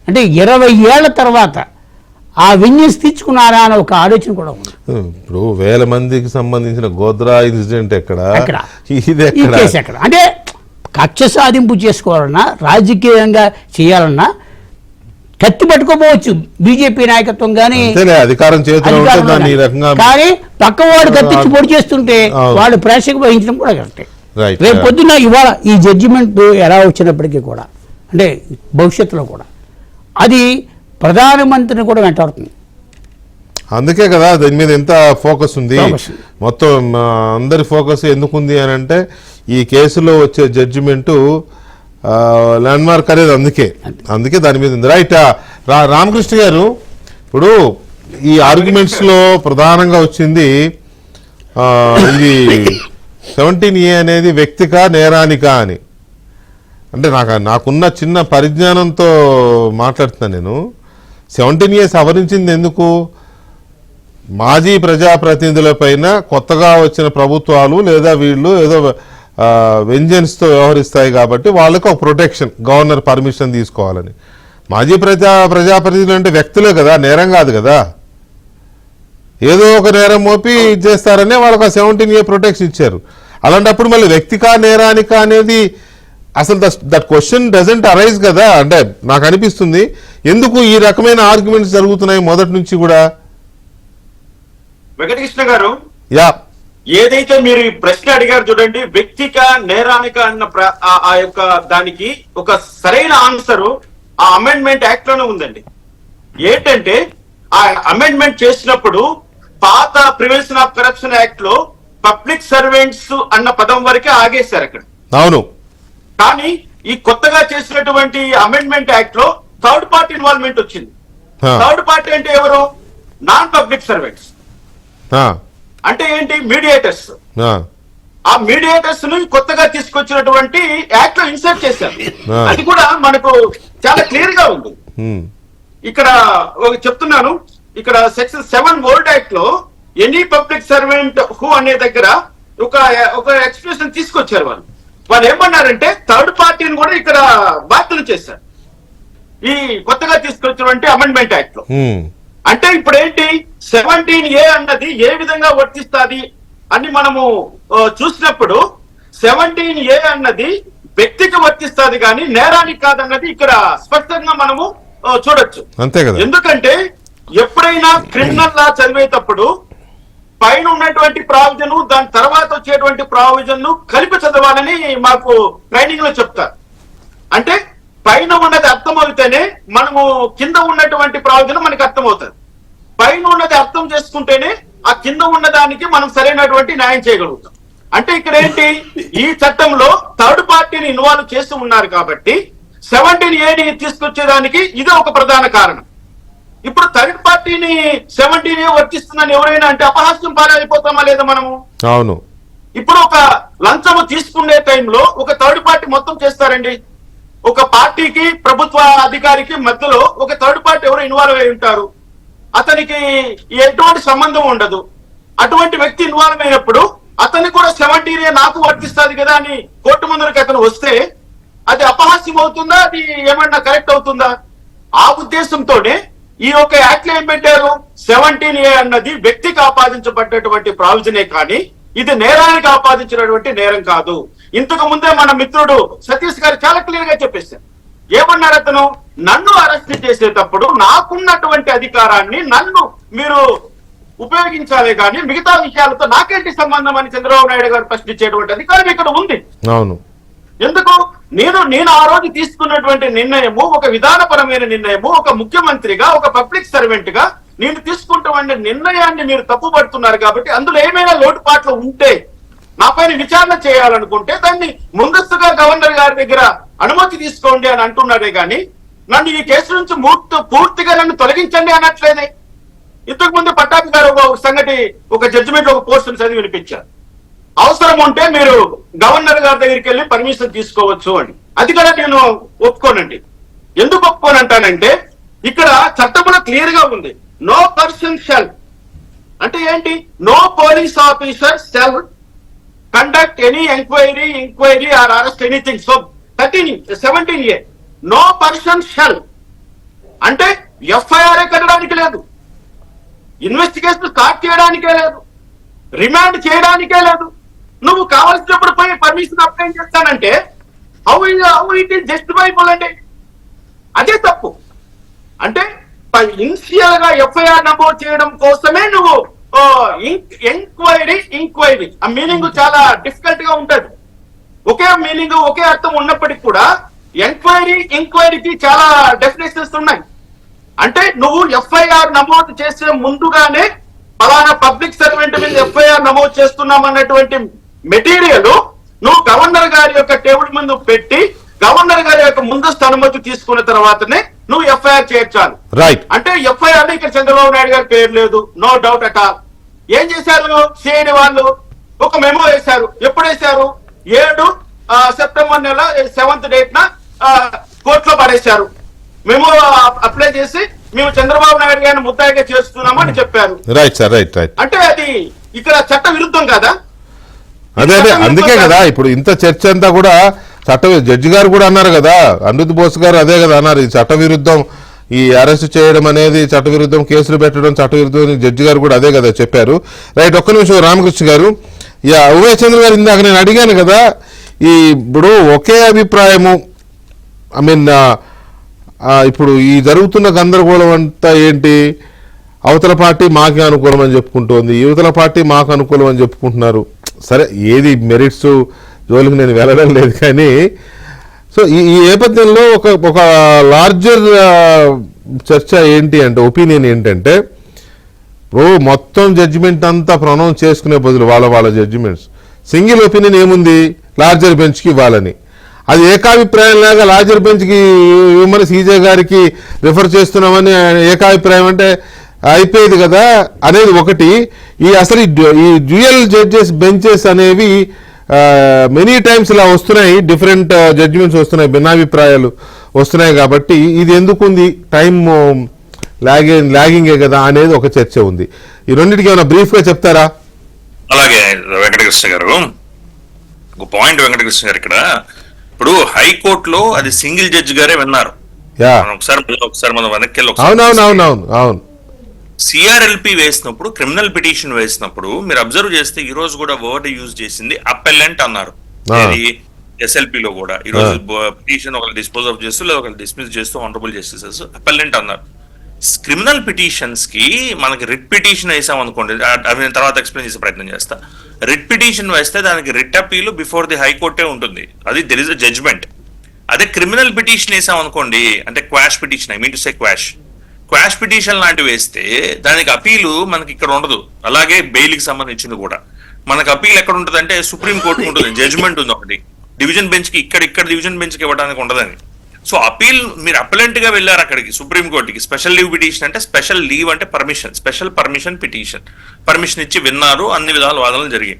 అంటే 20 ఏళ్ల తర్వాత ఆ విన్యూస్ తీర్చుకున్నారా అనే ఒక ఆలోచన కూడా ఉంది. ఇప్పుడు 1000 మందికి సంబంధించిన గోద్రా ఇన్సిడెంట్ ఎక్కడ, అంటే కక్ష సాధింపు చేసుకోవాలన్నా రాజకీయంగా చేయాలన్నా కత్తి పట్టుకోపోవచ్చు బీజేపీ నాయకత్వం కానీ అధికారం చేతిలో కానీ పక్కవాడు కత్తిచ్చి పొడి చేస్తుంటే వాళ్ళు ప్రేక్షకు వహించడం కూడా కరెక్టే. రేపు పొద్దున్న ఇవాళ ఈ జడ్జిమెంట్ ఎలా వచ్చినప్పటికీ కూడా అంటే భవిష్యత్తులో కూడా అది ప్రధానమంత్రిని కూడా వెంటాడుతుంది. అందుకే కదా దీని మీద ఎంత ఫోకస్ ఉంది. మొత్తం అందరి ఫోకస్ ఎందుకు ఉంది అని అంటే ఈ కేసులో వచ్చే జడ్జిమెంటు ల్యాండ్ మార్క్ అనేది అందుకే దాని మీద ఉంది. రైట్. రామకృష్ణ గారు, ఇప్పుడు ఈ ఆర్గ్యుమెంట్స్లో ప్రధానంగా వచ్చింది ఇది 17A అనేది వ్యక్తికా నేరానికా అని. అంటే నాకున్న చిన్న పరిజ్ఞానంతో మాట్లాడుతున్నాను నేను. 17A సవరించింది ఎందుకు? మాజీ ప్రజాప్రతినిధుల పైన కొత్తగా వచ్చిన ప్రభుత్వాలు లేదా వీళ్ళు ఏదో వెంజెన్స్తో వ్యవహరిస్తాయి కాబట్టి వాళ్ళకు ఒక ప్రొటెక్షన్, గవర్నర్ పర్మిషన్ తీసుకోవాలని. మాజీ ప్రజాప్రతినిధులు అంటే వ్యక్తులే కదా, నేరం కాదు కదా. ఏదో ఒక నేరం మోపి చేస్తారనే వాళ్ళకు 17A ప్రొటెక్షన్ ఇచ్చారు. అలాంటప్పుడు మళ్ళీ వ్యక్తికా నేరానికా అనేది అసలు దట్ క్వశ్చన్ డజంట్ అరైజ్ కదా. అంటే నాకు అనిపిస్తుంది ఎందుకు ఈ రకమైన ఆర్గ్యుమెంట్స్ జరుగుతున్నాయి మొదటి నుంచి కూడా. వెంకటకృష్ణ గారు, ఏదైతే మీరు ఈ ప్రశ్న అడిగారు చూడండి, వ్యక్తిక నేరానిక అన్న ఆ యొక్క దానికి ఒక సరైన ఆన్సరు ఆ అమెండ్మెంట్ యాక్ట్ లోనే ఉందండి. ఏంటంటే ఆ అమెండ్మెంట్ చేసినప్పుడు పాత ప్రివెన్షన్ ఆఫ్ కరప్షన్ యాక్ట్ లో పబ్లిక్ సర్వెంట్స్ అన్న పదం వరకే ఆగేశారు అక్కడ. అవును. కానీ ఈ కొత్తగా చేసినటువంటి అమెండ్మెంట్ యాక్ట్ లో థర్డ్ పార్టీ ఇన్వాల్వ్మెంట్ వచ్చింది. థర్డ్ పార్టీ అంటే ఎవరు? Non public servants. అంటే ఏంటి? మీడియేటర్స్. ఆ మీడియేటర్స్ ను కొత్తగా తీసుకొచ్చినటువంటి యాక్ట్ లో ఇన్సర్ట్ చేశారు. అది కూడా మనకు చాలా క్లియర్ గా ఉంది. ఇక్కడ చెప్తున్నాను, ఇక్కడ సెక్షన్ 7 ఓల్డ్ యాక్ట్ లో ఎనీ పబ్లిక్ సర్వెంట్ హూ అనే దగ్గర ఒక ఎక్స్ప్రెషన్ తీసుకొచ్చారు. వాళ్ళు ఏమన్నారంటే థర్డ్ పార్టీని కూడా ఇక్కడ బాధ్యతలు చేశారు ఈ కొత్తగా తీసుకొచ్చినటువంటి అమెండ్మెంట్ యాక్ట్ లో. అంటే ఇప్పుడు ఏంటి 17A అన్నది ఏ విధంగా వర్తిస్తుంది అని మనము చూసినప్పుడు 17A అన్నది వ్యక్తికి వర్తిస్తుంది కానీ నేరానికి కాదన్నది ఇక్కడ స్పష్టంగా మనము చూడొచ్చు. అంతే కదా. ఎందుకంటే ఎప్పుడైనా క్రిమినల్ లా చదివేటప్పుడు పైన ఉన్నటువంటి ప్రావిజన్ దాని తర్వాత వచ్చేటువంటి ప్రావిజన్ ను కలిపి చదవాలని మాకు ట్రైనింగ్ లో చెప్తారు. అంటే పైన ఉన్నది అర్థమవుతేనే మనము కింద ఉన్నటువంటి ప్రావిజన్ మనకి అర్థమవుతుంది. పైన ఉన్నది అర్థం చేసుకుంటేనే ఆ కింద ఉన్నదానికి మనం సరైనటువంటి న్యాయం చేయగలుగుతాం. అంటే ఇక్కడ ఏంటి, ఈ చట్టంలో థర్డ్ పార్టీని ఇన్వాల్వ్ చేస్తూ ఉన్నారు కాబట్టి 17Aని తీసుకొచ్చేదానికి ఇది ఒక ప్రధాన కారణం. ఇప్పుడు థర్డ్ పార్టీని 17A వర్తిస్తుందని ఎవరైనా అంటే అపహాస్యం పాలైపోతామా లేదా మనము? అవును. ఇప్పుడు ఒక లంచము తీసుకునే టైంలో ఒక థర్డ్ పార్టీ మొత్తం చేస్తారండి. ఒక పార్టీకి ప్రభుత్వ అధికారికి మధ్యలో ఒక థర్డ్ పార్టీ ఎవరు ఇన్వాల్వ్ అయి ఉంటారు, అతనికి ఎటువంటి సంబంధం ఉండదు. అటువంటి వ్యక్తి ఇన్వాల్వ్ అయినప్పుడు అతనికి కూడా 17A నాకు వర్తిస్తుంది కదా అని కోర్టు ముందరికి అతను వస్తే అది అపహాస్యం అవుతుందా? అది ఏమన్నా కరెక్ట్ అవుతుందా? ఆ ఉద్దేశంతోనే ఈ యొక్క యాక్ట్ లో ఏం పెట్టారు, 17A అన్నది వ్యక్తికి ఆపాదించబడ్డటువంటి ప్రావిజనే కానీ ఇది నేరానికి ఆపాదించినటువంటి నేరం కాదు. ఇంతకు ముందే మన మిత్రుడు సతీష్ గారు చాలా క్లియర్ గా చెప్పేశారు. ఏమన్నారు అతను, నన్ను అరెస్ట్ చేసేటప్పుడు నాకున్నటువంటి అధికారాన్ని నన్ను మీరు ఉపయోగించాలి కానీ మిగతా విషయాలతో నాకేంటి సంబంధం అని చంద్రబాబు నాయుడు గారు ప్రశ్నించేటువంటి అధికారం ఇక్కడ ఉంది. అవును. ఎందుకు? నేను ఆ రోజు తీసుకున్నటువంటి నిర్ణయము ఒక విధానపరమైన నిర్ణయము, ఒక ముఖ్యమంత్రిగా ఒక పబ్లిక్ సర్వెంట్ గా నేను తీసుకుంటున్న నిర్ణయాన్ని మీరు తప్పుపడుతున్నారు కాబట్టి అందులో ఏమైనా లోటుపాట్లు ఉంటే నా పైన విచారణ చేయాలనుకుంటే దాన్ని ముందస్తుగా గవర్నర్ గారి దగ్గర అనుమతి తీసుకోండి అని అంటున్నారే గాని నన్ను ఈ కేసు నుంచి పూర్తిగా నన్ను తొలగించండి అనట్లేదే. ఇంతకు ముందు పట్టాభి గారు ఒక సంగతి ఒక జడ్జిమెంట్ ఒక పోస్ట్ చదివి వినిపించారు. అవసరం ఉంటే మీరు గవర్నర్ గారి దగ్గరికి వెళ్ళి పర్మిషన్ తీసుకోవచ్చు అని. అది కూడా నేను ఒప్పుకోనండి. ఎందుకు ఒప్పుకోనంటానంటే ఇక్కడ చట్టంలో క్లియర్ గా ఉంది, నో పర్సన్ షెల్ అంటే ఏంటి, no police officer shall conduct any enquiry or arrest anything. So 17A no person shall అంటే ఎఫ్ఐఆర్ కట్టడానికి లేదు, ఇన్వెస్టిగేషన్ స్టార్ట్ చేయడానికే లేదు, రిమాండ్ చేయడానికే లేదు. నువ్వు కావాల్సినప్పుడు పోయి పర్మిషన్ అప్లై చేస్తానంటే హౌ ఇట్ ఈస్ జస్టిఫైబుల్ అంటే అదే తప్పు. అంటే ఇనిషియల్ గా ఎఫ్ఐఆర్ నమోదు చేయడం కోసమే నువ్వు ఎంక్వైరీ ఆ మీనింగ్ చాలా డిఫికల్ట్ గా ఉంటది. ఒకే మీనింగ్ ఒకే అర్థం ఉన్నప్పటికీ కూడా ఎంక్వైరీకి చాలా డెఫినేషన్స్ ఉన్నాయి. అంటే నువ్వు ఎఫ్ఐఆర్ నమోదు చేసే ముందుగానే ఫలానా పబ్లిక్ సర్వెంట్ మీద ఎఫ్ఐఆర్ నమోదు చేస్తున్నాం అన్నటువంటి మెటీరియల్ నువ్వు గవర్నర్ గారి యొక్క టేబుల్ ముందు పెట్టి గవర్నర్ గారి యొక్క ముందస్తు అనుమతి తీసుకున్న తర్వాతనే నువ్వు ఎఫ్ఐఆర్ చేర్చాలి. రైట్. అంటే ఎఫ్ఐఆర్ ఇక్కడ చంద్రబాబు నాయుడు గారి పేరు లేదు, నో డౌట్ అట్ ఆల్. ఏం చేశారు సిఐడి వాళ్ళు, ఒక మెమో వేశారు. ఎప్పుడు వేశారు? 7 సెప్టెంబర్ నెల 7th డేట్ కోర్టులో పడేశారు. మెమో అప్లై చేసి మేము చంద్రబాబు నాయుడు గారిని ముద్దాయిగా చేస్తున్నాము అని చెప్పారు. Right sir, right right. అంటే అది ఇక్కడ చట్ట విరుద్ధం కదా. అదే అందుకే కదా ఇప్పుడు ఇంత చర్చ అంతా కూడా జడ్జి గారు కూడా అన్నారు కదా, అనిరుద్ బోస్ గారు అదే కదా అన్నారు, ఈ చట్ట విరుద్ధం, ఈ అరెస్ట్ చేయడం అనేది చట్ట విరుద్ధం, కేసులు పెట్టడం చట్ట విరుద్ధం, జడ్జి గారు కూడా అదే కదా చెప్పారు. రైట్. ఒక్క నిమిషం రామకృష్ణ గారు, ఉమేష్ చంద్ర గారు ఇందాక నేను అడిగాను కదా, ఇప్పుడు ఒకే అభిప్రాయము ఇప్పుడు ఈ జరుగుతున్న గందరగోళం అంతా ఏంటి, అవతల పార్టీ మాకే అనుకూలం అని చెప్పుకుంటోంది, యువతల పార్టీ మాకు అనుకూలం అని చెప్పుకుంటున్నారు. సరే, ఏది మెరిట్స్ జోలికి నేను వెళ్ళడం లేదు, కానీ సో ఈ నేపథ్యంలో ఒక లార్జర్ చర్చ ఏంటి అంటే, ఒపీనియన్ ఏంటంటే, మొత్తం జడ్జిమెంట్ అంతా ప్రొనౌన్స్ చేసుకునే బదులు వాళ్ళ జడ్జిమెంట్స్ సింగిల్ ఒపీనియన్ ఏముంది, లార్జర్ బెంచ్కి ఇవ్వాలని. అది ఏకాభిప్రాయం లాగా లార్జర్ బెంచ్కి ఇవ్వమని సీజే గారికి రిఫర్ చేస్తున్నామని ఏకాభిప్రాయం అంటే అయిపోయేది కదా అనేది ఒకటి. అసలు ఈ డ్యూయల్ జడ్జెస్ బెంచెస్ అనేవి మెనీ టైమ్స్ ఇలా వస్తున్నాయి, డిఫరెంట్ జడ్జిమెంట్స్ వస్తున్నాయి, భిన్నాభిప్రాయాలు వస్తున్నాయి. కాబట్టి ఇది ఎందుకుంది, టైం లాగింగే కదా అనేది ఒక చర్చ ఉంది. ఈ రెండింటికి ఏమైనా బ్రీఫ్గా చెప్తారా? అలాగే వెంకటకృష్ణ గారు, ఒక పాయింట్ వెంకటకృష్ణ గారు, ఇక్కడ ఇప్పుడు హైకోర్టులో అది సింగిల్ జడ్జి గారే విన్నారు. ఒకసారి మనం వెనక్కి అవును. సిఆర్ఎల్పి వేసినప్పుడు, క్రిమినల్ పిటిషన్ వేసినప్పుడు మీరు అబ్జర్వ్ చేస్తే ఈ రోజు కూడా వర్డ్ యూజ్ చేసింది అపెల్లెంట్ అన్నారు. ఎస్ఎల్పిలో కూడా ఈ రోజు పిటిషన్ ఒకరు డిస్పోజ్ ఆఫ్ చేస్తూ లేదా ఒకరు డిస్మిస్ చేస్తూ ఆనరబుల్ జస్టిసెస్ అపెల్లెంట్ అన్నారు. క్రిమినల్ పిటిషన్స్ కి మనకి రిట్ పిటిషన్ వేసాం అనుకోండి, అవి నేను తర్వాత ఎక్స్ప్లెయిన్ చేసే ప్రయత్నం చేస్తా. రిట్ పిటిషన్ వేస్తే దానికి రిట్ అపీల్ బిఫోర్ ది హైకోర్టే ఉంటుంది, అది దెర్ ఇస్ అ జడ్జ్మెంట్. అదే క్రిమినల్ పిటిషన్ వేసాం అనుకోండి, అంటే quash petition, I mean to say quash petition లాంటివి వేస్తే దానికి అపీలు మనకి ఇక్కడ ఉండదు. అలాగే బెయిల్కి సంబంధించింది కూడా మనకు అపీల్ ఎక్కడ ఉంటుంది అంటే సుప్రీం కోర్టుకు ఉంటుంది, జడ్జ్మెంట్ ఉంది ఒకటి, డివిజన్ బెంచ్ కి ఇక్కడ డివిజన్ బెంచ్ కి ఇవ్వడానికి ఉండదని. సో అపీల్ మీరు అపలెంట్ గా వెళ్ళారు అక్కడికి సుప్రీం కోర్టుకి, స్పెషల్ లీవ్ పిటిషన్ అంటే స్పెషల్ లీవ్ అంటే permission, special permission petition, permission ఇచ్చి విన్నారు, అన్ని విధాల వాదనలు జరిగాయి.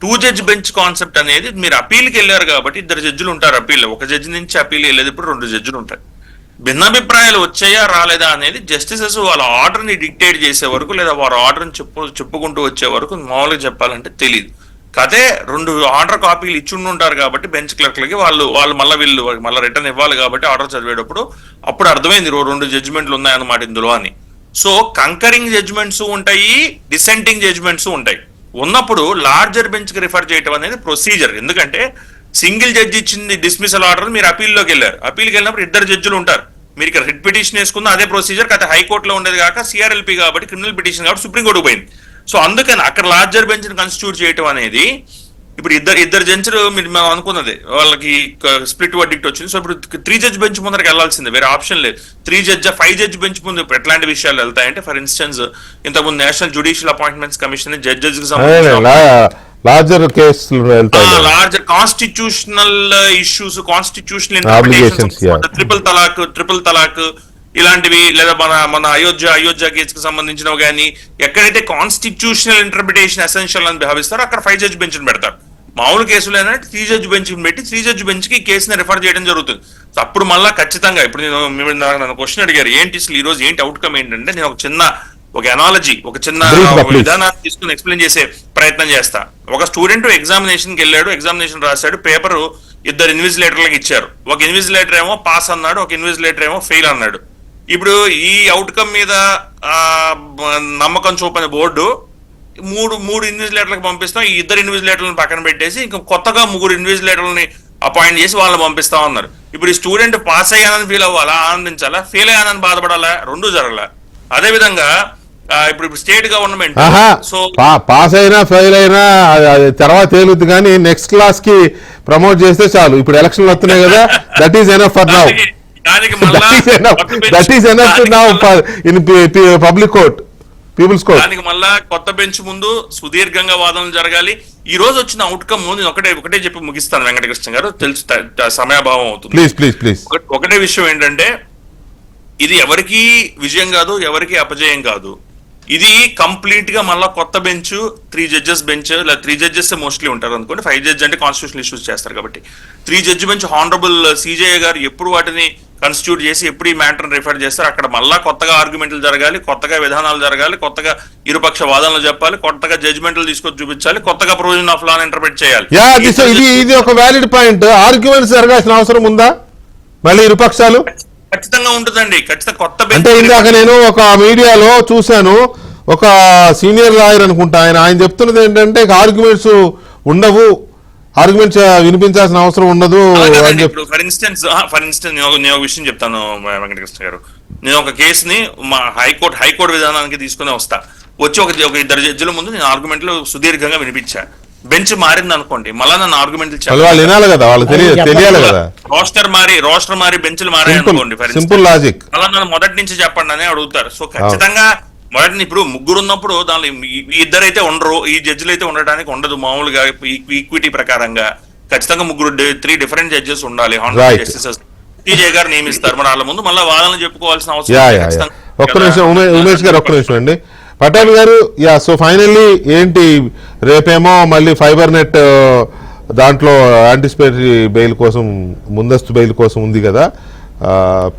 2 జడ్జ్ బెంచ్ కాన్సెప్ట్ అనేది మీరు అపీల్కి వెళ్ళారు కాబట్టి 2 జడ్జిలు ఉంటారు అపీల్, ఒక జడ్జి నుంచి అపీల్ వెళ్ళేది ఇప్పుడు 2 జడ్జిలు ఉంటారు. భిన్నాభిప్రాయాలు వచ్చాయా రాలేదా అనేది జస్టిసెస్ వాళ్ళ ఆర్డర్ ని డిక్టేట్ చేసే వరకు లేదా వారి ఆర్డర్ ని చెప్పుకుంటూ వచ్చే వరకు మామూలుగా చెప్పాలంటే తెలియదు. కదే 2 ఆర్డర్ కాపీలు ఇచ్చి ఉంటారు కాబట్టి బెంచ్ క్లర్క్లకి వాళ్ళు మళ్ళీ రిటర్న్ ఇవ్వాలి కాబట్టి ఆర్డర్ చదివేటప్పుడు అప్పుడు అర్థమైంది 2 జడ్జిమెంట్లు ఉన్నాయన్నమాట ఇందులో అని. సో కంకరింగ్ జడ్జిమెంట్స్ ఉంటాయి, డిసెంటింగ్ జడ్జిమెంట్స్ ఉంటాయి. ఉన్నప్పుడు లార్జర్ బెంచ్ కి రిఫర్ చేయడం అనేది ప్రొసీజర్. ఎందుకంటే సింగిల్ జడ్జి ఇచ్చింది డిస్మిసల్ ఆర్డర్, మీరు అపీల్లోకి వెళ్ళారు, అపీల్కి వెళ్ళినప్పుడు 2 జడ్జిలు ఉంటారు, మీరు ఇక్కడ రిట్ పిటిషన్ వేసుకున్న అదే ప్రొసీజర్. అయితే హైకోర్టులో ఉండేది కాక సిఆర్ఎల్పి కాబట్టి క్రిమినల్ పిటిషన్ కాబట్టి సుప్రీంకోర్టుకు పోయింది. సో అందుకని అక్కడ లార్జర్ బెంచ్ ని కన్స్టిట్యూట్ చేయడం అనేది ఇప్పుడు ఇద్దరు జడ్జిలు మేము అనుకున్నది వాళ్ళకి స్ప్లిట్ వర్డిక్ట్ వచ్చింది. సో ఇప్పుడు 3 జడ్జ్ బెంచ్ ముందరికి వెళ్లాల్సిందే, వేరే ఆప్షన్ లేదు. 3 జడ్జ్ 5 జడ్జ్ బెంచ్ ముందు ఎట్లాంటి విషయాలు వెళ్తాయంటే, ఫర్ ఇన్స్టెన్స్ ఇంతకుముందు national judicial appointments commission judges కి larger constitutional issues, constitutional interpretations, triple talaq ఇలాంటివి, లేదా మన అయోధ్య కేసు కి సంబంధించినవి కానీ ఎక్కడైతే కాన్స్టిట్యూషనల్ ఇంటర్ప్రిటేషన్ ఎసెన్షియల్ అని భావిస్తారో అక్కడ 5 జడ్జ్ బెంచ్ పెడతారు. మామూలు కేసులు ఏంటంటే 3 జడ్జ్ బెంచ్ పెట్టి 3 జడ్జ్ బెంచ్ కి కేసుని రిఫర్ చేయడం జరుగుతుంది. సో అప్పుడు మళ్ళా ఖచ్చితంగా ఇప్పుడు నన్ను క్వశ్చన్ అడిగారు ఏంటి అసలు ఈ రోజు ఏంటి అవుట్కమ్ ఏంటంటే, నేను ఒక అనాలజీ, ఒక చిన్న విధానాన్ని తీసుకుని ఎక్స్ప్లెయిన్ చేసే ప్రయత్నం చేస్తా. ఒక స్టూడెంట్ ఎగ్జామినేషన్ కి వెళ్ళాడు, ఎగ్జామినేషన్ రాశాడు, పేపర్ 2 ఇన్విజిలేటర్లకు ఇచ్చారు. ఒక ఇన్విజిలేటర్ ఏమో పాస్ అన్నాడు, ఒక ఇన్విజిలేటర్ ఏమో ఫెయిల్ అన్నాడు. ఇప్పుడు ఈ అవుట్కమ్ మీద నమ్మకం చూపని బోర్డు మూడు ఇన్విజిలేటర్లకు పంపిస్తాం, ఈ 2 ఇన్విజిలేటర్లను పక్కన పెట్టేసి ఇంకా కొత్తగా 3 ఇన్విజిలేటర్లని అపాయింట్ చేసి వాళ్ళని పంపిస్తా ఉన్నారు. ఇప్పుడు ఈ స్టూడెంట్ పాస్ అయ్యానని ఫీల్ అవ్వాలా, ఆనందించాలా, ఫెయిల్ అయ్యానని బాధపడాలా, 2 జరగలా. అదే విధంగా ఇప్పుడు స్టేట్ గవర్నమెంట్ సో పాస్ అయినా ఫెయిల్ అయినా తర్వాత తేలుద్ది, కానీ నెక్స్ట్ క్లాస్ కి ప్రమోట్ చేస్తే చాలు. ఇప్పుడు ఎలక్షన్లు వస్తున్నాయి కదా, that is enough for now. Public court, people's court. దానికి మళ్ళా కొత్త బెంచ్ ముందు సుదీర్ఘంగా వాదనలు జరగాలి. ఈ రోజు వచ్చిన అవుట్కమ్ నేను ఒకటే చెప్పి ముగిస్తాను వెంకటకృష్ణ గారు, తెలుసు సమయాభావం అవుతుంది. ప్లీజ్. ఒకటే విషయం ఏంటంటే, ఇది ఎవరికి విజయం కాదు, ఎవరికి అపజయం కాదు. ఇది కంప్లీట్ గా మళ్ళా కొత్త బెంచ్, 3 జడ్జెస్ బెంచ్, లేదా 3 జడ్జెస్ మోస్ట్లీ ఉంటారు అనుకోండి, 5 జడ్జ్ అంటే కాన్స్టిట్యూషనల్ ఇష్యూస్ చేస్తారు కాబట్టి 3 జడ్జి బెంచ్ హానరబుల్ సిజేఐ గారు ఎప్పుడు వాటిని కన్స్టిట్యూట్ చేసి ఎప్పుడు ఈ మ్యాటర్ రిఫర్ చేస్తారు, అక్కడ మళ్ళా కొత్తగా ఆర్గ్యుమెంట్లు జరగాలి, కొత్తగా విధానాలు జరగాలి, కొత్తగా ఇరుపక్ష వాదనలు చెప్పాలి, కొత్తగా జడ్జిమెంట్లు తీసుకొచ్చి చూపించాలి, కొత్తగా ప్రొవిజన్ ఆఫ్ లా ఇంటర్ప్రిట్ చేయాలి. ఇది ఒక వ్యాలిడ్ పాయింట్. ఆర్గ్యుమెంట్స్ జరగాల్సిన అవసరం ఉందా మళ్ళీ ఇరుపక్షాలు? ఖచ్చితంగా ఉంటుందండి, ఖచ్చితంగా కొత్త అంటే ఇందాక నేను ఒక మీడియాలో చూశాను, ఒక సీనియర్ లాయర్ అనుకుంటా, ఆయన చెప్తున్నది ఏంటంటే ఆర్గ్యుమెంట్స్ ఉండవు, ఆర్గ్యుమెంట్స్ వినిపించాల్సిన అవసరం ఉండదు. ఫర్ ఇన్స్టెన్స్ నేను ఒక విషయం చెప్తాను వెంకటకృష్ణ గారు. నేను ఒక కేసుని మా హైకోర్టు విధానానికి తీసుకుని వస్తా, వచ్చి ఒక ఇద్దరు జడ్జిల ముందు నేను ఆర్గ్యుమెంట్లు సుదీర్ఘంగా వినిపించా. బెంచ్ మారింది అనుకోండి, మళ్ళా నన్ను ఆర్గ్యుమెంట్లు వాళ్ళు వినాలి కదా, వాళ్ళకి తెలియాలి కదా. రోస్టర్ మారి బెంచ్లు మారాయి అనుకోండి, సింపుల్ లాజిక్. అలా నన్ను మొదటి నుంచి చెప్పండి అని అడుగుతారు. సో ఖచ్చితంగా మొదటి ఇప్పుడు ముగ్గురు ఉన్నప్పుడు దానిలో ఇద్దరైతే ఉండరు, ఈ జడ్జిలు అయితే ఉండడానికి ఉండదు. మామూలుగా ఈక్విటీ ప్రకారంగా ఖచ్చితంగా ముగ్గురు 3 డిఫరెంట్ జడ్జెస్ ఉండాలి. హానరబుల్ జస్టిసెస్ టీజే గారు నియమిస్తారు. మరి వాళ్ళ ముందు మళ్ళీ వాదనలు చెప్పుకోవాల్సిన అవసరం. ఒక్క నిమిషం ఉమేష్ గారు, ఒక్క నిమిషం అండి. పటాబి గారు, సో ఫైనల్లీ ఏంటి, రేపేమో మళ్ళీ ఫైబర్ నెట్ దాంట్లో యాంటిసిపేటరీ బెయిల్ కోసం, ముందస్తు బెయిల్ కోసం ఉంది కదా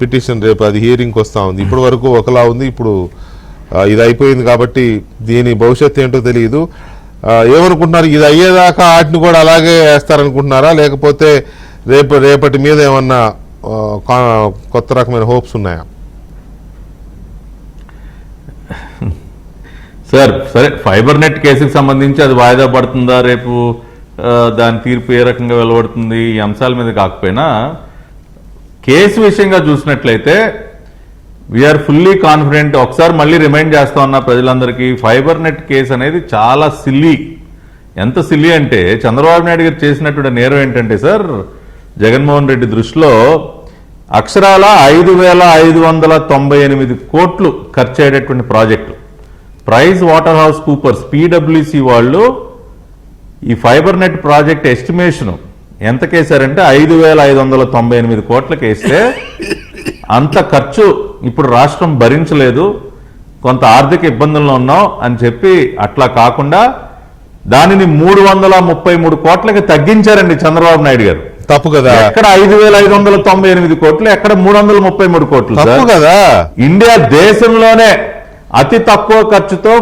పిటిషన్, రేపు అది హియరింగ్కి వస్తూ ఉంది. ఇప్పటి వరకు ఒకలా ఉంది, ఇప్పుడు ఇది అయిపోయింది కాబట్టి దీని భవిష్యత్తు ఏంటో తెలియదు. ఏమనుకుంటున్నారు, ఇది అయ్యేదాకా వాటిని కూడా అలాగే వేస్తారనుకుంటున్నారా, లేకపోతే రేపటి మీద ఏమన్నా కొత్త రకమైన హోప్స్ ఉన్నాయా? సార్ సరే, ఫైబర్ నెట్ కేసుకి సంబంధించి అది వాయిదా పడుతుందా, రేపు దాని తీర్పు ఏ రకంగా వెలువడుతుంది, ఈ అంశాల మీద కాకపోయినా కేసు విషయంగా చూసినట్లయితే వీఆర్ ఫుల్లీ కాన్ఫిడెంట్. ఒకసారి మళ్ళీ రిమైండ్ చేస్తా ఉన్నా ప్రజలందరికీ, ఫైబర్ నెట్ కేసు అనేది చాలా సిల్లీ. ఎంత సిల్లీ అంటే చంద్రబాబు నాయుడు గారు చేసినటువంటి నేరం ఏంటంటే సార్, జగన్మోహన్ రెడ్డి దృష్టిలో అక్షరాల 5,598 కోట్లు ఖర్చు అయ్యేటటువంటి project. Price water house Coopers PwC వాళ్ళు ఈ ఫైబర్ నెట్ ప్రాజెక్ట్ ఎస్టిమేషన్ ఎంత కేసారంటే 5,598 కోట్లకి వేస్తే అంత ఖర్చు ఇప్పుడు రాష్ట్రం భరించలేదు, కొంత ఆర్థిక ఇబ్బందుల్లో ఉన్నాం అని చెప్పి అట్లా కాకుండా దానిని 333 కోట్లకి తగ్గించారండి చంద్రబాబు నాయుడు గారు. తప్పు కదా, ఎక్కడ 5,598 కోట్లు, ఎక్కడ 333 కోట్లు తప్పు కదా. ఇండియా దేశంలోనే అతి తక్కువ ఖర్చుతో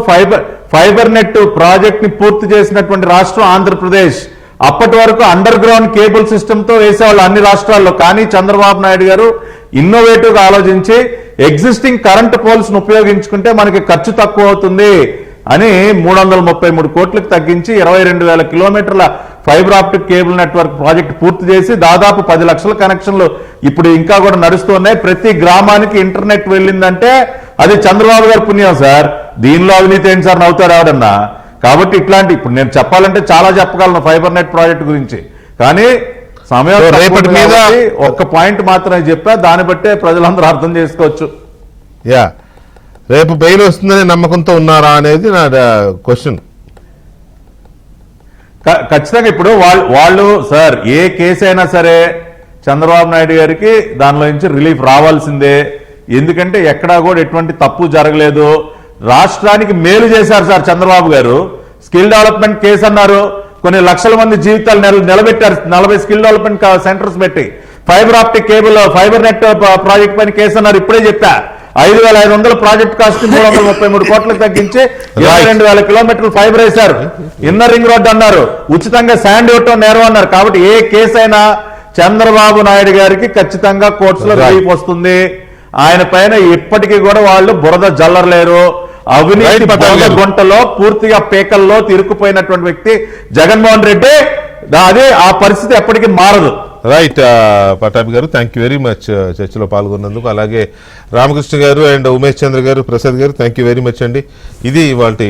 ఫైబర్ నెట్ ప్రాజెక్ట్ ని పూర్తి చేసినటువంటి రాష్ట్రం ఆంధ్రప్రదేశ్. అప్పటి వరకు అండర్ గ్రౌండ్ కేబుల్ సిస్టమ్ తో వేసేవాళ్ళు అన్ని రాష్ట్రాల్లో. కానీ చంద్రబాబు నాయుడు గారు ఇన్నోవేటివ్ గా ఆలోచించి ఎగ్జిస్టింగ్ కరెంట్ పోల్స్ ను ఉపయోగించుకుంటే మనకి ఖర్చు తక్కువ అవుతుంది అని 333 కోట్లకు తగ్గించి 22,000 కిలోమీటర్ల fibre optic cable network project పూర్తి చేసి దాదాపు 10 లక్షల కనెక్షన్లు ఇప్పుడు ఇంకా కూడా నడుస్తున్నాయి. ప్రతి గ్రామానికి ఇంటర్నెట్ వెళ్ళిందంటే అది చంద్రబాబు గారి పుణ్యం సార్. దీనిలో అవినీతి ఏంటి సార్, నవ్వుతారు ఎవడన్నా. కాబట్టి ఇట్లాంటి ఇప్పుడు నేను చెప్పాలంటే చాలా చెప్పగలను ఫైబర్ నెట్ ప్రాజెక్ట్ గురించి, కానీ సమయం రేపటి మీద ఒక్క పాయింట్ మాత్రమే చెప్పా, దాన్ని బట్టే ప్రజలందరూ అర్థం చేసుకోవచ్చు. రేపు బెయిల్ వస్తుందనే నమ్మకంతో ఉన్నారా అనేది నా క్వశ్చన్. ఖచ్చితంగా ఇప్పుడు వాళ్ళు సార్ ఏ కేసు అయినా సరే చంద్రబాబు నాయుడు గారికి దానిలో నుంచి రిలీఫ్ రావాల్సిందే. ఎందుకంటే ఎక్కడా కూడా ఎటువంటి తప్పు జరగలేదు, రాష్ట్రానికి మేలు చేశారు సార్ చంద్రబాబు గారు. స్కిల్ డెవలప్మెంట్ కేసు అన్నారు, కొన్ని లక్షల మంది జీవితాలు నిలబెట్టారు 40 స్కిల్ డెవలప్మెంట్ సెంటర్స్ పెట్టి. Fibre optic cable fibre net project పైన కేసు అన్నారు, ఇప్పుడే చెప్పా. 5,500 ప్రాజెక్ట్ కాస్ట్ 333 కోట్లకు తగ్గించి 22,000 కిలోమీటర్లు ఫైబర్ వేశారు. ఇన్నర్ రింగ్ రోడ్ అన్నారు, ఉచితంగా శాండ్ ఇవ్వటం నేరం అన్నారు. కాబట్టి ఏ కేసు అయినా చంద్రబాబు నాయుడు గారికి ఖచ్చితంగా కోర్టులో రిలీఫ్ వస్తుంది. ఆయన పైన ఇప్పటికీ కూడా వాళ్ళు బురద జల్లరలేరు. అవినీతి గుంటలో పూర్తిగా పేకల్లో తిరుక్కుపోయినటువంటి వ్యక్తి జగన్మోహన్ రెడ్డి. అదే ఆ పరిస్థితి ఎప్పటికీ మారదు. రైట్ పటాబి గారు, థ్యాంక్ యూ వెరీ మచ్ చర్చలో పాల్గొన్నందుకు. అలాగే రామకృష్ణ గారు అండ్ ఉమేష్ చంద్ర గారు, ప్రసాద్ గారు, థ్యాంక్ యూ వెరీ మచ్ అండి. ఇది ఇవాల్టి